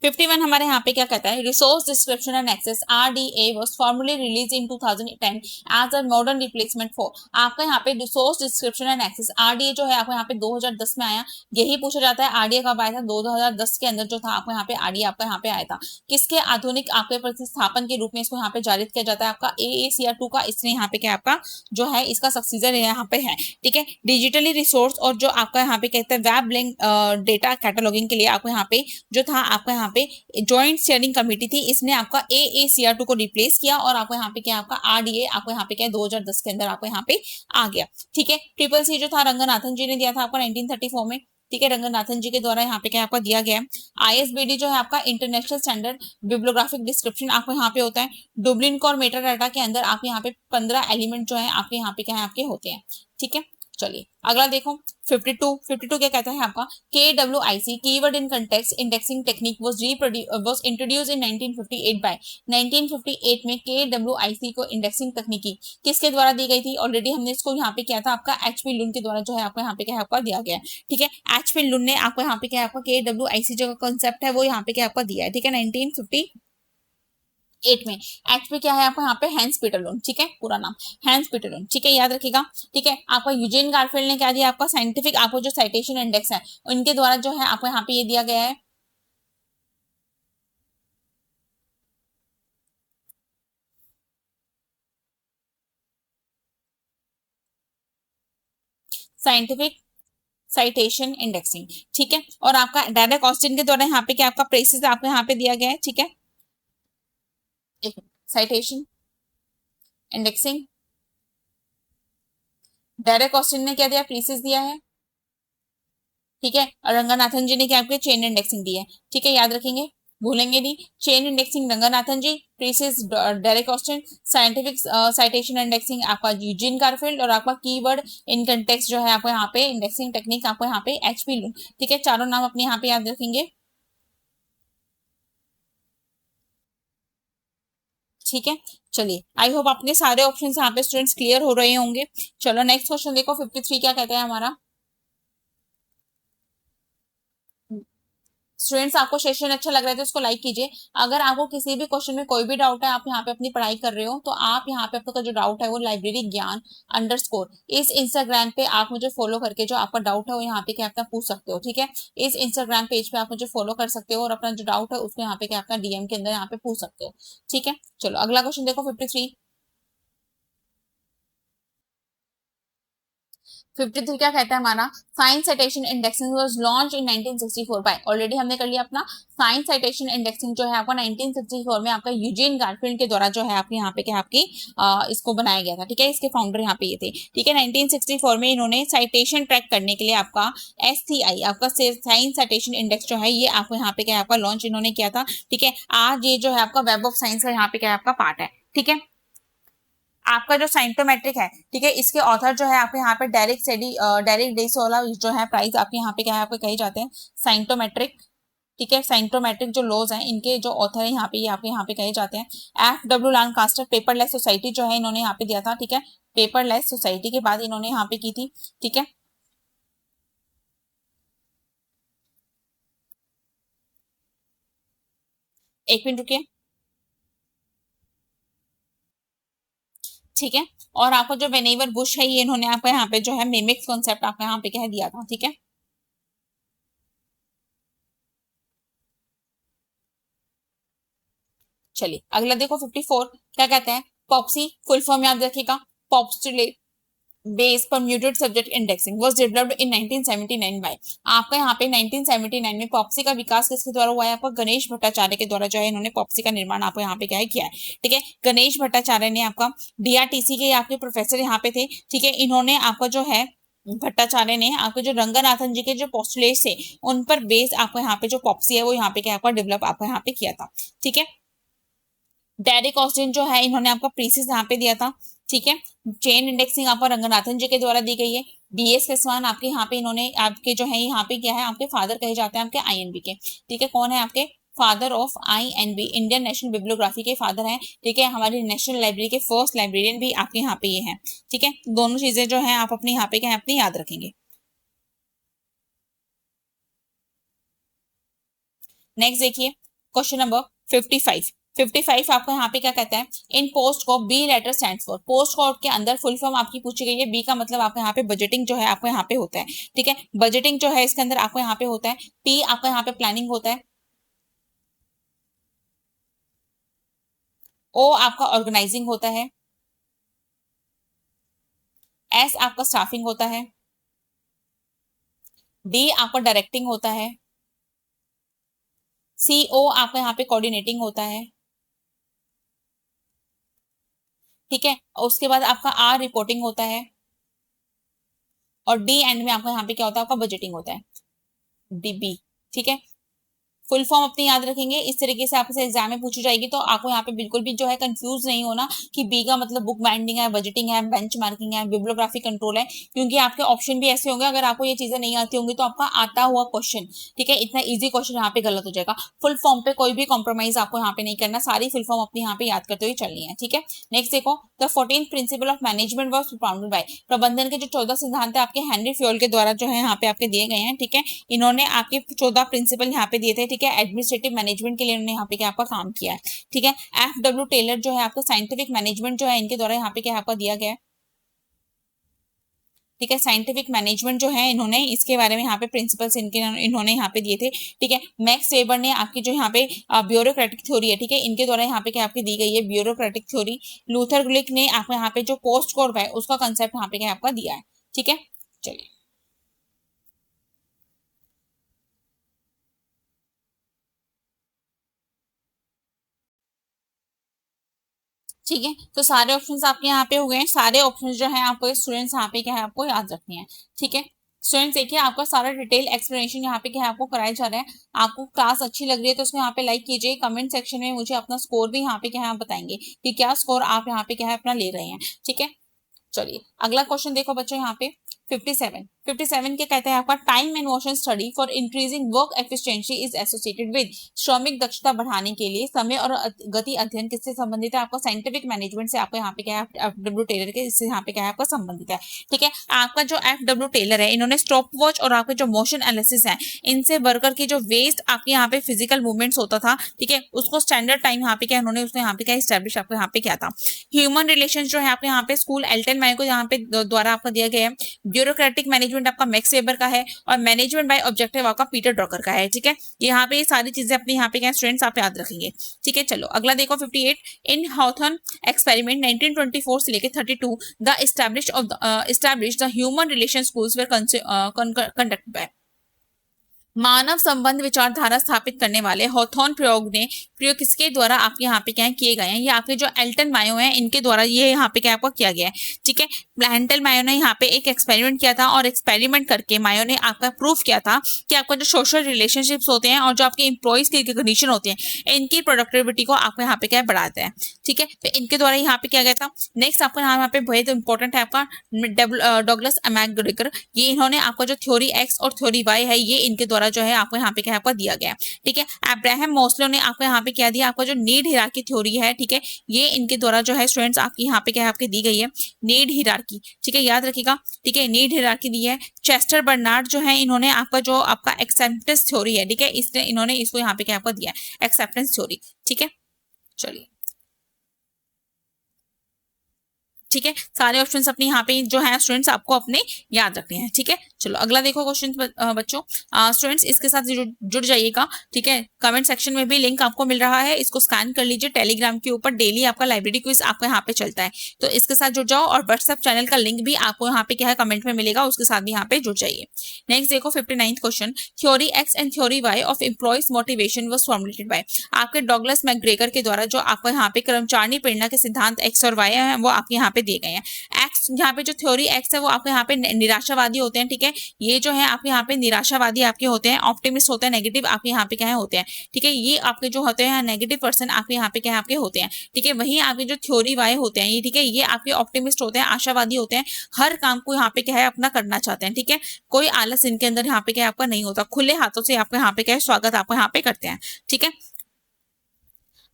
51 हमारे यहाँ पे क्या कहता है, resource description and access RDA was formally release in 2010 as a modern replacement for. आपका यहाँ पे resource description and access RDA जो है आपको यहाँ पे 2010 में आया। यही पूछा जाता है RDA कब आया था, 2010 के अंदर जो था आपको यहाँ पे RDA आपका यहाँ पे आया था। किसके आधुनिक आपके प्रतिस्थापन के रूप में इसको यहाँ पे जारी किया जाता है, आपका AACR2 का, इसने यहाँ पे क्या आपका जो है इसका सक्सीजर यहाँ पे है। ठीक है, डिजिटली रिसोर्स और जो आपका यहाँ पे कहते हैं वेब लिंक डेटा कैटलॉगिंग के लिए आपको यहाँ पे जो था आपका यहाँ पे जॉइंट स्टीयरिंग कमेटी थी, इसने आपका AACR2 को रिप्लेस किया और आपको यहाँ पे क्या आपका RDA आपको यहाँ पे क्या 2010 के अंदर आपको यहाँ पे आ गया। ठीक है, ट्रिपल सी जो था रंगनाथन जी ने दिया था आपका 1934 में। ठीक है, रंगनाथन जी के द्वारा यहाँ पे क्या आपका दिया गया है। ISBD जो है आपका इंटरनेशनल स्टैंडर्ड बिब्लियोग्राफिक डिस्क्रिप्शन आपको यहाँ पे होता है। डुब्लिन कोर मेटाडाटा के अंदर आप यहाँ पे 15 एलिमेंट जो है आपके यहाँ पे क्या है आपके होते हैं। ठीक है, चलिए अगला देखो 52 क्या कहता है आपका, KWIC keyword in context indexing technique was introduced in 1958 by. 1958 में KWIC को इंडेक्सिंग तकनीकी किसके द्वारा दी गई थी, ऑलरेडी हमने इसको यहाँ पे किया था आपका HP लुन के द्वारा जो है आपको यहाँ पे क्या है आपका दिया गया है। ठीक है, HP लुन ने आपको यहाँ पे क्या आपका KWIC जो कॉन्सेप्ट है वो यहाँ पे क्या आपका दिया है। ठीक है, 1958 में। एचपी क्या है आपको यहाँ पे हैंस पीटर लुन। ठीक है, पूरा नाम हैंस पीटर लुन। ठीक है, याद रखिएगा। ठीक है, आपका यूजेन गारफील्ड ने क्या दिया आपका साइंटिफिक आपको जो साइटेशन इंडेक्स है उनके द्वारा जो है आपको यहाँ पे ये दिया गया है साइंटिफिक साइटेशन इंडेक्सिंग। ठीक है, और आपका डायरेक्ट ऑस्टिन के द्वारा यहाँ पे क्या आपका प्रेसिस आपको यहाँ पे दिया गया है। ठीक है, साइटेशन इंडेक्सिंग, डायरेक्ट ऑस्टिन ने क्या दिया प्रेसिस दिया है। ठीक है, और रंगनाथन जी ने क्या आपके चेन इंडेक्सिंग दी है। ठीक है, याद रखेंगे, भूलेंगे नहीं। Chain indexing Ranganathan ji, precis Derek Austin, scientific citation indexing आपका यूजिन गारफील्ड, और आपका कीवर्ड इन कंटेक्स्ट जो है आपको यहाँ पे इंडेक्सिंग टेक्निक आपको यहाँ पे HP लुन। ठीक है, चारों नाम अपने यहाँ पे याद रखेंगे। ठीक है, चलिए आई होप अपने सारे ऑप्शन यहाँ पे स्टूडेंट्स क्लियर हो रहे होंगे। चलो नेक्स्ट क्वेश्चन देखो 53 क्या कहता है हमारा। स्टूडेंट्स आपको सेशन अच्छा लग रहा है तो इसको लाइक कीजिए। अगर आपको किसी भी क्वेश्चन में कोई भी डाउट है, आप यहाँ पे अपनी पढ़ाई कर रहे हो, तो आप यहाँ पे आपका जो डाउट है वो लाइब्रेरी ज्ञान _ इस इंस्टाग्राम पे आप मुझे फॉलो करके जो आपका डाउट है वो यहाँ पे क्या अपना पूछ सकते हो। ठीक है, इस इंस्टाग्राम पेज पे आप मुझे फॉलो कर सकते हो और अपना जो डाउट है उसको यहाँ पे क्या अपना DM के अंदर यहाँ पे पूछ सकते हो। ठीक है, चलो अगला क्वेश्चन देखो 53 क्या कहता है हमारा, science citation indexing was launched in 1964 by. Already हमने कर लिया अपना साइंस साइटेशन इंडेक्सिंग जो है आपका 1964 में आपका यूजीन गारफील्ड के द्वारा जो है आपके यहाँ पे क्या आपकी इसको बनाया गया था। ठीक है, इसके फाउंडर यहाँ पे ये थे। ठीक है, 1964 में इन्होंने साइटेशन ट्रैक करने के लिए आपका SCI आपका साइंस साइटेशन इंडेक्स जो है ये आपको यहाँ पे क्या आपका लॉन्च इन्होंने किया था। ठीक है, आज ये जो है आपका वेब ऑफ साइंस का यहाँ पे क्या आपका पार्ट है। ठीक है, आपका जो साइंटोमेट्रिक है, ठीक है, इसके ऑथर जो है आपके यहाँ पे डेरिक डेसोला जो है प्राइज आपके यहाँ पे क्या है आपको कहे जाते हैं साइंटोमेट्रिक। ठीक है, साइंटोमेट्रिक जो लॉज हैं इनके जो ऑथर है यहाँ पे ये आपके यहाँ पे कहे जाते हैं। FW लानकास्टर पेपरलेस सोसाइटी जो है इन्होंने यहाँ पे दिया था। ठीक है, पेपरलेस सोसाइटी के बाद इन्होंने यहाँ पे की थी। ठीक है, एक मिनट रुकिए। ठीक है, और आपको जो वेनेवर बुश है ये इन्होंने आपको यहाँ पे जो है मिमिक्स कॉन्सेप्ट आपको यहाँ पे कह दिया था। ठीक है, चलिए अगला देखो 54 क्या कहते हैं, पॉप्सी फुल फॉर्म याद रखिएगा, postulate base permuted subject indexing was developed in 1979 by. आपका यहाँ पे 1979 में पॉप्सी का विकास किसके द्वारा हुआ है, आपका गणेश भट्टाचार्य के द्वारा जो है इन्होंने पॉप्सी का निर्माण आपको यहाँ पे क्या है किया है। ठीक है, गणेश भट्टाचार्य ने आपका DRTC के आपके प्रोफेसर यहाँ पे थे। ठीक है, इन्होंने आपका जो है भट्टाचार्य ने आपके जो रंगनाथन जी के जो पोस्टुलेट्स थे उन पर बेस्ड आपको यहाँ पे जो पॉप्सी है वो यहाँ पे क्या आपका डेवलप आपको यहाँ पे किया था। ठीक है, डेरिक ऑस्टिन जो है इन्होंने आपका प्रीसिस यहाँ पे दिया था। ठीक है, चेन इंडेक्सिंग आपको रंगनाथन जी के द्वारा दी गई है। बीएस केसवान आपके यहाँ पे इन्होंने आपके जो है यहाँ पे क्या है आपके फादर कहे जाते हैं आपके आईएनबी के। ठीक है, कौन है आपके father of I&B, Indian national bibliography के फादर हैं। ठीक है, हमारी नेशनल लाइब्रेरी के फर्स्ट लाइब्रेरियन भी आपके यहाँ पे ये हैं। ठीक है, दोनों चीजें जो है आप अपने यहाँ पे क्या है अपनी याद रखेंगे। नेक्स्ट देखिए क्वेश्चन नंबर 55। 55 आपको यहाँ पे क्या कहता है, in post co B letter stand for. Post code के अंदर फुल फॉर्म आपकी पूछी गई है। बी का मतलब आपको यहाँ पे बजटिंग जो है आपको यहाँ पे होता है। ठीक है, बजटिंग जो है इसके अंदर आपको यहाँ पे होता है। पी आपका यहाँ पे प्लानिंग होता है। ओ आपका ऑर्गेनाइजिंग होता है। एस आपका स्टाफिंग होता है। डी आपका डायरेक्टिंग होता है। सी ओ आपका यहाँ पे कोऑर्डिनेटिंग होता है। ठीक है, उसके बाद आपका आर रिपोर्टिंग होता है। और डी एंड में आपका यहाँ पे क्या होता है आपका बजटिंग होता है, डी बी। ठीक है, फुल फॉर्म अपनी याद रखेंगे। इस तरीके से आपसे एग्जाम में पूछी जाएगी तो आपको यहाँ पे बिल्कुल भी जो है कंफ्यूज नहीं होना कि बी का मतलब बुक बाइंडिंग है, बजटिंग है, बेंच मार्किंग है, बिब्लियोग्राफी कंट्रोल है, क्योंकि आपके ऑप्शन भी ऐसे होंगे। अगर आपको ये चीजें नहीं आती होंगी तो आपका आता हुआ क्वेश्चन, ठीक है, इतना ईजी क्वेश्चन यहाँ पे गलत हो जाएगा। फुल फॉर्म पे कोई भी कॉम्प्रोमाइज आपको यहाँ पे नहीं करना, सारी फुल फॉर्म अपनी यहाँ पे याद करते हुए चलनी है। ठीक है, नेक्स्ट देखो, the 14th principle of management was propounded bye. प्रबंधन के जो 14 सिद्धांत है आपके हेनरी फ्योल के द्वारा जो है यहाँ पे आपके दिए गए हैं। ठीक है, इन्होंने आपके 14 प्रिंसिपल यहाँ पे दिए थे। ठीक है, एडमिनिस्ट्रेटिव मैनेजमेंट के लिए इन्होंने यहाँ पे क्या आपका काम किया है। ठीक है, FW टेलर जो है आपका साइंटिफिक मैनेजमेंट जो है इनके द्वारा यहाँ पे क्या आपका दिया गया है। ठीक है, साइंटिफिक मैनेजमेंट जो है इन्होंने इसके बारे में यहाँ पे प्रिंसिपल्स इनके इन्होंने यहाँ पे दिए थे। ठीक है, मैक्स वेबर ने आपकी जो यहाँ पे ब्यूरोक्रेटिक थ्योरी है, ठीक है, इनके द्वारा यहाँ पे क्या आपकी दी गई है ब्यूरोक्रेटिक थ्योरी। लूथर गुलिक ने आपको यहाँ पे जो पोस्ट कोड है उसका कंसेप्ट यहाँ पे क्या आपका दिया है। ठीक है, चलिए ठीक है, तो सारे ऑप्शंस आपके यहाँ पे हो गए हैं। सारे ऑप्शंस जो है आपको स्टूडेंट्स यहाँ पे क्या है आपको याद रखने हैं। ठीक है, स्टूडेंट्स देखिए आपका सारा डिटेल एक्सप्लेनेशन यहाँ पे क्या है आपको कराया जा रहा है। आपको क्लास अच्छी लग रही है तो उसको यहाँ पे लाइक कीजिए। कमेंट सेक्शन में मुझे अपना स्कोर भी यहाँ पे क्या है आप बताएंगे कि क्या स्कोर आप यहाँ पे क्या है अपना ले रहे हैं। ठीक है, चलिए अगला क्वेश्चन देखो बच्चों यहाँ पे 57 के कहते हैं आपका time and motion study for increasing work efficiency is associated with. श्रमिक दक्षता बढ़ाने के लिए समय और गति अध्ययन किससे संबंधित है, आपका साइंटिफिक मैनेजमेंट से आपको यहाँ पे क्या है FW टेलर के इससे यहाँ पे क्या है आपका संबंधित है। ठीक है, आपका जो FW टेलर है इन्होंने स्टॉप वॉच और आपके जो मोशन एनालिसिस है इनसे वर्कर की जो वेस्ट आपके यहाँ पे फिजिकल मूवमेंट्स होता था, ठीक है, उसको स्टैंडर्ड टाइम यहाँ पे क्या उन्होंने उसको यहाँ पे क्या स्टैब्लिश आपको यहाँ पे क्या था। ह्यूमन रिलेशन जो है आपके यहाँ पे स्कूल एल्टन मैन को यहाँ पे द्वारा आपका दिया गया है। ब्यूरोक्रेटिक मैनेजमेंट आपका मैक्स वेबर का है और मैनेजमेंट बाय ऑब्जेक्टिव आपका पीटर ड्रॉकर का है। ठीक है, यहाँ पे ये सारी चीजें अपनी यहाँ पे क्या स्टूडेंट्स आप याद रखेंगे। ठीक है, चलो अगला देखो 58 इन हाउथन एक्सपेरिमेंट 1924 से लेके 32 the establish the human relation schools were conducted by. मानव संबंध विचारधारा स्थापित करने वाले हॉथॉर्न प्रयोग किसके द्वारा आपके यहाँ पे क्या किए गए हैं, ये आपके जो एल्टन मायो हैं इनके द्वारा ये यहाँ पे क्या आपको किया गया है। ठीक है, प्लांटल मायो ने यहाँ पे एक एक्सपेरिमेंट किया था और एक्सपेरिमेंट करके मायो ने आपका प्रूफ किया था कि आपका जो सोशल रिलेशनशिप्स होते हैं और जो आपके एम्प्लॉयज की कंडीशन होती है इनकी प्रोडक्टिविटी को आपको यहाँ पे क्या बढ़ाते हैं। ठीक है, तो इनके द्वारा यहाँ पे किया गया था। नेक्स्ट आपको यहाँ पे बहुत इंपॉर्टेंट है आपका डॉगलस एमैग्रेगर, ये इन्होंने आपका जो थ्योरी एक्स और थ्योरी वाई है ये इनके द्वारा जो है आपको यहाँ पे क्या आपका दिया गया। ठीक है, अब्राहम मोस्लो ने आपको यहाँ पे क्या दिया, आपका जो नीड हिरार्की थ्योरी है, ठीक है, ये इनके द्वारा जो है स्टूडेंट्स आपकी यहाँ पे क्या आपकी दी गई है नीड हिरार्की। ठीक है, याद रखिएगा। ठीक है, नीड हिरार्की दी है। चेस्टर बर्नार्ड जो है इन्होंने आपका जो आपका एक्सेप्टेंस थ्योरी है, ठीक है, इसने इन्होंने इसको यहाँ पे क्या आपका दिया एक्सेप्टेंस थ्योरी। ठीक है, चलिए ठीक है, सारे ऑप्शंस अपने यहाँ पे जो है स्टूडेंट्स आपको अपने याद रखने हैं। ठीक है, चलो अगला देखो क्वेश्चन बच्चों। स्टूडेंट्स इसके साथ जुड़ जाइएगा, ठीक है। कमेंट सेक्शन में भी लिंक आपको मिल रहा है, इसको स्कैन कर लीजिए। टेलीग्राम के ऊपर डेली आपका लाइब्रेरी क्विज आपको यहाँ पे चलता है, तो इसके साथ जुड़ जाओ। और व्हाट्सएप चैनल का लिंक भी आपको यहाँ पे क्या है कमेंट में मिलेगा, उसके साथ भी यहाँ पे जुड़ जाइए। नेक्स्ट देखो 59th question. Theory X and theory Y of employees motivation was formulated by. आपके डॉगलस मैकग्रेगर के द्वारा जो आपको यहाँ पे कर्मचारी प्रेरणा के सिद्धांत एक्स और वाई है वो आपके यहाँ पे दिए गए हैं। एक्स यहाँ पे जो थ्योरी एक्स है वो आपके यहाँ पे निराशावादी होते हैं, ठीक है। ये जो है आपके यहाँ पे निराशावादी आपके होते हैं, ऑप्टिमिस्ट होते हैं, नेगेटिव आपके यहाँ पे क्या है होते हैं, ठीक है। ये आपके जो होते हैं नेगेटिव पर्सन आपके यहाँ पे क्या है आपके होते हैं, ठीक है। वहीं आपके जो थ्योरी वाई होते हैं ये, ठीक है, ये आपके ऑप्टिमिस्ट होते हैं, आशावादी होते हैं, हर काम को यहाँ पे क्या है अपना करना चाहते हैं, ठीक है। कोई आलस इनके अंदर यहाँ पे क्या है आपका नहीं होता, खुले हाथों से आपको यहाँ पे क्या है स्वागत आपको यहाँ पे करते हैं, ठीक है।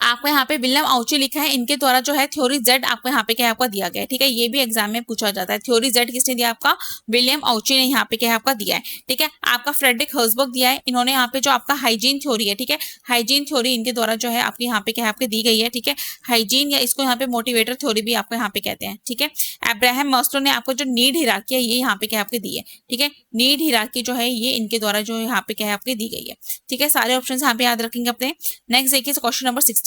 आपको यहाँ पे विलियम आउची लिखा है, इनके द्वारा जो है थ्योरी जेड आपको यहाँ पे क्या आपका दिया गया है, ठीक है। ये भी एग्जाम में पूछा जाता है। थ्योरी जेड किसने दिया आपका, विलियम आउची ने यहाँ पे क्या आपका दिया है, ठीक है। आपका फ्रेडरिक हर्जबर्ग दिया है, इन्होंने यहाँ पे जो आपका हाइजीन थ्योरी है, ठीक है, हाइजीन थ्योरी इनके द्वारा जो है आपके यहाँ पे क्या आपके दी गई है, ठीक है। हाइजीन या इसको यहाँ पे मोटिवेटर थ्योरी भी आपको यहाँ पे कहते हैं, ठीक है। अब्राहम मास्लो ने आपको जो नीड हिरार्की है ये यहाँ पे क्या आपके दी है, ठीक है। नीड हिरार्की जो है ये इनके द्वारा जो यहाँ पे क्या है आपके दी गई है, ठीक है। सारे ऑप्शन यहाँ पे याद रखेंगे अपने। नेक्स्ट देखिए क्वेश्चन नंबर 60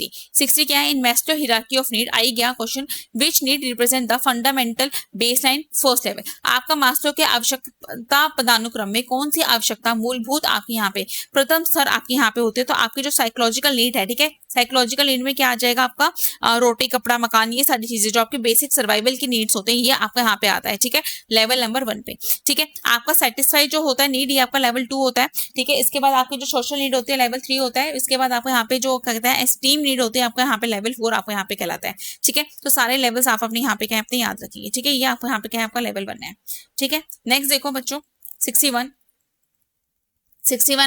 क्या है, in Maslow hierarchy of need आई गया question, which need represent the fundamental baseline first level. आपका मास्लो के आवश्यकता पदानुक्रम में कौन सी आवश्यकता मूलभूत आपके यहाँ पे प्रथम स्तर आपके यहाँ पे होते हैं, तो आपकी जो साइकोलॉजिकल नीड है, ठीक है, साइकोलॉजिकल नीड में क्या आ जाएगा आपका रोटी कपड़ा मकान, ये सारी चीजें जो आपके बेसिक सर्वाइवल की नीड्स होते हैं ये आपका यहाँ पे आता है, ठीक है, लेवल नंबर 1 पे, ठीक है। आपका सेटिस्फाई जो होता है नीड ये आपका लेवल 2 होता है, ठीक है। इसके बाद आपकी जो सोशल नीड होती है लेवल 3 होता है। इसके बाद आपको यहाँ पे जो कहते हैं एस्टीम नीड होती है आपको यहाँ पे लेवल 4 आपको यहाँ पे कहलाता है, ठीक है। तो सारे लेवल्स आप अपने यहाँ पे क्या अपने याद रखिए, ठीक है। ये आपको यहाँ पे क्या है आपका लेवल 1 है, ठीक है। नेक्स्ट देखो बच्चों 61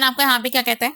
आपका यहाँ पे क्या कहता है,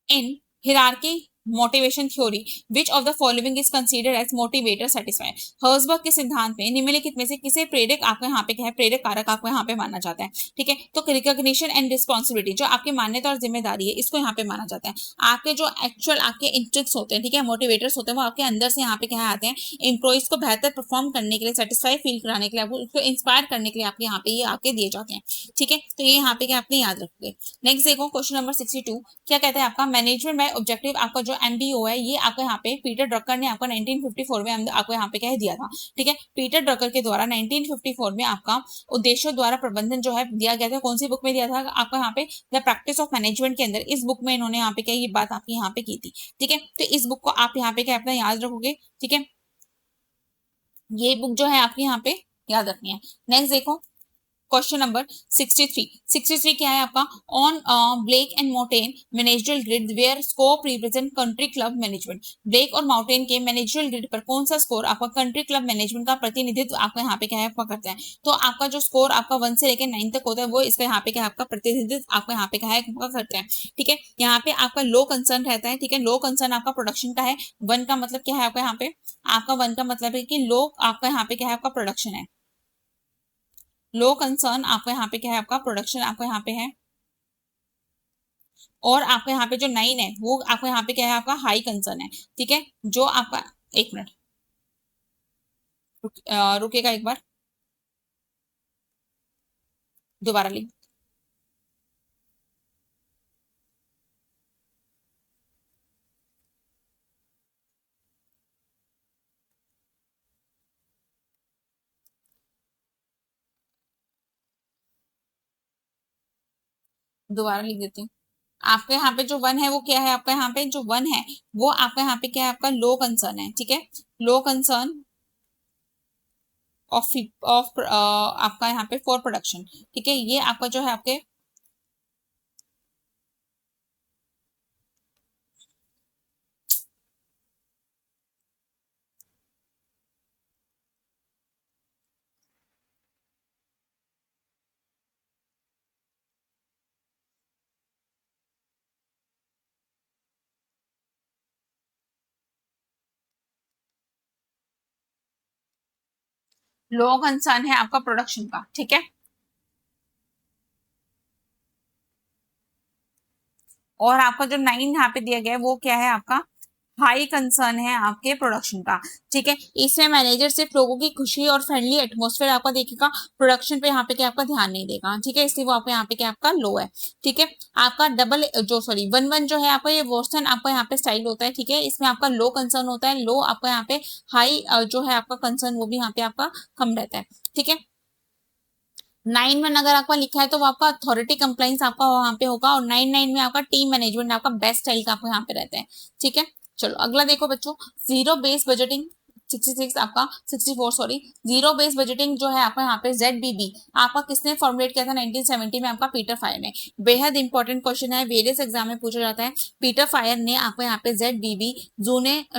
in hierarchy motivation theory which of the following is considered as motivator satisfier. Herzberg के सिद्धांत में निम्नलिखित में से किसे प्रेरक आपको यहाँ पे क्या है प्रेरक कारक आपको यहाँ पे माना जाता है, ठीक है। तो रिकॉग्निशन एंड रिस्पॉन्सिबिलिटी जो आपकी मान्यता और जिम्मेदारी है इसको यहाँ पे माना जाता है। आपके जो एक्चुअल आपके इंटरेस्ट होते हैं, ठीक है, मोटिवेटर्स होते हैं वो आपके अंदर से यहाँ पे क्या आते हैं, एम्प्लॉइज को बेहतर परफॉर्म करने के लिए, सेटिस्फाई फील कराने के लिए, उसको इंस्पायर करने के लिए आपके यहाँ पे ये आपके दिए जाते हैं, ठीक है। तो ये यहाँ पे क्या आपने याद रखोगे। नेक्स्ट देखो क्वेश्चन नंबर 62 क्या कहता है आपका, मैनेजमेंट बाय ऑब्जेक्टिव आपका जो एमबीओ है ये आपको यहाँ पे पीटर ड्रकर ने आपको 1954 में आपको यहाँ पे क्या दिया था, ठीक है। पीटर ड्रकर के द्वारा 1954 में आपका उद्देश्यों द्वारा प्रबंधन जो है दिया गया था, कौन सी बुक में दिया था आपको यहाँ पे, द प्रैक्टिस ऑफ मैनेजमेंट के अंदर इस बुक में इन्होंने यहाँ पे क्या ये बात आपकी यहाँ पे की थी, ठीक है। तो इस बुक को आप यहाँ पे क्या अपना याद रखोगे, ठीक है। ये बुक जो है आपकी यहाँ पे याद रखनी है। नेक्स्ट देखो क्वेश्चन नंबर 63 क्या है आपका, on Blake and Mouton managerial grid where scope represent country club management. Blake और माउंटेन के मैनेजरियल ग्रिड पर कौन सा स्कोर आपका कंट्री क्लब मैनेजमेंट का प्रतिनिधित्व आपका यहाँ पे क्या है आपका करता है। तो आपका जो स्कोर आपका 1 से लेकर 9 तक होता है वो इसका यहाँ पे क्या आपका प्रतिनिधित्व आपका यहाँ पे क्या है करता है, ठीक है। यहाँ पे आपका लो कंसर्न रहता है, ठीक है। लो कंसर्न आपका प्रोडक्शन का है, 1 का मतलब क्या है आपका यहाँ पे, आपका 1 का मतलब है कि लो आपका यहाँ पे क्या है आपका प्रोडक्शन है, लो कंसर्न आपको यहाँ पे क्या है आपका प्रोडक्शन आपको यहाँ पे है। और आपको यहाँ पे जो 9 है वो आपको यहाँ पे क्या है आपका हाई कंसर्न है, ठीक है। जो आपका 1 मिनट रुकेगा एक बार, दोबारा लिख, दोबारा लिख देती हूँ। आपके यहाँ पे जो 1 है वो क्या है आपका यहाँ पे जो 1 है वो आपका यहाँ पे क्या है आपका लो कंसर्न है, ठीक है। लो कंसर्न ऑफ ऑफ आपका यहाँ पे फॉर प्रोडक्शन, ठीक है। ये आपका जो है आपके लो कंसर्न है आपका प्रोडक्शन का, ठीक है। और आपका जो 9 यहाँ पे दिया गया है वो क्या है आपका हाई कंसर्न है आपके प्रोडक्शन का। ठीक है, इसमें मैनेजर सिर्फ लोगों की खुशी और फ्रेंडली एटमोस्फेयर आपका देखेगा, प्रोडक्शन पे यहाँ पे क्या आपका ध्यान नहीं देगा। ठीक है, इसलिए वो आपका यहाँ पे क्या आपका लो है। ठीक है, आपका डबल जो सॉरी 1-1 जो है आपका ये वर्सन आपका यहाँ पे स्टाइल होता है। ठीक है, इसमें आपका लो कंसर्न होता है, लो आपका यहाँ पे हाई जो है आपका कंसर्न वो भी यहाँ पे आपका कम रहता है। ठीक है, 9-1 अगर आपका लिखा है तो वो आपका अथॉरिटी कंप्लाइंस आपका वहां पे होगा, और 9-9 में आपका टीम मैनेजमेंट आपका बेस्ट स्टाइल का आपको यहाँ पे रहता है। ठीक है, चलो अगला देखो बच्चों, जीरो बेस बजटिंग 66 आपका 64 सॉरी, जीरो बेस बजटिंग जो है आपका यहाँ पे ZBB आपका किसने फॉर्मुलेट किया था 1970 में, आपका पीटर फायर ने। बेहद इंपॉर्टेंट क्वेश्चन है, वेरियस एग्जाम में पूछा जाता है। पीटर फायर ने आपको यहाँ पे ZBB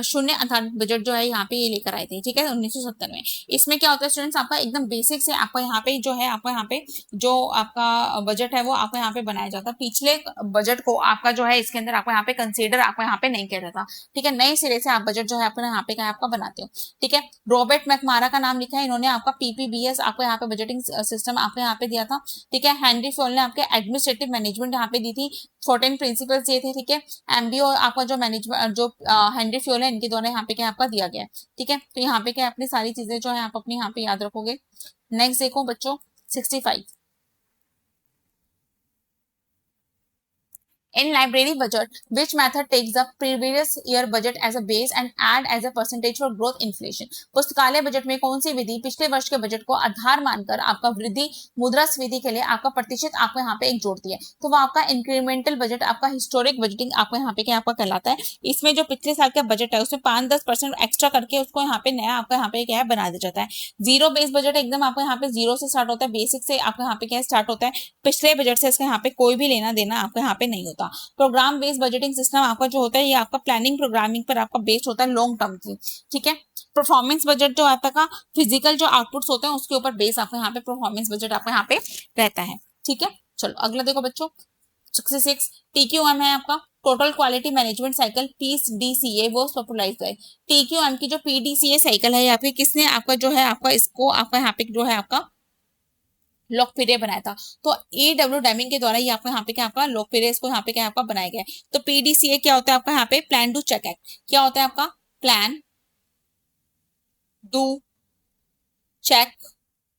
शून्य आधारित बजट जो है यहाँ पे ये लेकर आए थे। ठीक है, 1970 में। इसमें क्या होता है स्टूडेंट्स, आपका एकदम बेसिक से आपको यहाँ पे जो है आपको यहाँ पे जो आपका बजट है वो आपको यहाँ पे बनाया जाता है। पिछले बजट को आपका जो है इसके अंदर आपको यहाँ पे कंसीडर आपको यहाँ पे नहीं किया जाता। ठीक है, नए सिरे से आप बजट जो है आपको यहाँ पे आपका बनाते हो। ठीक है, रॉबर्ट मैकमारा का नाम लिखा है, इन्होंने आपका PPBS आपको यहाँ पे बजटिंग सिस्टम आपको यहाँ पे दिया था। ठीक है, हेनरी फ्योल ने आपके एडमिनिस्ट्रेटिव मैनेजमेंट यहाँ पे दी थी, 14 प्रिंसिपल्स ये थे। ठीक है, MBO आपका जो मैनेजमेंट जो हेनरी फ्योल है इनके द्वारा यहाँ पे क्या आपका दिया गया है। ठीक है, तो यहाँ पे क्या अपनी सारी चीजें जो है आप अपनी यहाँ पे याद रखोगे। नेक्स्ट देखो बच्चों 65, in library budget which method takes the previous year budget as a base and add as a percentage for growth inflation। पुस्तकालय बजट में कौन सी विधि पिछले वर्ष के बजट को आधार मानकर आपका वृद्धि मुद्रास्फीति के लिए आपका प्रतिशत आपको यहाँ पे एक जोड़ती है, तो वो आपका इंक्रीमेंटल बजट आपका हिस्टोरिक बजटिंग आपको यहाँ पे क्या आपका कहलाता है। इसमें जो पिछले साल का बजट है उसमें 5-10% एक्स्ट्रा करके उसको यहाँ पे नया आपका यहाँ पे क्या है बना दिया जाता है। जीरो बेस बजट एकदम आपको यहाँ पे जीरो से स्टार्ट होता है, बेसिक से आपको यहाँ पे क्या स्टार्ट होता है, पिछले बजट से इसका यहाँ पे कोई भी लेना देना आपको यहाँ पे नहीं होता। प्रोग्राम बेस्ड बजटिंग सिस्टम आपका जो होता है ये आपका प्लानिंग प्रोग्रामिंग पर आपका बेस्ड होता है लॉन्ग टर्म की। ठीक है, परफॉर्मेंस बजट जो आता का फिजिकल जो आउटपुट्स होते हैं उसके ऊपर बेस आपको यहाँ पे परफॉर्मेंस बजट आपको यहाँ पे रहता है। ठीक है, चलो अगला देखो बच्चों 66, TQM है आपका total quality management cycle, PDCA वो पॉपुलराइज है। TQM की जो PDCA साइकिल है आपकी किसने आपका जो है आपका इसको आपका यहाँ पे जो है आपका लोकप्रिय बनाया था, तो EW डेमिंग के द्वारा ये आपको यहाँ पे क्या आपका लोकप्रिय इसको यहाँ पे क्या आपका बनाया गया है। तो PDCA क्या होता है आपका यहाँ पे प्लान डू चेक एक्ट, क्या होता है आपका प्लान डू चेक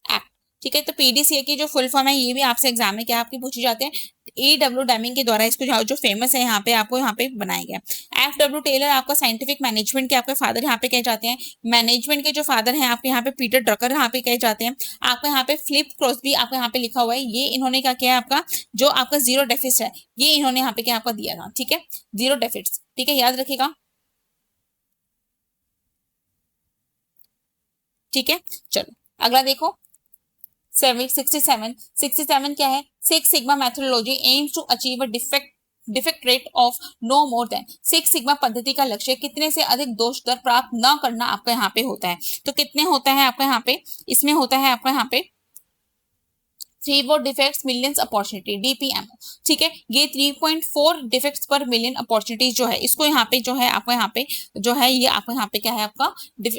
एक्ट। ठीक है, तो PDCA की जो फुल फॉर्म है ये भी आपसे एग्जाम में क्या आपकी पूछी जाते हैं। EW डेमिंग के द्वारा इसको जो फेमस है यहाँ पे आपको यहाँ पे बनाया गया। FW टेलर आपका साइंटिफिक मैनेजमेंट के आपके फादर यहाँ पे कहे जाते हैं। मैनेजमेंट के जो फादर हैं आपके यहाँ पे पीटर ड्रकर यहाँ पे कहे जाते हैं। आपको यहाँ पे फिलिप क्रॉस्बी आपको यहाँ पे लिखा हुआ है, ये इन्होंने क्या किया आपका जो आपका जीरो डेफिसिट है ये इन्होंने यहाँ पे क्या आपका दिया था। ठीक है, जीरो डेफिसिट। ठीक है, याद रखिएगा। ठीक है, चलो अगला देखो 67 क्या है, six sigma methodology aims to achieve a defect rate of no more than. Six sigma पद्धति का लक्ष्य कितने से अधिक दोष दर प्राप्त न करना आपका यहाँ पे होता है। तो कितने होता है आपका यहाँ पे, इसमें होता है आपका यहाँ पे 3 डिफेक्ट्स मिलियंस अपॉर्चुनिटी DPM। ठीक है, ये 3.4 डिफेक्ट्स पर मिलियन अपॉर्चुनिटीज जो है इसको यहाँ पे जो है आपको यहाँ पे जो है ये आपको यहाँ पे क्या है आपका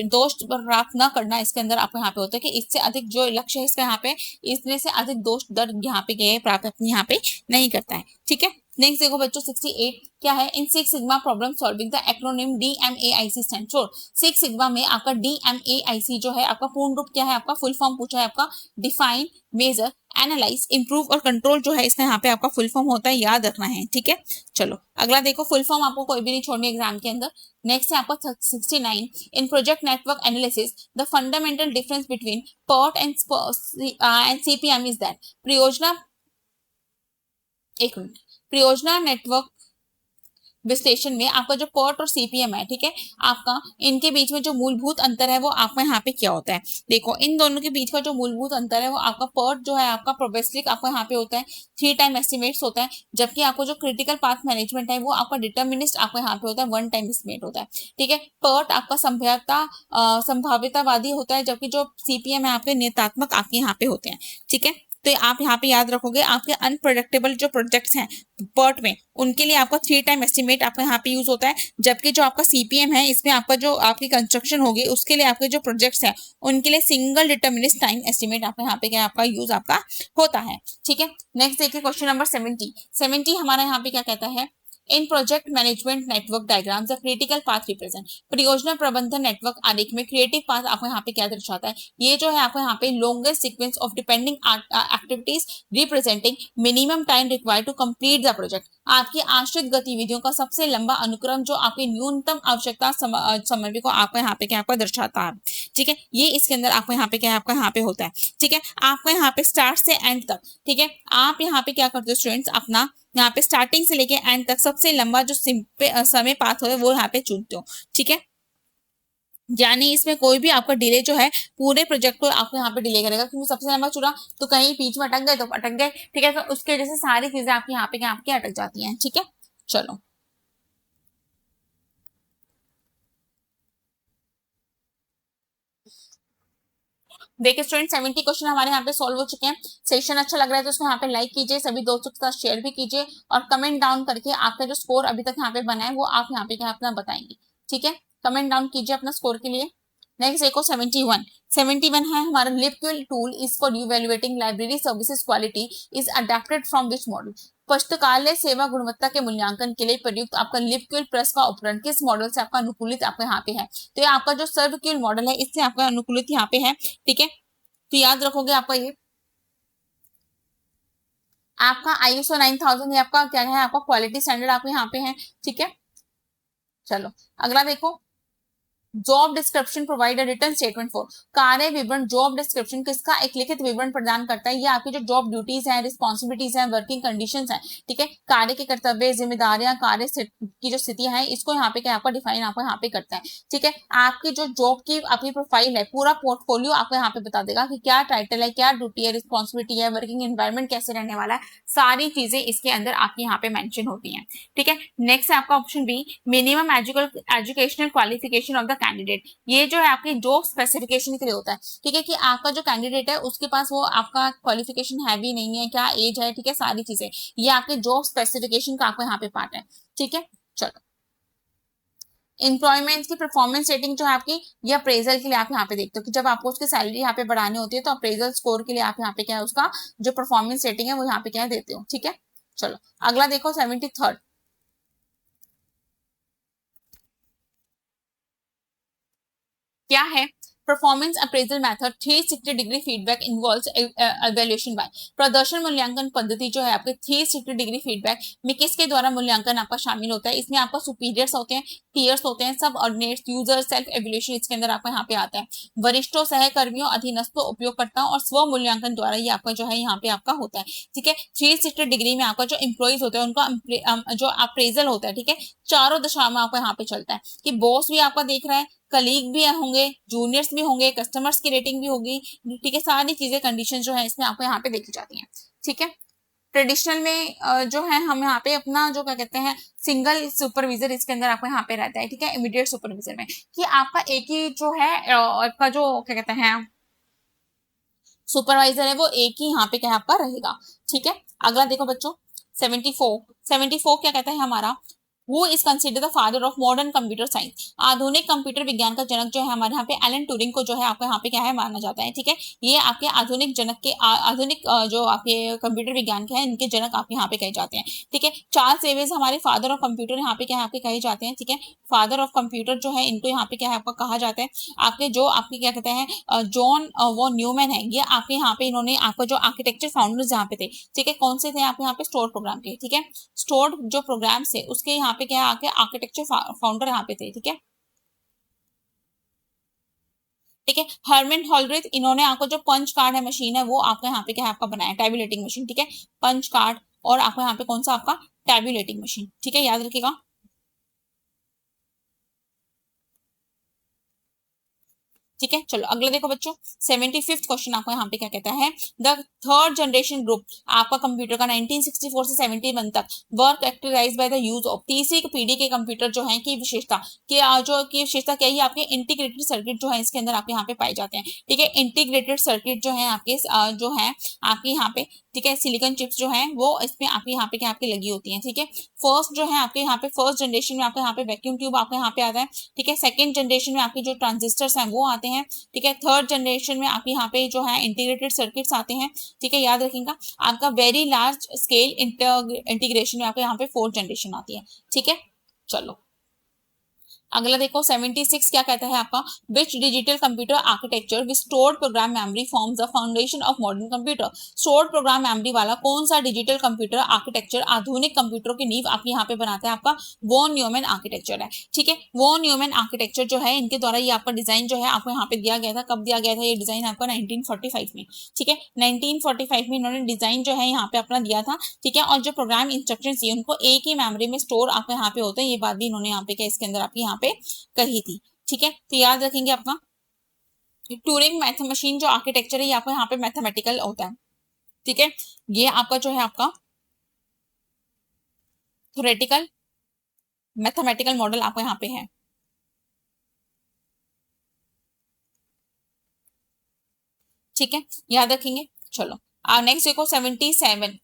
दोष प्राप्त ना करना, इसके अंदर आपको यहाँ पे होता है कि इससे अधिक जो लक्ष्य है इसका यहाँ पे इसमें से अधिक दोष दर यहाँ पे क्या है प्राप्त अपनी यहाँ पे नहीं करता है। ठीक है, नेक्स्ट देखो बच्चों 68 क्या है, in six sigma problem solving the acronym DMAIC stand for. Six sigma में आपका DMAIC जो है आपका पूर्ण रूप क्या है आपका फुल फॉर्म पूछा है आपका डिफाइन मेजर एनालाइज इंप्रूव और कंट्रोल जो है इसमें यहाँ पे आपका फुल फॉर्म होता है, याद रखना है। ठीक है, चलो अगला देखो फुल फॉर्म आपको कोई भी नहीं छोड़नी एग्जाम के अंदर। नेक्स्ट है आपका 69 in project network analysis the fundamental difference between PERT and CPM is that. परियोजना एक मिनट, परियोजना नेटवर्क विश्लेषण में आपका जो PERT और CPM है, ठीक है, आपका इनके बीच में जो मूलभूत अंतर है वो आपका यहाँ पे क्या होता है। देखो इन दोनों के बीच का जो मूलभूत अंतर है वो आपका PERT जो है आपका प्रोबेबिलिस्टिक आपका यहाँ पे होता है, 3 टाइम एस्टिमेट्स होता है, जबकि आपको जो क्रिटिकल पाथ मैनेजमेंट है वो आपका डिटर्मिनिस्ट आपका यहाँ पे होता है, 1 टाइम एस्टिमेट होता है। ठीक है, PERT आपका संभाव्यतावादी होता है, जबकि जो CPM है आपके नियतात्मक आपके यहाँ पे होते हैं। ठीक है, तो आप यहाँ पे याद रखोगे आपके अनप्रोडक्टेबल जो प्रोजेक्ट्स हैं PERT में उनके लिए आपका 3 टाइम एस्टिमेट आपका यहाँ पे यूज होता है, जबकि जो आपका CPM है इसमें आपका जो आपकी कंस्ट्रक्शन होगी उसके लिए आपके जो प्रोजेक्ट्स हैं उनके लिए सिंगल डिटर्मिनिस्ट टाइम एस्टिमेट आपका यहाँ पे क्या आपका यूज आपका होता है। ठीक है, नेक्स्ट देखिए क्वेश्चन नंबर 70 हमारा यहाँ पे क्या कहता है, in project management network diagram the critical path represent, परियोजना प्रबंधन नेटवर्क आरेख में क्रिएटिव पाथ आपको यहाँ पे क्या दर्शाता है, ये जो है आपको यहाँ पे longest sequence of depending activities representing minimum time required to complete the project, आपकी आश्रित गतिविधियों का सबसे लंबा अनुक्रम जो आपकी न्यूनतम आवश्यकता समय को आपको यहाँ पे क्या आपको दर्शाता है। ठीक है, ये इसके अंदर आपको यहाँ पे क्या आपको यहाँ पे होता है। ठीक है, आपको यहाँ पे स्टार्ट से एंड तक, ठीक है, आप यहाँ पे क्या करते हो स्टूडेंट्स, अपना यहाँ पे स्टार्टिंग से लेके एंड तक सबसे लंबा जो समय पाथ हो वो यहाँ पे चुनते हो। ठीक है, यानी इसमें कोई भी आपका डिले जो है पूरे प्रोजेक्ट को आपको यहाँ पे डिले करेगा, क्योंकि सबसे लंबा चुना तो कहीं बीच में अटक गए तो अटक गए। ठीक है, तो उसके वजह से सारी चीजें आपकी यहाँ पे आपकी अटक जाती हैं। ठीक है, चलो देखिए स्टूडेंट 70 क्वेश्चन हमारे यहाँ पे सॉल्व हो चुके हैं। सेशन अच्छा लग रहा है तो उसको यहाँ पे लाइक कीजिए, सभी दोस्तों के साथ शेयर भी कीजिए और कमेंट डाउन करके आपका जो स्कोर अभी तक यहाँ पे बना है वो आप यहाँ पे क्या अपना बताएंगे। ठीक है, कमेंट डाउन कीजिए अपना स्कोर के लिए। नेक्स्ट देखो 71 है हमारा LibQUAL tool is for evaluating library services quality is adapted from which model, पुस्तकालय सेवा गुणवत्ता के मूल्यांकन के लिए प्रयुक्त आपका लिपक्यूल प्लस का उपकरण किस मॉडल से आपका अनुकूलित आपका यहाँ पे है। तो ये आपका जो सर्वक्यूल मॉडल है इससे आपका अनुकूलित यहाँ पे है। ठीक है, तो याद रखोगे आपका ये आपका ISO 9000 ये आपका क्या है, आपका क्वालिटी स्टैंडर्ड आपके यहाँ पे है। ठीक है, चलो अगला देखो job description provide return statement for, कार्य विवरण जॉब डिस्क्रिप्शन किसका एक लिखित विवरण प्रदान करता है। ये आपकी जो जॉब ड्यूटीज हैं, रिस्पॉन्सिबिलिटीज हैं, वर्किंग कंडीशंस हैं, ठीक है, कार्य के कर्तव्य, जिम्मेदारियां, कार्य की जो स्थितियां हैं इसको यहाँ पे क्या आपका डिफाइन आपको यहाँ पे करता है। ठीक है, आपकी जो जॉब की आपकी प्रोफाइल है, पूरा पोर्टफोलियो आपको यहाँ पे बता देगा कि क्या टाइटल है, क्या ड्यूटी है, रिस्पॉन्सिबिलिटी है, वर्किंग एनवायरमेंट कैसे रहने वाला है, सारी चीजें इसके अंदर आपकी यहाँ पे मेंशन होती हैं। ठीक है, नेक्स्ट है आपका option B minimum educational qualification of the candidate, ये जो है आपकी जॉब स्पेसिफिकेशन के लिए होता है। ठीक है, कि आपका जो कैंडिडेट है उसके पास वो आपका क्वालिफिकेशन है भी नहीं है, क्या एज है, ठीक है, सारी चीजें ये आपके जॉब स्पेसिफिकेशन का आपको यहाँ पे पार्ट है। ठीक है, चलो एम्प्लॉयमेंट की परफॉर्मेंस रेटिंग जो है आपकी ये अप्रेजल के लिए आप यहाँ पे देखते हो कि जब आपको उसकी सैलरी यहाँ पे बढ़ानी होती है तो अप्रेजल स्कोर के लिए आप यहाँ पे क्या है उसका जो परफॉर्मेंस रेटिंग है वो यहाँ पे क्या देते हो। ठीक है, चलो अगला देखो 73 क्या है, performance appraisal method 360 degree feedback involves evaluation by, प्रदर्शन मूल्यांकन पद्धति जो है आपके 360 डिग्री फीडबैक में किसके द्वारा मूल्यांकन आपका शामिल होता है। इसमें आपका सुपीरियर्स होते हैं, पीयर्स होते हैं, सब ऑर्डिनेट्स, यूजर, सेल्फ एवैल्यूएशन इसके अंदर आपका यहाँ पे आता है, वरिष्ठों, सहकर्मियों, अधीनस्थों, उपयोगकर्ताओं और स्व मूल्यांकन द्वारा ये आपका जो है यहाँ पे आपका होता है। ठीक है, 360 डिग्री में आपका जो एम्प्लॉइज होता है उनका जो अप्रेजल होता है, ठीक है, चारों दिशाओं में आपको यहाँ पे चलता है कि बॉस भी आपका देख रहा है, कलीग भी होंगे, जूनियर्स भी होंगे, कस्टमर्स की रेटिंग भी होगी। ठीक है, सारी चीजें कंडीशन जो है इसमें आपको यहाँ पे देखी जाती हैं। ठीक है, ट्रेडिशनल में जो है हम यहाँ पे अपना जो क्या कहते हैं सिंगल सुपरविजर इसके अंदर आपको यहाँ पे रहता है। ठीक है, इमीडिएट सुपरविजर में कि आपका एक ही जो है आपका जो क्या कहते हैं सुपरवाइजर है वो एक ही यहाँ पे क्या आपका रहेगा। ठीक है, अगला देखो बच्चों 74 क्या कहता है हमारा, वो is consider the father of modern computer science, आधुनिक कंप्यूटर विज्ञान का जनक जो है हमारे यहाँ पे एलन ट्यूरिंग को जो है आपको यहाँ पे क्या है माना जाता है। ठीक है, ये आपके आधुनिक जनक के आधुनिक जो आपके कंप्यूटर विज्ञान के हैं इनके जनक आपके यहाँ पे कहे जाते हैं। ठीक है, चार्ल्स बेबेज हमारे फादर ऑफ कंप्यूटर यहाँ पे क्या है आपके कहे जाते हैं। ठीक है, फादर ऑफ कंप्यूटर जो है इनको यहाँ पे क्या है आपका कहा जाता है। आपके जो आपके क्या कहते हैं जॉन वो न्यूमैन है, ये आपके यहाँ पे इन्होंने आपका जो आर्किटेक्चर फाउंडर्स यहाँ पे थे। ठीक है, कौन से थे आपके यहाँ पे स्टोर प्रोग्राम के। ठीक है, स्टोर जो प्रोग्राम से उसके यहाँ पे क्या आके आर्किटेक्चर फाउंडर यहाँ पे थे। ठीक है, ठीक है, हरमन हॉलरिथ इन्होंने आपको जो पंच कार्ड है मशीन है वो आपको यहाँ पे क्या है आपका बनाया टैबुलेटिंग मशीन। ठीक है, पंच कार्ड और आपको यहाँ पे कौन सा आपका टैबुलेटिंग मशीन। ठीक है, याद रखिएगा। ठीक है, चलो अगला देखो बच्चों 75th क्वेश्चन आपको यहाँ पे क्या कहता है, द थर्ड जनरेशन ग्रुप आपका कंप्यूटर का 1964 से 71 तक work characterized by the use of, तीसरी पीढ़ी के कंप्यूटर जो है की विशेषता जो की विशेषता क्या है, आपके इंटीग्रेटेड सर्किट जो है इसके अंदर आपके यहाँ पे पाए जाते हैं। ठीक है, इंटीग्रेटेड सर्किट जो है आपके जो है आपके यहाँ पे ठीक है सिलिकॉन चिप्स जो है वो इसमें आपके यहाँ पे क्या आपकी लगी होती है। ठीक है, फर्स्ट जो है आपके यहाँ पे फर्स्ट जनरेशन में आपके यहाँ पे वैक्यूम ट्यूब आपके यहाँ पे आता है। ठीक है, सेकंड जनरेशन में आपके जो ट्रांजिस्टर्स हैं वो आते हैं हैं, ठीक है। थर्ड जनरेशन में आपके यहाँ पे जो है इंटीग्रेटेड सर्किट्स आते हैं, ठीक है, याद रखिएगा। आपका वेरी लार्ज स्केल इंटीग्रेशन में आपके यहाँ पे फोर्थ जनरेशन आती है, ठीक है। चलो अगला देखो 76 क्या कहता है आपका, which digital computer architecture with stored program memory forms the foundation of modern computer. Stored program memory वाला कौन सा डिजिटल कंप्यूटर आर्किटेक्चर आधुनिक कंप्यूटरों की नींव आपके यहाँ पे बनाता है, आपका वॉन न्यूमैन आर्किटेक्चर है, ठीक है। वॉन न्यूमैन आर्किटेक्चर जो है इनके द्वारा ये आपका डिजाइन जो है आपको यहाँ पे दिया गया था, कब दिया गया था ये डिजाइन आपका 1945 में, ठीक है। 1945 में इन्होंने डिजाइन जो है यहाँ पे अपना दिया था, ठीक है। और जो प्रोग्राम इंस्ट्रक्शन थी उनको एक ही मेमोरी में स्टोर आपके यहाँ पे होते हैं, ये बात भी इन्होंने यहाँ पे क्या इसके अंदर आपके यहाँ पे कही थी, ठीक है। तो याद रखेंगे अपना ट्यूरिंग मैथ मशीन जो आर्किटेक्चर है ये आपको यहाँ पे मैथमेटिकल होता है, ठीक है। ये आपका जो है आपका थ्योरेटिकल मैथमेटिकल मॉडल आपको यहाँ पे है, ठीक है, याद रखेंगे। चलो नेक्स्ट देखो 77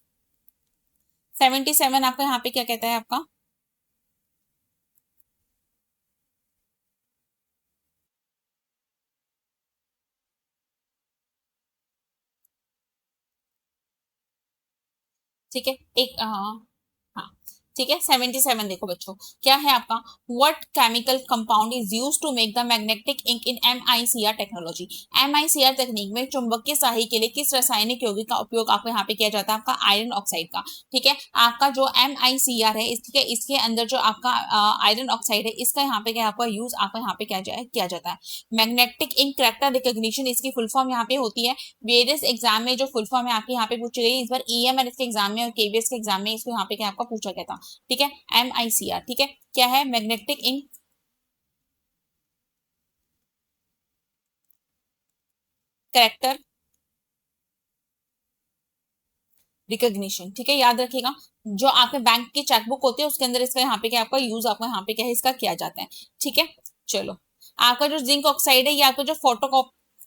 आपको यहाँ पे क्या कहता है आपका, ठीक है। एक हाँ ठीक है 77 देखो बच्चों क्या है आपका, what chemical compound is used to make the magnetic ink in MICR technology. MICR तकनीक में चुंबकीय स्याही के लिए किस रासायनिक यौगिक का उपयोग आपको यहाँ पे किया जाता है, आपका आयरन ऑक्साइड का, ठीक है। आपका जो MICR है इसके इसके अंदर जो आपका आयरन ऑक्साइड है इसका यहाँ पे क्या आपका यूज आपको यहाँ पे किया जाता है। मैग्नेटिक इंक कैरेक्टर रिकॉग्निशन इसकी फुल फॉर्म यहाँ पे होती है, वेरियस एग्जाम में जो फुल फॉर्म है आपके यहाँ पे पूछी गई, इस बार EMR के एग्जाम में और KVS के एग्जाम में इसको यहाँ पे क्या आपका पूछा गया था, ठीक है। MICR, ठीक है, क्या है, मैग्नेटिक इंक कैरेक्टर रिकॉग्निशन, ठीक है, याद रखिएगा। जो आपके बैंक की चेकबुक होती है उसके अंदर इसका यहाँ पे क्या आपका यूज आपका यहाँ पे क्या है इसका किया जाता है, ठीक है। चलो आपका जो जिंक ऑक्साइड है ये आपका जो फोटो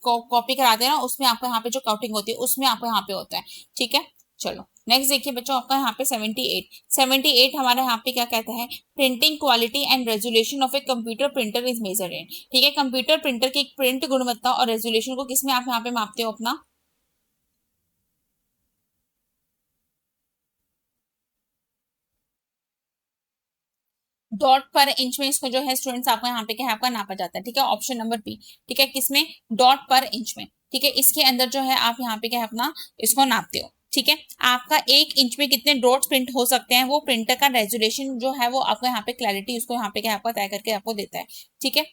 कॉपी कराते हैं ना उसमें आपको यहाँ पे जो काउंटिंग होती है उसमें आपको यहाँ पे होता है, ठीक है। चलो नेक्स्ट देखिए बच्चों आपका यहाँ पे 78 हमारे यहाँ पे क्या कहता है, printing quality and resolution of a computer printer is measured in, ठीक है। कंप्यूटर प्रिंटर की प्रिंट गुणवत्ता और रेजोल्यूशन को किसमें आप यहाँ पे मापते हो अपना, डॉट पर इंच में इसको जो है स्टूडेंट्स आपको यहाँ पे क्या है आपका नापा जाता है, ठीक है। ऑप्शन नंबर बी, ठीक है, किसमें, डॉट पर इंच में, ठीक है। इसके अंदर जो है आप यहाँ पे क्या है अपना इसको नापते हो, ठीक है। आपका 1 इंच में कितने डॉट्स प्रिंट हो सकते हैं वो प्रिंटर का रेजोल्यूशन जो है वो आपको यहाँ पे क्लैरिटी उसको यहाँ पे क्या आपको तय करके आपको देता है, ठीक है।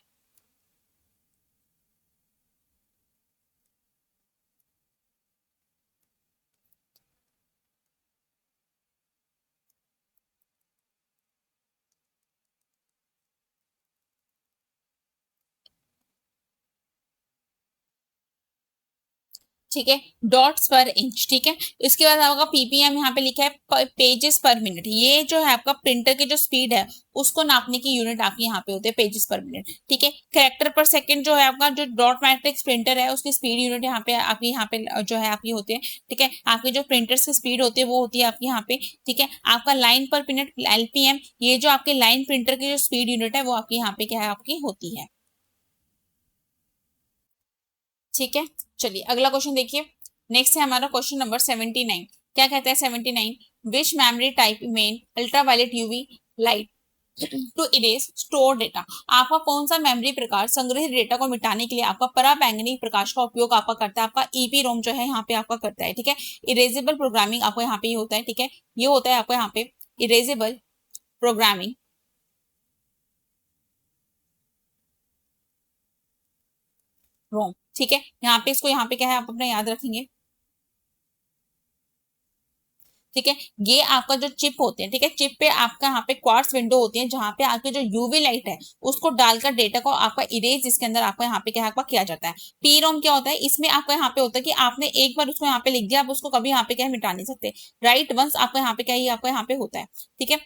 ठीक है, डॉट्स पर इंच, ठीक है। इसके बाद आपका PPM यहाँ पे लिखा है पेजेस पर मिनट, ये जो है आपका प्रिंटर की जो स्पीड है उसको नापने की यूनिट आपकी यहाँ पे होते हैं पेजेस पर मिनट, ठीक है। कैरेक्टर पर सेकंड जो है आपका जो डॉट मैट्रिक्स प्रिंटर है उसकी स्पीड यूनिट यहाँ पे आपकी यहाँ पे जो है आपकी होती है, ठीक है। आपकी जो प्रिंटर्स की स्पीड होती है वो होती है आपकी यहाँ पे, ठीक है। आपका लाइन पर मिनट LPM, ये जो आपके लाइन प्रिंटर की जो स्पीड यूनिट है वो आपकी यहाँ पे क्या है आपकी होती है, ठीक है। चलिए अगला क्वेश्चन देखिए, नेक्स्ट है हमारा क्वेश्चन नंबर 79, क्या कहता है 79, which memory type main ultraviolet UV light to erase store data. आपका कौन सा मेमोरी प्रकार संग्रहित डेटा को मिटाने के लिए आपका पराबैंगनी प्रकाश का उपयोग आपका करता है, आपका EPROM जो है यहाँ पे आपका करता है, ठीक है। इरेजेबल प्रोग्रामिंग आपको यहाँ पे होता है, ठीक है, ये होता है आपको यहाँ पे इरेजेबल प्रोग्रामिंग रोम, ठीक है। यहाँ पे इसको यहाँ पे क्या है आप अपना याद रखेंगे, ठीक है। ये आपका जो चिप होते हैं, ठीक है, चिप पे आपका यहाँ पे क्वार्ट्स विंडो होती है जहाँ पे आपके जो UV लाइट है उसको डालकर डेटा को आपका इरेज इसके अंदर आपका यहाँ पे क्या आपका किया जाता है। PROM क्या होता है, इसमें आपका यहाँ पे होता है कि आपने एक बार उसको यहाँ पे लिख दिया आप उसको कभी यहाँ पे क्या मिटा नहीं सकते, राइट वंस आपका यहाँ पे क्या ये आपका यहाँ पे होता है, ठीक है।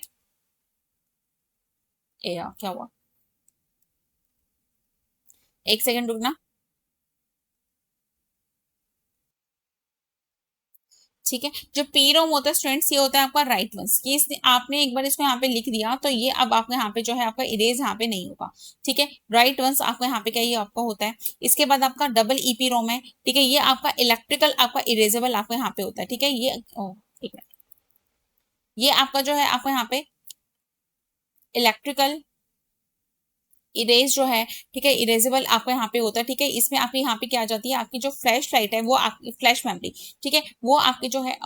क्या हुआ, एक सेकंड रुकना, ठीक है। जो पी रोम होता है स्टूडेंट्स, ये होता है आपका राइट वंस, ये आपने एक बार इसको यहाँ पे लिख दिया तो ये अब आपको यहाँ पे जो है आपका इरेज यहाँ पे नहीं होगा, ठीक है। राइट वंस आपको यहाँ पे क्या ये आपका होता है। इसके बाद आपका डबल ईपी रोम है, ठीक है, ये आपका इलेक्ट्रिकल आपका इरेजेबल आपको यहाँ पे होता है, ठीक है। ये ठीक है, ये आपका जो है आपको यहाँ पे इलेक्ट्रिकल इरेज जो है, ठीक है, इरेजेबल आपका यहाँ पे होता है, ठीक है। इसमें आपकी यहाँ पे क्या आ जाती है, आपकी जो फ्लैश लाइट है वो आपकी फ्लैश मेमोरी, ठीक है, वो आपके जो है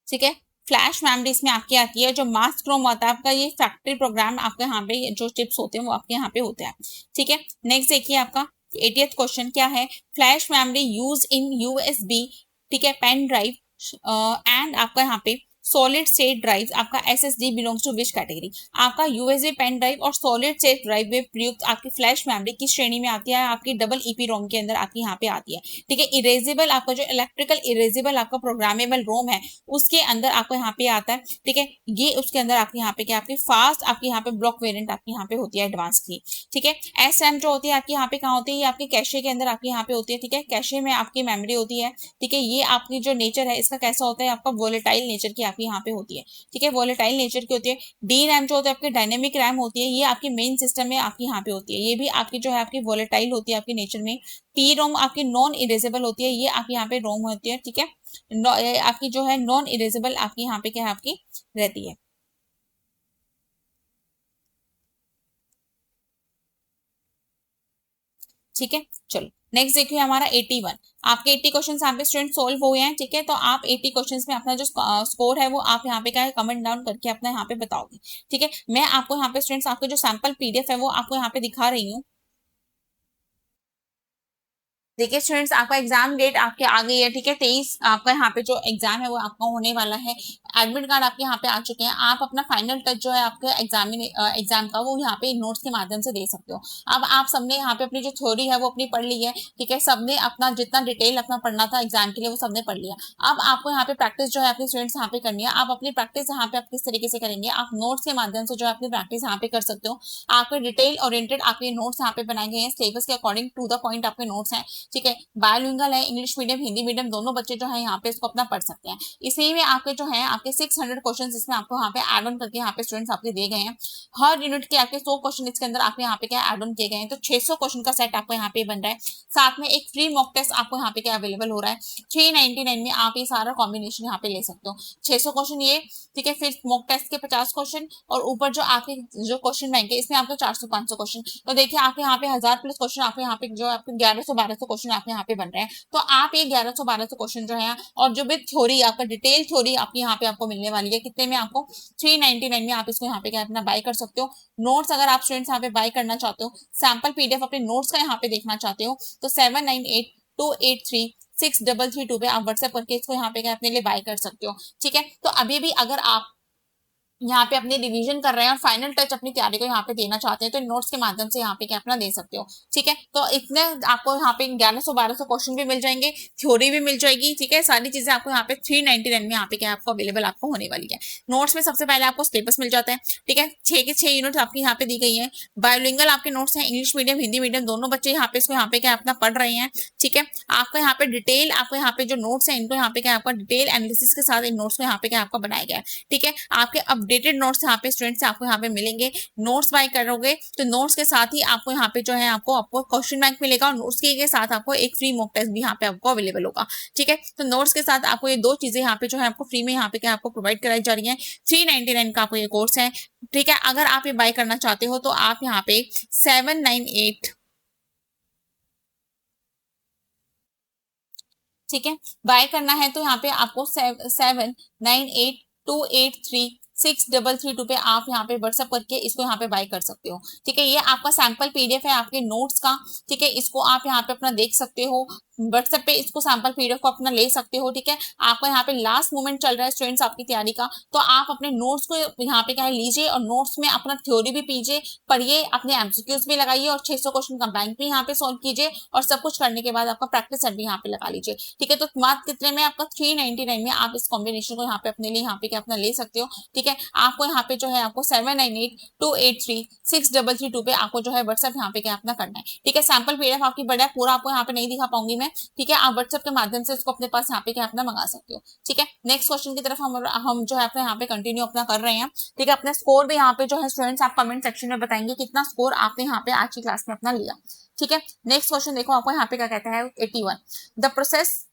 ठीक है, फ्लैश मेमोरी इसमें आपकी आती है। जो मास क्रोम होता है आपका, ये फैक्ट्री प्रोग्राम आपके यहाँ पे जो चिप्स होते हैं वो आपके यहाँ पे होते हैं, ठीक है। नेक्स्ट देखिए आपका 80th क्वेश्चन क्या है, flash memory use in USB, ठीक है, पेन ड्राइव एंड आपका यहाँ पे सॉलिड स्टेट ड्राइव आपका SSD belongs to which category. आपका यूएसबी पेन ड्राइव और सॉलिड स्टेट ड्राइव में प्रयुक्त आपकी फ्लैश मेमोरी किस श्रेणी में आती है, आपकी डबल ईपी रोम के अंदर आपकी यहाँ पे आती है, ठीक है। इरेजेबल आपका जो इलेक्ट्रिकल इरेजेबल आपका प्रोग्रामेबल रोम है उसके अंदर आपको यहाँ पे आता है, ठीक है। ये उसके अंदर आपके यहाँ पे क्या आपकी फास्ट आपकी यहाँ पे ब्लॉक वेरिएंट आपकी यहाँ पे होती है एडवांस की, ठीक है। एसएम जो होती है आपकी यहाँ पे कहाँ होती है, ये आपके कैशे के अंदर आपकी यहाँ पे होती है, ठीक है। कैशे में आपकी मेमोरी होती है, ठीक है। ये आपकी जो नेचर है इसका कैसा होता है, आपका वोलेटाइल नेचर की आपकी यहाँ पे होती है, ठीक है, वोलेटाइल नेचर की होती है। डी रैम जो होता है आपकी डायनेमिक रैम होती है, ये आपकी मेन सिस्टम में आपकी यहाँ पे होती है, ये भी आपकी जो है आपकी वोलेटाइल होती है आपकी नेचर में। पी रोम आपकी नॉन इरेजेबल होती है, ये आपकी यहाँ पे रोम होती है, ठीक है। आपकी जो है नॉन इरेजेबल आपकी यहाँ पे क्या है आपकी रहती है, ठीक है। चलो नेक्स्ट देखिए हमारा 81, आपके 80 क्वेश्चन यहाँ पे स्टूडेंट सोल्व हो गए हैं, ठीक है। तो आप 80 क्वेश्चंस में अपना जो स्कोर है वो आप यहाँ पे क्या है कमेंट डाउन करके अपना यहाँ पे बताओगे, ठीक है। मैं आपको यहाँ पे स्टूडेंट्स आपके जो सैंपल पीडीएफ है वो आपको यहाँ पे दिखा रही हूँ। देखिए स्टूडेंट्स, आपका एग्जाम डेट आपके आ गई है, ठीक है। 23 आपका यहाँ पे जो एग्जाम है वो आपका होने वाला है। एडमिट कार्ड आपके यहाँ पे आ चुके हैं। आप अपना फाइनल टच जो है आपके एग्जाम का वो यहाँ पे नोट्स के माध्यम से दे सकते हो। अब आप सबने यहाँ पे अपनी जो थ्योरी है वो अपनी पढ़ ली है, ठीक है। सबने अपना जितना डिटेल अपना पढ़ना था एग्जाम के लिए वो सबने पढ़ लिया। अब आपको यहाँ पे प्रैक्टिस जो है अपने स्टूडेंट्स यहाँ पे करनी है। आप अपनी प्रैक्टिस यहाँ पे आप किस तरीके से करेंगे, आप नोट्स के माध्यम से जो है अपनी प्रैक्टिस यहाँ पे कर सकते हो। आपके डिटेल ओरिएंटेड आपके नोट्स यहाँ पे बनाए गए हैं, सिलेबस के अकॉर्डिंग टू द पॉइंट आपके नोट्स हैं, ठीक है। बायोलिंगल है, इंग्लिश मीडियम हिंदी मीडियम दोनों बच्चे जो है यहाँ पे इसको अपना पढ़ सकते हैं। इसी में आपके जो है आपके 600 क्वेश्चन इसमें आपको यहाँ पे एड ऑन करके यहाँ पे स्टूडेंट्स आपके दिए गए हैं। हर यूनिट के आपके 100 क्वेश्चन इसके अंदर आपके यहाँ पे क्या एड ऑन किए गए हैं, तो 600 क्वेश्चन का सेट आपको यहाँ पे बन रहा है। साथ में एक फ्री मॉक टेस्ट आपको यहाँ पे क्या अवेलेबल हो रहा है, 399 में आप ये सारा कॉम्बिनेशन यहाँ पे ले सकते हो। 600 क्वेश्चन ये, ठीक है, फिर मॉक टेस्ट के 50 क्वेश्चन और ऊपर जो आपके जो क्वेश्चन बैंक है इसमें आपके 400-500 क्वेश्चन। तो देखिए आपके यहाँ पे 1000+ क्वेश्चन आपके यहाँ पे जो आपके 1100-1200 क्वेश्चन आपके यहाँ पे बन रहे हैं। तो आप ये 1100-1200 क्वेश्चन जो है और जो भी थ्योरी आपका डिटेल थ्योरी आपकी यहाँ पे आपको मिलने वाली है, कितने में आपको 399 में आप इसको यहाँ पे क्या अपना बाय कर सकते हो। नोट्स अगर आप स्टूडेंट्स यहाँ पे बाय करना चाहते हो, सैंपल पीडीएफ अपने नोट्स का यहाँ पे देखना चाहते हो, तो 7982836332 पे आप व्हाट्सएप करके इसको यहाँ पे क्या अपने लिए बाय कर सकते हो, ठीक है। तो अभी भी अगर आप यहाँ पे अपनी रिवीजन कर रहे हैं और फाइनल टच अपनी तैयारी को यहाँ पे देना चाहते हैं तो नोट्स के माध्यम से यहाँ पे क्या अपना दे सकते हो, ठीक है। तो इतने आपको यहाँ पे 1100-1200 क्वेश्चन भी मिल जाएंगे, थ्योरी भी मिल जाएगी, ठीक है। सारी चीजें आपको यहाँ पे 399 में यहाँ पे क्या आपको अवेलेबल आपको होने वाली है। नोट्स में सबसे पहले आपको सिलेबस मिल जाता है, ठीक है। 6 के 6 यूनिट आपकी यहाँ पे दी गई है। बायोलिंगल आपके नोट्स हैं, इंग्लिश मीडियम हिंदी मीडियम दोनों बच्चे यहाँ पे इसको यहाँ पे क्या अपना पढ़ रहे हैं, ठीक है। आपका यहाँ पे डिटेल आपको यहाँ पे जो नोट्स है इनको यहाँ पे क्या आपका डिटेल एनालिसिस के साथ इन नोट्स को यहाँ पे क्या आपका बनाया गया है, ठीक है। आपके अपडेटेड नोट्स यहाँ पे स्टूडेंट्स आपको यहाँ पे मिलेंगे। नोट्स बाय करोगे तो नोट्स के साथ ही आपको यहाँ पे जो है आपको क्वेश्चन बैंक मिलेगा और नोट्स के साथ आपको एक फ्री मॉक टेस्ट भी यहाँ पे आपको अवेलेबल होगा, ठीक है। तो नोट्स के साथ आपको ये दो चीजें यहाँ पे जो है आपको फ्री में यहाँ पे क्या आपको प्रोवाइड कराई जा रही है। 399 का आपको ये कोर्स है, ठीक है। अगर आप ये बाय करना चाहते हो तो आप यहाँ पे 798, ठीक है, बाय करना है तो यहाँ पे आपको 7982836332 पे आप यहाँ पे व्हाट्सएप करके इसको यहाँ पे बाय कर सकते हो, ठीक है। ये आपका सैंपल पीडीएफ है आपके नोट्स का, ठीक है। इसको आप यहाँ पे अपना देख सकते हो। व्हाट्सएप पे इसको सैंपल पीडीएफ को अपना ले सकते हो, ठीक है। आपका यहाँ पे लास्ट मोमेंट चल रहा है स्टूडेंट्स आपकी तैयारी का, तो आप अपने नोट्स को यहाँ पे क्या है लीजिए और नोट्स में अपना थ्योरी भी पीजिए, पढ़िए, अपने एमसीक्यूज भी लगाइए और 600 क्वेश्चन का बैंक भी यहाँ पे सोल्व कीजिए और सब कुछ करने के बाद आपका प्रैक्टिस सेट भी यहाँ पे लगा लीजिए, ठीक है। तो मार्क्स कितने में? आपका 399 में आप इस कॉम्बिनेशन को यहाँ पे अपने लिए यहाँ पे क्या अपना ले सकते हो, ठीक है। आपको यहाँ पे जो है आपको 7982836332 पे आपको जो है व्हाट्सएप यहाँ पे क्या अपना करना है, ठीक है। सैंपल पीडीएफ आपकी बड़ा है, पूरा आपको यहाँ पे नहीं दिखा पाऊंगी मैं, ठीक है। आप व्हाट्सएप के माध्यम से उसको अपने पास यहाँ पे क्या अपना मंगा सकते हो, ठीक है। नेक्स्ट क्वेश्चन की तरफ हम जो है अपने यहाँ पे कंटिन्यू अपना कर रहे हैं, ठीक है। अपना स्कोर भी यहाँ पे जो है स्टूडेंट्स आप कमेंट सेक्शन में बताएंगे कितना स्कोर आपने यहाँ पे आज की क्लास में अपना लिया, ठीक है। नेक्स्ट क्वेश्चन देखो आपको यहाँ पे क्या कहता है 81, the process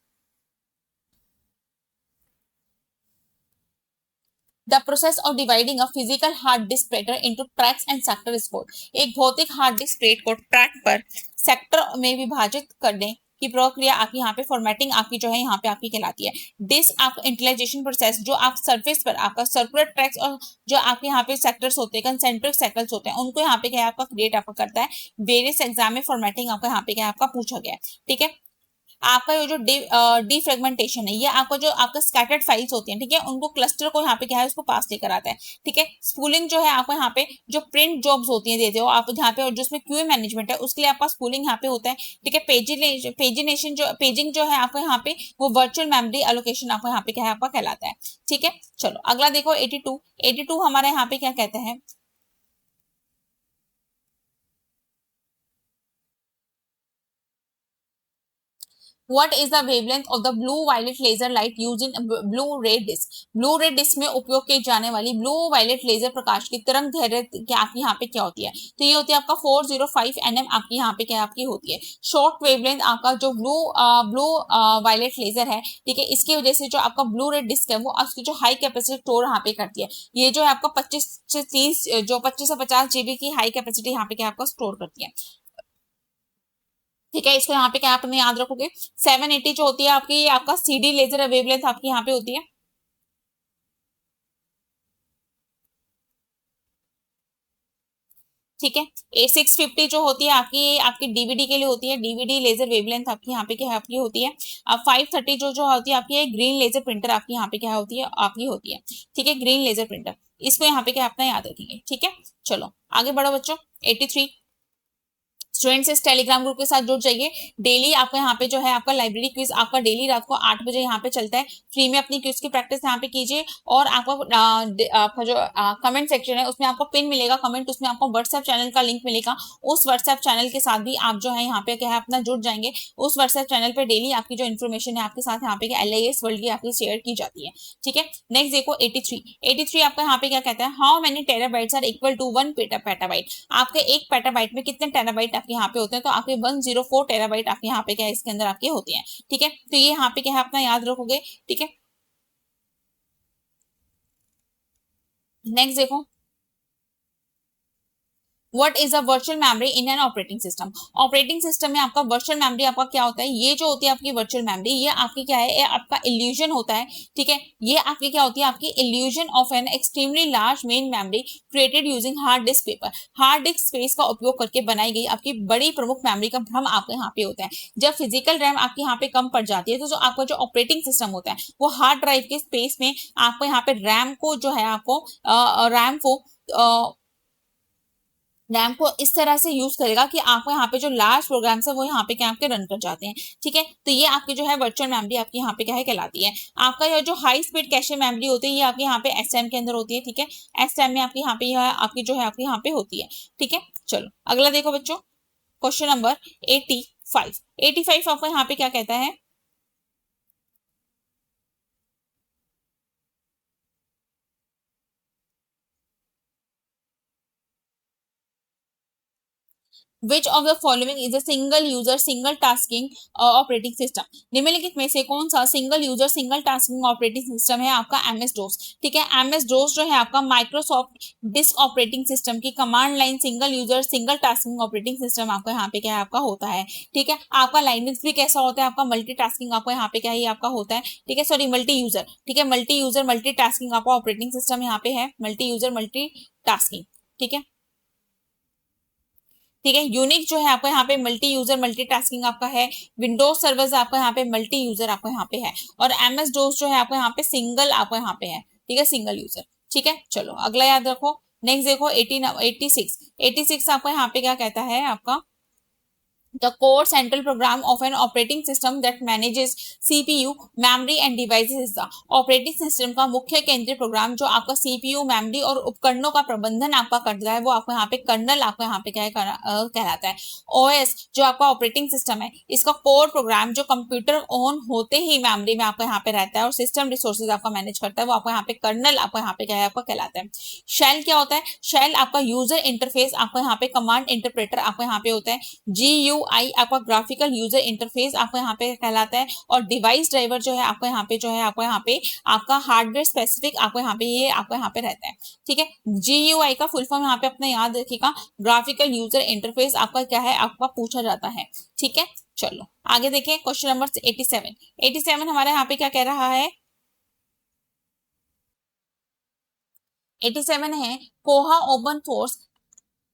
The process of dividing a physical hard disk platter into tracks and sector is called। एक भौतिक हार्ड डिस्क प्लेट को ट्रैक पर सेक्टर में विभाजित करने की प्रक्रिया आपकी यहाँ पे फॉर्मेटिंग आपकी जो है यहाँ पे आपकी कहलाती है। डिस्क आप इंटेलाइजेशन प्रोसेस जो आप सरफेस पर आपका सर्कुलर ट्रैक्स और जो आपके यहाँ पे सेक्टर्स होते हैं कंसेंट्रिक सर्कल्स होते हैं उनको यहाँ पे क्या आपका क्रिएट आपका करता है। वेरियस एग्जाम में फॉर्मेटिंग आपका यहाँ पे क्या आपका पूछा गया है, ठीक है। आपका ये जो डिफ्रेगमेंटेशन है ये आपका जो आपका स्कैटर्ड फाइल्स होती हैं, ठीक है, उनको क्लस्टर को यहाँ पे क्या है उसको पास लेकर आता है, ठीक है। स्पूलिंग जो है आपको यहाँ पे जो प्रिंट जॉब्स होती हैं देते हो आप यहाँ पे और जिसमें क्यूए मैनेजमेंट है उसके लिए आपका स्पूलिंग यहाँ पे होता है, ठीक है। पेजिंग जो है आपको यहाँ पे वो वर्चुअल मेमोरी एलोकेशन आपको यहाँ पे क्या है आपका कहलाता है, ठीक है। चलो अगला देखो 82 हमारे यहाँ पे क्या कहते हैं। What is the wavelength of the blue violet laser light used in blue ray disk? Blue रे डिस्क में उपयोग की जाने वाली ब्लू वायलेट लेजर प्रकाश की तरंग दैर्घ्य क्या आपकी यहाँ पे क्या होती है? तो ये होती है आपका 405 nm आपकी यहाँ पे क्या आपकी होती है। शॉर्ट वेवलेंथ आपका जो ब्लू वायलेट लेजर है, ठीक है, इसकी वजह से जो आपका ब्लू रे डिस्क है वो उसकी जो हाई कैपेसिटी स्टोर यहाँ पे करती है। ये जो है आपका 25 से 30 जो 25 से 50 जीबी की हाई कैपेसिटी यहाँ पे क्या आपका स्टोर करती है, ठीक है। इसको यहाँ पे क्या आपने याद रखोगे 780 जो होती है आपकी आपका सीडी लेजर वेवलेंथ आपकी यहाँ पे होती है, ठीक है। 650 जो होती है आपकी आपकी डीवीडी के लिए होती है, डीवीडी लेजर वेवलेंथ आपकी यहाँ पे क्या है आपकी होती है। अब 530 जो होती है आपकी ग्रीन लेजर प्रिंटर आपकी यहाँ पे क्या होती है आपकी होती है, ठीक है, ग्रीन लेजर प्रिंटर। इसको यहाँ पे क्या अपना याद रखेंगे, ठीक है। चलो आगे बढ़ो बच्चों। 83 स्टूडेंट्स इस टेलीग्राम ग्रुप के साथ जुड़ जाइए। डेली आपका यहाँ पे जो है आपका लाइब्रेरी क्विज आपका डेली रात को 8 बजे यहाँ पे चलता है, फ्री में अपनी क्विज की प्रैक्टिस यहाँ पे कीजिए और आपका जो कमेंट सेक्शन है उसमें आपको पिन मिलेगा कमेंट, उसमें आपको व्हाट्सएप चैनल का लिंक मिलेगा। उस व्हाट्सएप चैनल के साथ भी आप जो है यहाँ पे क्या है अपना जुड़ जाएंगे। उस व्हाट्सएप चैनल पर डेली आपकी जो इन्फॉर्मेशन है आपके साथ यहाँ पे LIS वर्ल्ड की आपकी शेयर की जाती है, ठीक है। नेक्स्ट देखो 83 आपका यहाँ पे क्या कहता है, how many terabytes are equal to 1 petabyte. आपके 1 पेटाबाइट में कितने टेराबाइट यहाँ पे होते हैं, तो आपके 104 टेराबाइट आपके यहाँ पे क्या है इसके अंदर आपके होते हैं, ठीक है। तो ये यहाँ पे क्या है अपना याद रखोगे, ठीक है। नेक्स्ट देखो what is a virtual memory in an operating system. Operating system में आपका वर्चुअल मेमोरी आपका क्या होता है, ये जो होती है आपकी वर्चुअल मेमोरी ये आपकी क्या है, ये आपका इल्यूजन होता है, ठीक है। ये आपकी क्या होती है आपकी illusion of an extremely large main memory created using hard disk paper. Hard disk space का उपयोग करके बनाई गई आपकी बड़ी प्रमुख मेमोरी का भ्रम आपके यहाँ पे होता है। जब फिजिकल रैम आपके यहाँ पे कम पड़ जाती है तो जो आपका जो ऑपरेटिंग सिस्टम होता है वो हार्ड ड्राइव के स्पेस में आपको यहाँ पे रैम को जो है आपको रैम को इस तरह से यूज करेगा कि आपको यहाँ पे जो लार्ज प्रोग्राम्स है वो यहाँ पे क्या आपके रन कर जाते हैं, ठीक है। तो ये आपकी जो है वर्चुअल मेमोरी आपकी यहाँ पे क्या है कहलाती है। आपका यह जो हाई स्पीड कैशे मेमोरी होती है ये आपके यहाँ पे SRAM के अंदर होती है, ठीक है। SRAM में आपकी यहाँ पे आपकी जो है आपकी यहाँ पे होती है, ठीक है। चलो अगला देखो बच्चों क्वेश्चन नंबर 85 आपको यहाँ पे क्या कहता है, Which of the following is a single user single tasking operating system. निम्नलिखित में से कौन सा single user single tasking operating system है आपका MS DOS, ठीक है। MS DOS जो है आपका माइक्रोसॉफ्ट डिस्क ऑपरेटिंग सिस्टम की command line single user single tasking operating system आपका यहाँ पे क्या है आपका होता है, ठीक है। आपका लाइनेक्स भी कैसा होता है आपका मल्टीटास्किंग आपका यहाँ पे क्या है आपका होता है, ठीक है, सॉरी मल्टी यूजर, ठीक है, मल्टी यूजर मल्टीटास्किंग आपका ऑपरेटिंग सिस्टम यहाँ पे है, मल्टी यूजर मल्टीटास्किंग, ठीक है। ठीक है। यूनिक जो है आपको यहाँ पे मल्टी यूजर मल्टीटास्किंग आपका है। विंडोज सर्वर्स आपको यहाँ पे मल्टी यूजर आपको यहाँ पे है। और एमएस डोस जो है आपको यहाँ पे सिंगल आपको यहाँ पे है, ठीक है, सिंगल यूजर। ठीक है, चलो अगला याद रखो। नेक्स्ट देखो 86 आपको यहाँ पे क्या कहता है आपका, the core central program of an operating system that manages CPU, memory and devices is the operating system का मुख्य केंद्रीय प्रोग्राम जो आपका CPU, मेमोरी और उपकरणों का प्रबंधन आपका करता है, वो आपको यहाँ पे कर्नल आपको यहाँ पे क्या है कहलाता है। OS जो आपका ऑपरेटिंग सिस्टम है, इसका कोर प्रोग्राम जो कंप्यूटर ऑन होते ही मेमोरी में आपको यहाँ पे रहता है और सिस्टम रिसोर्सेज आपका मैनेज करता है, वो आपको यहाँ पे कर्नल आपको यहाँ पे क्या है आपका कहलाता है। शेल क्या होता है? शेल आपका यूजर इंटरफेस आपको यहाँ पे कमांड इंटरप्रेटर आपको यहाँ पे होता है। GUI आपका ग्राफिकल यूजर इंटरफेस आपको यहाँ पे कहलाता है। और डिवाइस ड्राइवर जो है आपको यहाँ पे आपका हार्डवेयर स्पेसिफिक आपको यहाँ पे ये आपको यहाँ पे रहता है। ठीक है, GUI का फुल फॉर्म यहाँ पे अपना याद रखिएगा, ग्राफिकल यूजर इंटरफेस आपका क्या है आपका पूछा जाता है। ठीक है, चलो आगे देखिए क्वेश्चन नंबर 87 हमारे यहाँ पे क्या कह रहा है। 87 है कोहा open source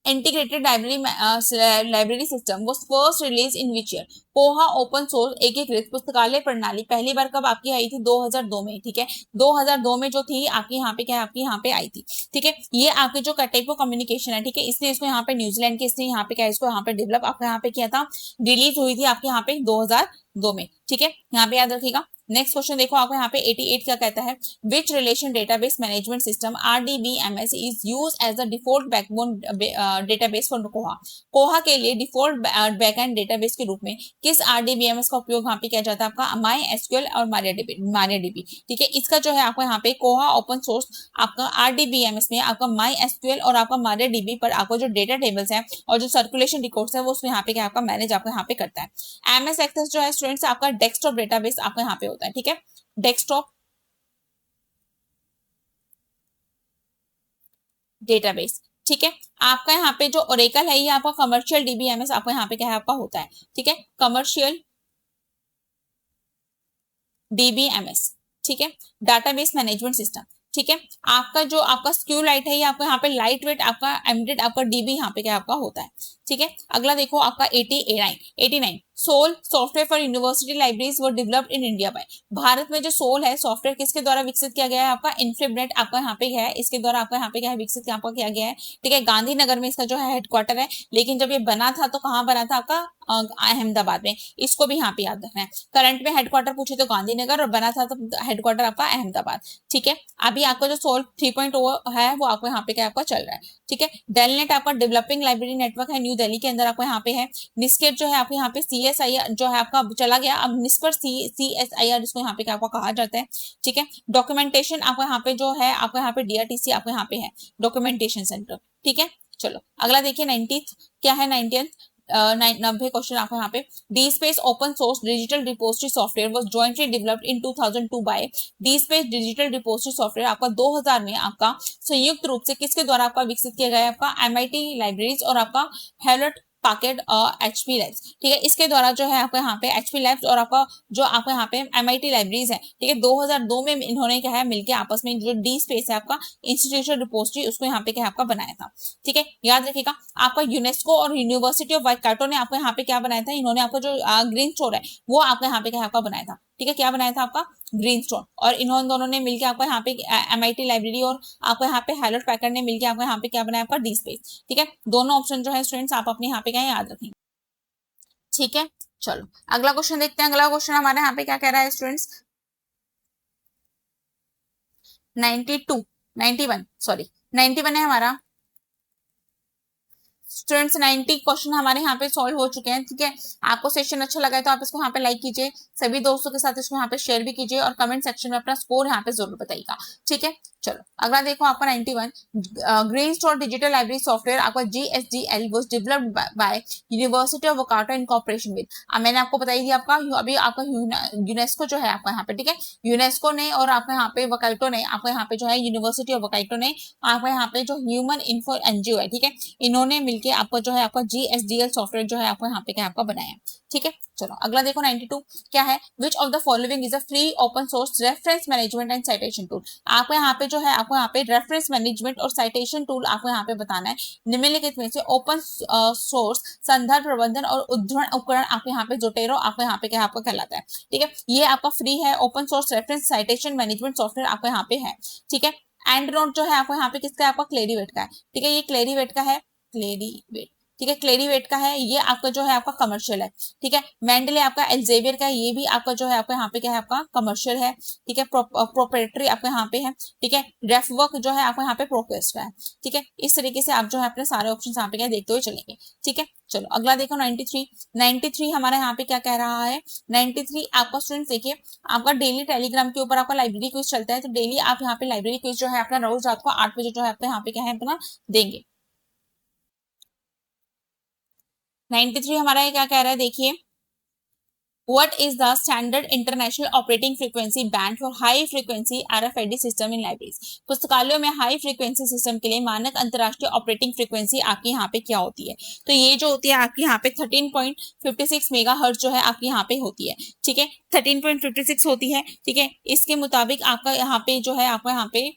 integrated library system was first released in which year? कोहा ओपन सोर्स एकीकृत पुस्तकालय प्रणाली पहली बार कब आपकी आई थी? 2002 में। ठीक है, 2002 में जो थी आपकी यहाँ पे क्या आपकी यहाँ पे आई थी। ठीक है, ये आपके जो टाइप ऑफ कम्युनिकेशन है, ठीक है, इसने इसको यहाँ पे न्यूजीलैंड के इसने यहाँ पे क्या इसको यहाँ पे डेवलप आपको यहाँ पे किया था, रिलीज हुई थी आपके यहाँ पे 2002 में। ठीक है, यहाँ पे याद रखिएगा। नेक्स्ट क्वेश्चन देखो आपको यहाँ पे 88 क्या कहता है, which relation database management system RDBMS is use as the default backbone database for Koha. Koha के लिए डिफॉल्ट बैकएंड डेटाबेस के रूप में किस RDBMS का उपयोग यहाँ पे किया जाता है? आपका MySQL और MariaDB। ठीक है, इसका जो है आपको यहाँ पे कोहा ओपन सोर्स आपका RDBMS में आपका MySQL और आपका MariaDB पर आपको जो डेटा टेबल्स है और जो सर्कुलेशन रिकॉर्ड्स है वो उसमें यहाँ पे क्या आपका मैनेज आपको यहाँ पे करता है। MS एक्सेस जो है स्टूडेंट्स आपका डेस्कटॉप डेटाबेस आपका यहाँ पे होता है। ठीक है, डेस्कटॉप डेटाबेस। ठीक है, आपका यहाँ पे जो ओरेकल है ये आपका कमर्शियल DBMS आपको यहाँ पे क्या है आपका होता है। ठीक है, कमर्शियल DBMS। ठीक है, डाटाबेस मैनेजमेंट सिस्टम। ठीक है, आपका जो आपका SQLite है ये आपको यहाँ पे लाइट वेट आपका एम्बेडेड आपका DB यहाँ पे क्या आपका होता है। ठीक है, अगला देखो आपका 89 SOUL software for university libraries were developed in India by. भारत में जो सोल है सॉफ्टवेयर किसके द्वारा विकसित किया गया है? आपका इन्फिबनेट आपका यहाँ पे है, इसके द्वारा आपका यहाँ पे क्या है विकसित आपका किया गया है। ठीक है, गांधीनगर में इसका जो है हेडक्वार्टर है, लेकिन जब ये बना था तो कहाँ बना था? आपका अहमदाबाद में। इसको भी यहाँ पे याद रखना है। करंट में हेडक्वार्टर पूछे तो गांधीनगर और बना था तो हेडक्वार्टर आपका अहमदाबाद। ठीक है, अभी आपका जो सोल 3.0 है वो आपको यहाँ पे क्या आपका चल रहा है। ठीक है, डेलनेट आपका डेवलपिंग लाइब्रेरी नेटवर्क है न्यू दिल्ली के अंदर आपको यहाँ पे है। निस्केट जो है आपको यहाँ पे CSIR जो है आपका चला गया, अब निस्पर CSIR इसको यहाँ पे क्या आपको कहा जाता है। ठीक है, डॉक्यूमेंटेशन आपको यहाँ पे जो है आपको यहाँ पे DRTC आपको यहाँ पे है डॉक्यूमेंटेशन सेंटर। ठीक है, चलो अगला देखिए 90th क्या है 90 क्वेश्चन आपको यहाँ पे DSpace open source digital repository software was jointly developed in 2002 by DSpace digital repository software आपका 2000 में आपका संयुक्त रूप से किसके द्वारा आपका विकसित किया गया है? आपका MIT लाइब्रेरीज और आपका हेलट पैकेट HP लैब्स। ठीक है, इसके द्वारा जो है आपको यहाँ पे HP लैब्स और आपका जो आपको यहाँ पे MIT लाइब्रेरीज है, ठीक है, 2002 में इन्होंने क्या है मिलके आपस में जो DSpace है आपका इंस्टीट्यूशनल रिपोजिटरी उसको यहाँ पे क्या आपका बनाया था। ठीक है, याद रखिएगा आपका यूनेस्को और यूनिवर्सिटी ऑफ वाइकाटो ने आपको यहाँ पे क्या बनाया था? इन्होंने आपको जो ग्रीन स्टोर है वो आपको यहाँ पे क्या आपका बनाया था। ठीक है, क्या बनाया था? आपका ग्रीन स्टोन। और इन्होंने दोनों ने मिलकर आपको यहाँ पे MIT लाइब्रेरी और आपको यहाँ पे हेलट पैकर्ड ने मिलकर आपको यहाँ पे क्या बनाया? आपका DSpace। ठीक है, दोनों ऑप्शन जो है स्टूडेंट्स आप अपने यहाँ पे क्या याद रखेंगे। ठीक है, चलो अगला क्वेश्चन देखते हैं। अगला क्वेश्चन हमारे यहाँ पे क्या कह रहा है स्टूडेंट्स 91 है हमारा स्टूडेंट्स। 90 क्वेश्चन हमारे यहाँ पे सॉल्व हो चुके हैं। ठीक है, आपको सेशन अच्छा लगा है तो आप इसको यहाँ पे लाइक कीजिए, सभी दोस्तों के साथ इसको यहाँ पे शेयर भी कीजिए और कमेंट सेक्शन में अपना स्कोर यहाँ पे जरूर बताइएगा। ठीक है, चलो अगला देखो आपका 91 green store digital library software आपका GSDL was developed by university of Waikato in corporation with. मैंने आपको बताई थी आपका अभी आपका यूनेस्को जो है आपका यहाँ पे, ठीक है, यूनेस्को ने और आपका यहाँ पे वकाटो ने आपको यहाँ पे जो है यूनिवर्सिटी ऑफ वकाटो ने आपको यहाँ पे जो ह्यूमन इन्फो NGO है, ठीक है, इन्होंने मिलकर आपको जो है आपका GSDL सॉफ्टवेयर जो है आपको यहाँ पे क्या आपका बनाया। ठीक है, चलो अगला देखो 92 क्या है, विच of the following is a free open source reference management and citation tool. आपको यहाँ पे जो है आपको यहाँ पे रेफरेंस मैनेजमेंट और साइटेशन टूल आपको यहाँ पे बताना है। निम्नलिखित में से ओपन सोर्स संदर्भ प्रबंधन और उद्धरण उपकरण आपको यहाँ पे जोटेरो आपको यहाँ पे क्या आपको कहलाता है। ठीक है, ये आपका फ्री है। Open source reference citation management software आपको यहाँ पे है। ठीक है, एंड नोट जो है आपको यहाँ पे किसका है, आपका क्लेरीवेट का है। ठीक है, ये क्लेरीवेट का है, क्लेरीवेट। ठीक है, क्लेरीवेट का है, ये आपका जो है आपका कमर्शियल है। ठीक है, मेंडले आपका एल्जेवियर का है, ये भी आपका जो है आपका यहाँ पे क्या है, आपका कमर्शियल है। ठीक है, प्रोप्राइटरी आपका यहाँ पे है। ठीक है, रेफवर्क जो है आपको यहाँ पे प्रोक्वेस्ट का है। ठीक है, इस तरीके से आप जो है अपने सारे ऑप्शन यहाँ पे क्या देखते हुए चलेंगे। ठीक है, चलो अगला देखो 93। 93 हमारा यहाँ पे क्या कह रहा है, 93 आपका स्टूडेंट देखिए, आपका डेली टेलीग्राम के ऊपर आपका लाइब्रेरी क्विज चलता है। तो डेली आप यहाँ पे लाइब्रेरी क्विज जो है अपना रोज रात को 8 बजे जो है आपका यहाँ पे क्या है अपना देंगे। 93 हमारा ये क्या कह रहा है, देखिए, What is the standard international operating frequency band for high frequency RFID system in libraries? पुस्तकालयों में हाई फ्रीक्वेंसी सिस्टम के लिए मानक अंतरराष्ट्रीय ऑपरेटिंग फ्रीक्वेंसी आपकी यहाँ पे क्या होती है। तो ये जो होती है आपकी यहाँ पे 13.56 मेगाहर्ट्ज जो है आपकी यहाँ पे होती है। ठीक है, 13.56 होती है। ठीक है, इसके मुताबिक आपका यहाँ पे जो है आपका यहाँ पे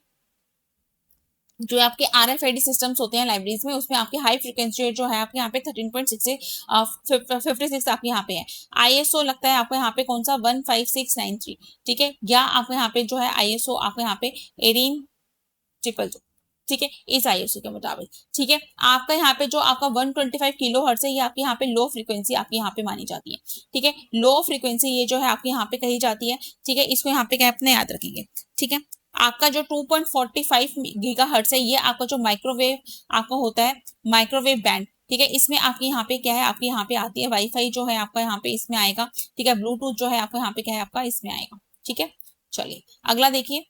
जो आपके RFID सिस्टम्स होते हैं लाइब्रेरीज में, उसमें आपकी हाई फ्रीक्वेंसी जो है आपके यहाँ पे 13.56 आपके यहाँ पे है। ISO लगता है आपको यहाँ पे कौन सा 15693। ठीक है, या आपको यहाँ पे जो है ISO आपको यहाँ पे 18022। ठीक है, इस ISO के मुताबिक। ठीक है, आपका यहाँ पे जो आपका 125 किलो हर्ट्ज है, ये आपके यहाँ पे लो फ्रीक्वेंसी आपकी यहाँ पे मानी जाती है। ठीक है, लो फ्रीक्वेंसी ये जो है आपके यहाँ पे कही जाती है। ठीक है, इसको यहाँ पे क्या अपने याद रखेंगे। ठीक है, आपका जो 2.45 गीगाहर्ट्ज है, ये आपका जो माइक्रोवेव आपका होता है, माइक्रोवेव बैंड। ठीक है, इसमें आपकी यहाँ पे क्या है, आपकी यहाँ पे आती है वाईफाई जो है आपका यहाँ पे इसमें आएगा। ठीक है, ब्लूटूथ जो है आपको यहाँ पे क्या है आपका इसमें आएगा। ठीक है, चलिए अगला देखिए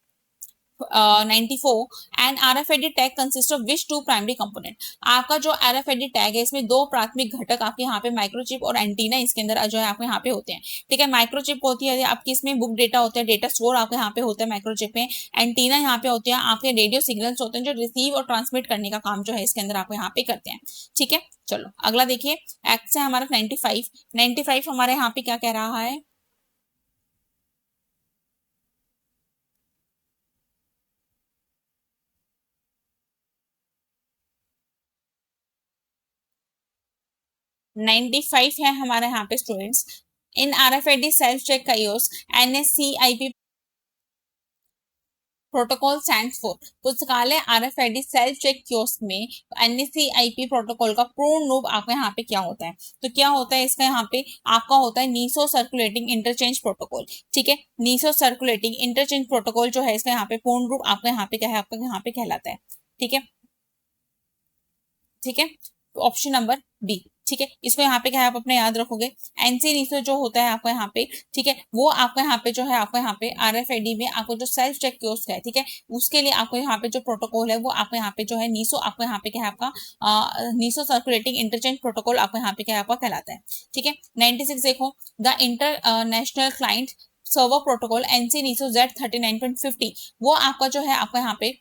94 and RFID tag consist of which two primary component. आपका जो RFID टैग है, इसमें दो प्राथमिक घटक आपके यहाँ पे माइक्रोचिप और एंटीना इसके अंदर जो है आपके यहाँ पे होते हैं। ठीक है, माइक्रोचिप होती है आपकी, इसमें बुक डेटा होता है, डेटा स्टोर आपके यहाँ पे होता है माइक्रोचिप में। एंटीना यहाँ पे होते हैं आपके रेडियो सिग्नल्स होते हैं जो रिसीव और ट्रांसमिट करने का काम जो है इसके अंदर आपको यहाँ पे करते हैं। ठीक है, चलो अगला देखिए एक्ट से हमारा 95 हमारे यहाँ पे क्या कह रहा है, 95 है हमारे यहाँ पे students. In RFID self check kiosk NSCIP protocol stands for. पुस्तकालय RFID सेल्फ चेक कियोस्क में NSCIP प्रोटोकॉल का पूर्ण रूप आपका यहाँ पे क्या होता है। तो क्या होता है इसका यहाँ पे आपका होता है नीसो सर्कुलेटिंग इंटरचेंज प्रोटोकॉल। ठीक है, नीसो सर्कुलेटिंग इंटरचेंज प्रोटोकॉल जो है इसका यहाँ पे पूर्ण रूप आपका यहाँ पे क्या है, आपका यहाँ पे कहलाता है। ठीक है, ठीक है, ऑप्शन नंबर बी। ठीक है, इसको यहाँ पे क्या है आप अपने याद रखोगे। एनसी नीसो जो होता है आपका यहाँ पे, ठीक है, वो आपका यहाँ पे जो है आपका यहाँ पे RFID में आपको जो सेल्फ चेक कियोस्क है, ठीक है, उसके लिए आपको यहाँ पे जो प्रोटोकॉल है वो आपको यहाँ पे जो है नीसो आपको यहाँ पे क्या है आपका नीसो सर्कुलेटिंग इंटरचेंज प्रोटोकॉल आपको यहाँ पे क्या है आपका कहलाता है। ठीक है, 96 देखो, the international client server protocol NC NESO Z39.50 वो आपका जो है आपका यहाँ पे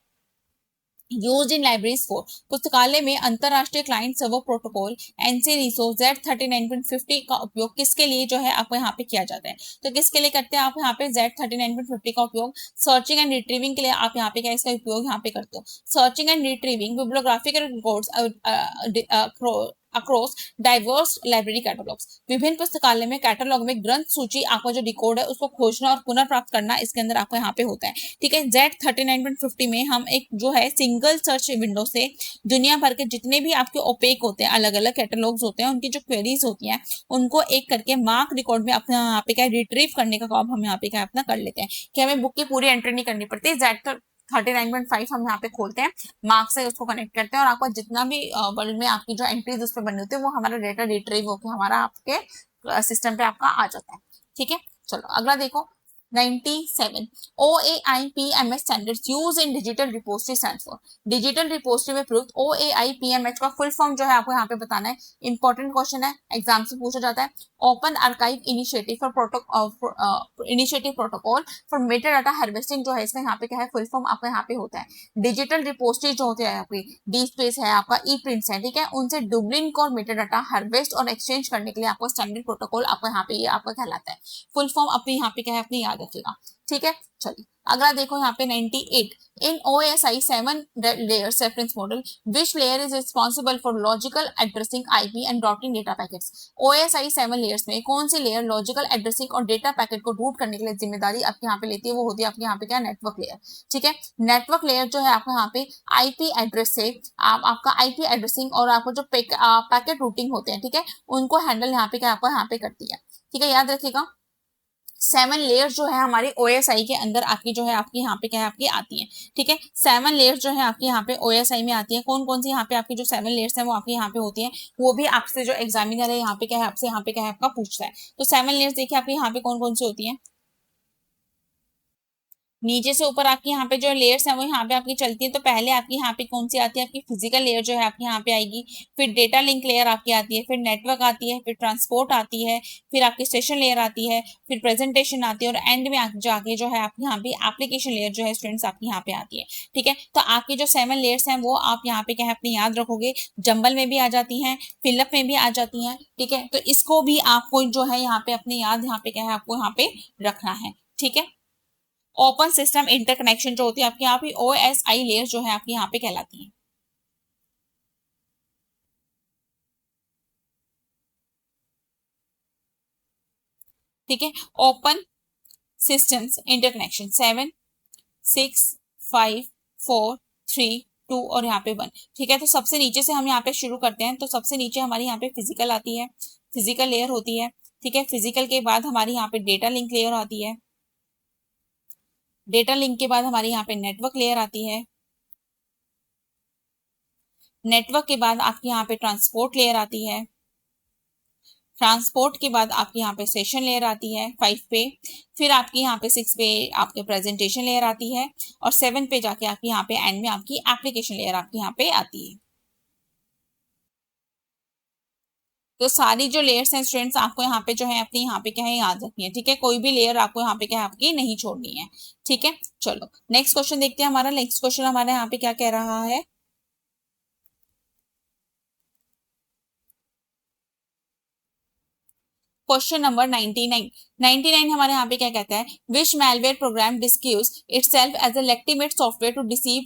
यूज इन लाइब्रेरीज फॉर। पुस्तकालय में अंतरराष्ट्रीय client server protocol NC NESO Z39.50 का उपयोग किसके लिए जो है आपको यहाँ पे किया जाता है। तो किसके लिए करते हैं आप यहाँ पे Z39.50 का उपयोग, सर्चिंग एंड रिट्रीविंग के लिए आप यहाँ पे क्या इसका उपयोग यहाँ पे करते हो। Searching and retrieving bibliographical records across diverse library catalogues. विभिन्न पुस्तकालय में कैटलॉग में ग्रंथ सूची आपका जो रिकॉर्ड है उसको खोजना और पुनर्प्राप्त करना इसके अंदर आपको यहाँ पे होता है। ठीक है, Z39.50 में हम एक जो है सिंगल सर्च विंडो से दुनिया भर के जितने भी आपके ओपेक होते हैं, अलग अलग कैटलॉग्स होते हैं, उनकी जो क्वेरीज होती हैं उनको एक करके मार्क रिकॉर्ड में अपने यहाँ पे क्या रिट्रीव करने का काम हम यहाँ पे क्या अपना कर लेते हैं कि हमें बुक की पूरी एंट्री नहीं करनी पड़ती। Z39.5 हम यहाँ पे खोलते हैं, मार्क से उसको कनेक्ट करते हैं और आपको जितना भी वर्ल्ड में आपकी जो एंट्रीज उस पर बनी होती है वो हमारा डेटा रिट्रीव होकर हमारा आपके सिस्टम पे आपका आ जाता है। ठीक है, चलो अगला देखो 97 OAI-PMH standards used in digital repository stands for digital repository में प्रयुक्त OAI-PMH का फुल फॉर्म जो है आपको यहाँ पे बताना है। इंपॉर्टेंट क्वेश्चन है, एग्जाम से पूछा जाता है। Open archive initiative protocol for Meta data harvesting जो है इसका यहाँ पे क्या है फुल फॉर्म आपका यहाँ पे होता है। डिजिटल रिपोजिटरी जो होते हैं आपकी डी स्पेस है, आपका ई प्रिंट्स है, ठीक है, उनसे डुप्लिकेट और मेटा डाटा हार्वेस्ट और एक्सचेंज करने के लिए आपको स्टैंडर्ड प्रोटोकॉल आपको यहाँ पे ये आपका कहलाता है। फुल फॉर्म अपनी यहाँ पे क्या है अपनी याद रखिएगा, ठीक है। चलिए अगला देखो यहाँ पे 98 इन OSI 7 layers reference model which layer is responsible for logical addressing IP and routing data packets। OSI 7 layers में कौन सी लेयर लॉजिकल एड्रेसिंग और डेटा पैकेट को रूट करने के लिए जिम्मेदारी आपके यहाँ पे लेती है, वो होती है आपके यहाँ पे क्या नेटवर्क लेयर, ठीक है। नेटवर्क लेयर जो है आपको यहाँ पे IP एड्रेस से आपका IP एड्रेसिंग और आपको जो पैकेट रूटिंग होते हैं, ठीक है, उनको हैंडल यहाँ पे क्या आपको यहाँ पे करती है, ठीक है। याद रखिएगा 7 लेयर जो है हमारे OSI के अंदर आपकी जो है आपकी यहाँ पे क्या है आपकी आती है, ठीक है। 7 लेयर जो है आपकी यहाँ पे OSI में आती है। कौन कौन सी यहाँ पे आपकी जो 7 लेयर्स है वो आपके यहाँ पे होती है, वो भी आपसे जो एग्जामिनर है यहाँ पे क्या है आपसे यहाँ पे क्या है आपका पूछता है। तो 7 लेयर्स देखिए आपके यहाँ पे कौन कौन सी होती है। नीचे से ऊपर आपकी यहाँ पे जो लेयर्स है वो यहाँ पे आपकी चलती है। तो पहले आपकी यहाँ पे कौन सी आती है, आपकी फिजिकल लेयर जो है आपकी यहाँ पे आएगी, फिर डेटा लिंक लेयर आपकी आती है, फिर नेटवर्क आती है, फिर ट्रांसपोर्ट आती है, फिर आपकी स्टेशन लेयर आती है, फिर प्रेजेंटेशन आती है और एंड में जाके जो है आपकी यहाँ पे एप्लीकेशन लेयर जो है स्टूडेंट्स आपकी यहाँ पे आती है, ठीक है। तो आपकी जो 7 लेयर्स हैं वो आप यहाँ पे क्या है अपनी याद रखोगे। जंबल में भी आ जाती हैं, फिलअप में भी आ जाती हैं, ठीक है। तो इसको भी आपको जो है यहाँ पे अपनी याद यहाँ पे क्या है आपको यहाँ पे रखना है, ठीक है। ओपन सिस्टम इंटरकनेक्शन जो होती है आपकी यहाँ पे OSI लेयर जो है आपकी यहाँ पे कहलाती है, ठीक है। ओपन सिस्टम्स इंटरकनेक्शन 7 6 5 4 3 2 और यहाँ पे 1, ठीक है। तो सबसे नीचे से हम यहाँ पे शुरू करते हैं। तो सबसे नीचे हमारी यहाँ पे फिजिकल आती है, फिजिकल लेयर होती है, ठीक है। फिजिकल के बाद हमारी यहाँ पे डेटा लिंक लेयर आती है, डेटा लिंक के बाद हमारी यहाँ पे नेटवर्क लेयर आती है, नेटवर्क के बाद आपके यहाँ पे ट्रांसपोर्ट लेयर आती है, ट्रांसपोर्ट के बाद आपके यहाँ पे सेशन लेयर आती है 5 पे, फिर आपकी यहाँ पे 6 पे आपके प्रेजेंटेशन लेयर आती है और 7 पे जाके आपके यहाँ पे एंड में आपकी एप्लीकेशन लेयर आपके यहाँ पे आती है। तो सारी जो लेयर्स हैं स्टूडेंट्स आपको यहाँ पे जो है अपनी यहाँ पे क्या है याद रखनी है, ठीक है। कोई भी लेयर आपको यहाँ पे क्या है आपकी नहीं छोड़नी है, ठीक है। चलो नेक्स्ट क्वेश्चन देखते हैं। हमारा नेक्स्ट क्वेश्चन हमारे यहाँ पे क्या कह रहा है, क्वेश्चन नंबर 99 हमारे यहाँ पे क्या कहता है, which malware program disguises itself as a legitimate software to deceive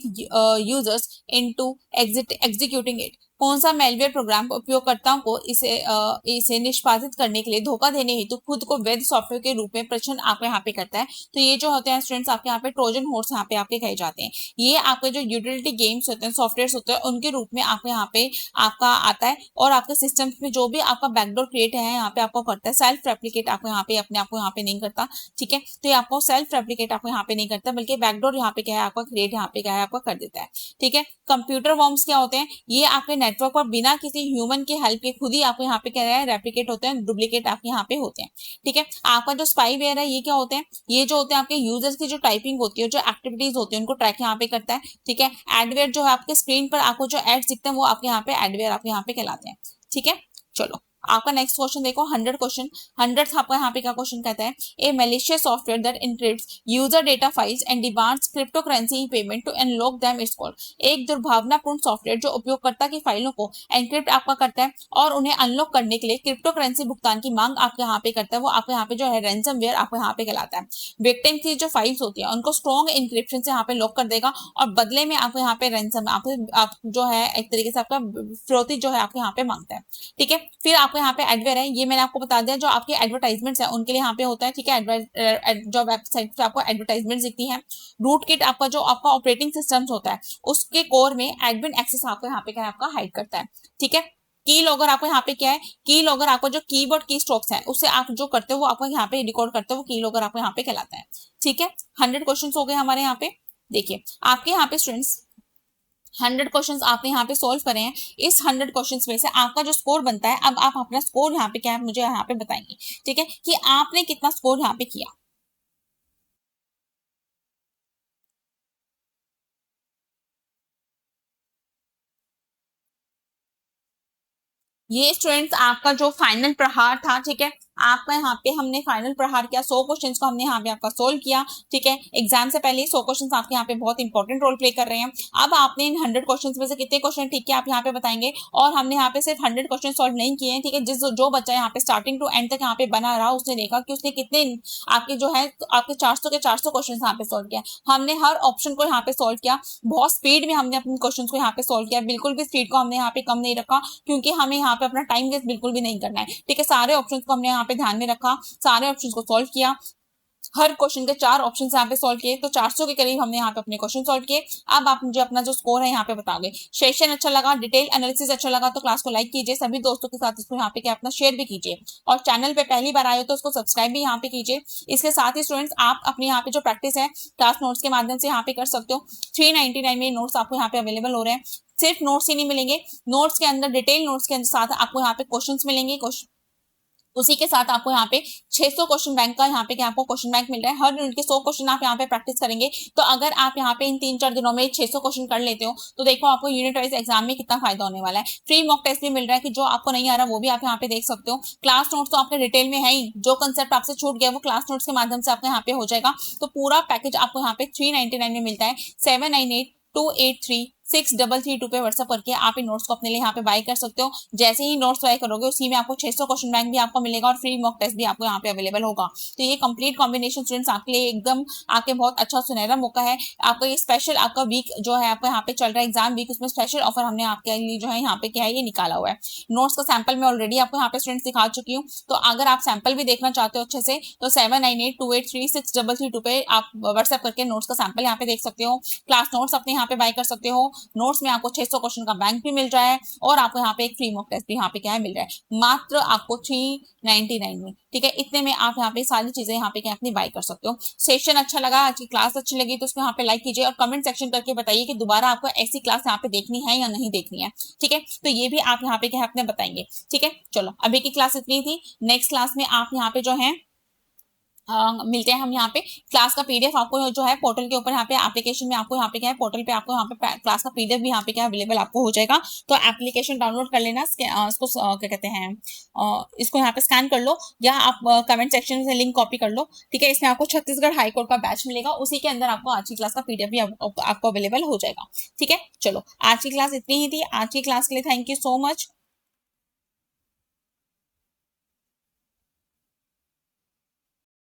users into executing it. कौन सा मेलवेयर प्रोग्राम उपयोगकर्ताओं को इसे निष्पादित करने के लिए धोखा देने हेतु खुद को वैध सॉफ्टवेयर के रूप में प्रश्न आपके यहाँ पे करता है। तो ये जो होते हैं स्टूडेंट्स आपके यहाँ पे ट्रोजन हॉर्स यहाँ पे आपके कहे जाते हैं। ये आपके जो यूटिलिटी गेम्स होते हैं, सॉफ्टवेयर होते हैं, उनके रूप में आपके यहाँ पे आपका आता है और आपके सिस्टम में जो भी आपका बैकडोर क्रिएट है यहाँ पे आपको करता है। सेल्फ रेप्लिकेट आपको यहाँ पे अपने आपको यहाँ पे नहीं करता, ठीक है। तो ये आपको सेल्फ रेप्लिकेट आपको यहाँ पे नहीं करता, बल्कि बैकडोर यहाँ पे क्या है आपका क्रिएट यहाँ पे क्या है आपका कर देता है, ठीक है। कंप्यूटर वॉर्म्स क्या होते हैं, ये आपके नेटवर्क पर बिना किसी ह्यूमन के हेल्प के खुद ही आपको यहाँ पे क्या है रेप्लिकेट होते हैं, डुप्लीकेट आपके यहाँ पे होते हैं, ठीक है। आपका जो स्पाईवेयर है ये क्या होते हैं, ये जो होते हैं आपके यूजर्स की जो टाइपिंग होती है, जो एक्टिविटीज होती है, उनको ट्रैक यहाँ पे करता है, ठीक है। एडवेयर जो है आपके स्क्रीन पर आपको जो एड्स दिखते हैं वो आपके यहाँ पे एडवेयर आपके यहाँ पे कहलाते हैं, ठीक है। चलो आपका नेक्स्ट क्वेश्चन देखो 100 क्वेश्चन 100 आपका यहाँ पे क्या क्वेश्चन कहता है, a malicious software that encrypts user data files and demands cryptocurrency payment to unlock them is called. एक दुर्भावनापूर्ण सॉफ्टवेयर जो उपयोगकर्ता की फाइलों को एनक्रिप्ट आपका करता है और उन्हें अनलॉक करने के लिए क्रिप्टो करेंसी भुगतान की मांग आपके यहाँ पे करता है, वो आपके यहाँ पे जो है रैंसमवेयर आपको यहाँ पे कहलाता है। विक्टिम की जो फाइल्स होती है उनको स्ट्रॉन्ग इंक्रिप्शन से यहाँ पे लॉक कर देगा और बदले में आपको यहाँ पे रैंसम आप जो है एक तरीके से आपका फिरौती जो है आपके यहाँ पे मांगता है, ठीक है। फिर आपको यहाँ पे एडवेयर है, ये मैंने आपको बता दिया जो आपके एडवर्टाइजमेंट्स है उनके लिए यहाँ पे होता है, ठीक है। जो वेबसाइट पे आपको एडवर्टाइजमेंट दिखती है। रूट किट आपका जो आपका ऑपरेटिंग सिस्टम होता है उसके कोर में एडमिन एक्सेस आपको यहाँ पे क्या है आपका हाइड करता है, ठीक है। की लॉगर आपको यहाँ पे क्या है, की लॉगर आपको जो कीबोर्ड की स्ट्रोक्स है उससे आप जो करते हो वो आपको यहाँ पे रिकॉर्ड करते हो, वो की लॉगर आपको यहाँ पे कहलाता है, ठीक है। 100 क्वेश्चन हो गए हमारे यहाँ पे। देखिए आपके यहाँ पे स्टूडेंट्स 100 क्वेश्चंस आपने यहाँ पे सोल्व करे हैं। इस 100 क्वेश्चंस में से आपका जो स्कोर बनता है, अब आप अपना स्कोर यहाँ पे क्या है मुझे यहाँ पे बताएंगे, ठीक है, कि आपने कितना स्कोर यहाँ पे किया। ये स्टूडेंट्स आपका जो फाइनल प्रहार था, ठीक है, आपका यहाँ पे हमने फाइनल प्रहार किया, 100 क्वेश्चंस को हमने यहाँ पे आपका सोल्व किया, ठीक है। एग्जाम से पहले 100 क्वेश्चंस आपके यहाँ पे बहुत इंपॉर्टेंट रोल प्ले कर रहे हैं। अब आपने इन 100 क्वेश्चंस में से कितने क्वेश्चन ठीक किया आप यहाँ पे बताएंगे, और हमने यहाँ पे सिर्फ 100 क्वेश्चन सॉल्व नहीं किए हैं, ठीक है। जो बच्चा यहाँ पे स्टार्टिंग टू एंड तक यहाँ पे बना रहा, उसने देखा कि उसने कितने आपके जो है आपके 400 के 400 क्वेश्चन यहाँ पे सोल्व किया। हमने हर ऑप्शन को यहाँ पे सोल्व किया, बहुत स्पीड में हमने अपने क्वेश्चन को यहाँ पे सोल्व किया, बिल्कुल भी स्पीड को हमने यहाँ पे कम नहीं रखा, क्योंकि हमें यहाँ पे अपना टाइम वेस्ट बिल्कुल भी नहीं करना है, ठीक है। सारे ऑप्शंस को हमने यहाँ पे ध्यान में रखा, सारे ऑप्शंस को सॉल्व किया, हर क्वेश्चन के 4 ऑप्शन यहाँ पे सॉल्व किए, तो 400 के करीब हमने यहाँ पे अपने क्वेश्चन सॉल्व किए। अब आप मुझे अपना जो स्कोर है यहाँ पे बताओगे। सेशन अच्छा लगा, डिटेल एनालिसिस अच्छा लगा तो क्लास को लाइक कीजिए, सभी दोस्तों के साथ इसको यहाँ पे क्या अपना शेयर भी कीजिए, और चैनल पे पहली बार आए हो तो उसको सब्सक्राइब भी यहाँ पे कीजिए। इसके साथ ही स्टूडेंट्स आप अपने यहाँ पे जो प्रैक्टिस है क्लास नोट्स के माध्यम से यहाँ पे कर सकते हो। 399 में नोट्स आपको यहाँ पे अवेलेबल हो रहे हैं। सिर्फ नोट्स ही नहीं मिलेंगे, नोट्स के अंदर डिटेल नोट्स के साथ आपको यहाँ पे क्वेश्चन मिलेंगे, उसी के साथ आपको यहाँ पे 600 क्वेश्चन बैंक का यहाँ पे क्या आपको क्वेश्चन बैंक मिल रहा है। हर यूनिट के 100 क्वेश्चन आप यहाँ पे प्रैक्टिस करेंगे, तो अगर आप यहाँ पे इन 3-4 दिनों में 600 क्वेश्चन कर लेते हो तो देखो आपको यूनिट वाइज एग्जाम में कितना फायदा होने वाला है। फ्री मॉक टेस्ट भी मिल रहा है कि जो आपको नहीं आ रहा वो भी आप यहाँ पे देख सकते हो। क्लास नोट्स तो आपके डिटेल में है ही, जो कंसेप्ट आपसे छूट गया वो क्लास नोट्स के माध्यम से आपका यहाँ पे हो जाएगा। तो पूरा पैकेज आपको यहाँ पे 399 में मिलता है। 7982836332 पे व्हाट्सएप करके आप इन नोट्स को अपने लिए यहाँ पे बाय कर सकते हो। जैसे ही नोट्स बाय करोगे उसी में आपको 600 क्वेश्चन बैंक भी आपको मिलेगा और फ्री मॉक टेस्ट भी आपको यहाँ पे अवेलेबल होगा। तो ये कंप्लीट कॉम्बिनेशन स्टूडेंट्स आपके लिए एकदम आपके बहुत अच्छा सुनहरा मौका है। आपका ये स्पेशल आपका वीक जो है आपका यहाँ पे चल रहा है एग्जाम वीक, उसमें स्पेशल ऑफर हमने आपके लिए जो है यहाँ पे क्या है ये निकाला हुआ है। नोट्स का सैंपल मैं ऑलरेडी आपको यहाँ पे स्टूडेंट्स दिखा चुकी हूँ, तो अगर आप सैंपल भी देखना चाहते हो अच्छे से तो 7982836332 पे आप व्हाट्सएप करके नोट्स का सैंपल यहाँ पे देख सकते हो। क्लास नोट्स अपने यहाँ पे बाय कर सकते हो। नोट्स में आपको 600 क्वेश्चन का बैंक भी मिल रहा है और आपको यहाँ पे एक फ्री मॉक टेस्ट भी यहाँ पे क्या है मिल रहा है, मात्र आपको 399 में, ठीक है। इतने में आप यहाँ पे सारी चीजें यहाँ पे क्या अपनी बाय कर सकते हो। सेशन अच्छा लगा, आज की क्लास अच्छी लगी तो उसको यहाँ पे लाइक कीजिए और कमेंट सेक्शन करके बताइए कि दोबारा आपको ऐसी क्लास यहाँ पे देखनी है या नहीं देखनी है, ठीक है। तो ये भी आप यहाँ पे क्या अपने बताएंगे, ठीक है। चलो अभी की क्लास इतनी थी, नेक्स्ट क्लास में आप यहाँ पे जो है मिलते हैं हम यहाँ पे। क्लास का पीडीएफ आपको जो है पोर्टल के ऊपर यहाँ पे एप्लीकेशन में आपको यहाँ पे क्या है पोर्टल पे आपको यहाँ पे क्लास का पीडीएफ भी यहाँ पे क्या अवेलेबल आपको हो जाएगा। तो एप्लीकेशन डाउनलोड कर लेना, इसको क्या कहते हैं इसको यहाँ पे स्कैन कर लो या आप कमेंट सेक्शन से लिंक कॉपी कर लो, ठीक है। इसमें आपको छत्तीसगढ़ हाईकोर्ट का बैच मिलेगा, उसी के अंदर आपको आज की क्लास का पीडीएफ भी आपको अवेलेबल हो जाएगा, ठीक है। चलो आज की क्लास इतनी ही थी, आज की क्लास के लिए थैंक यू सो मच।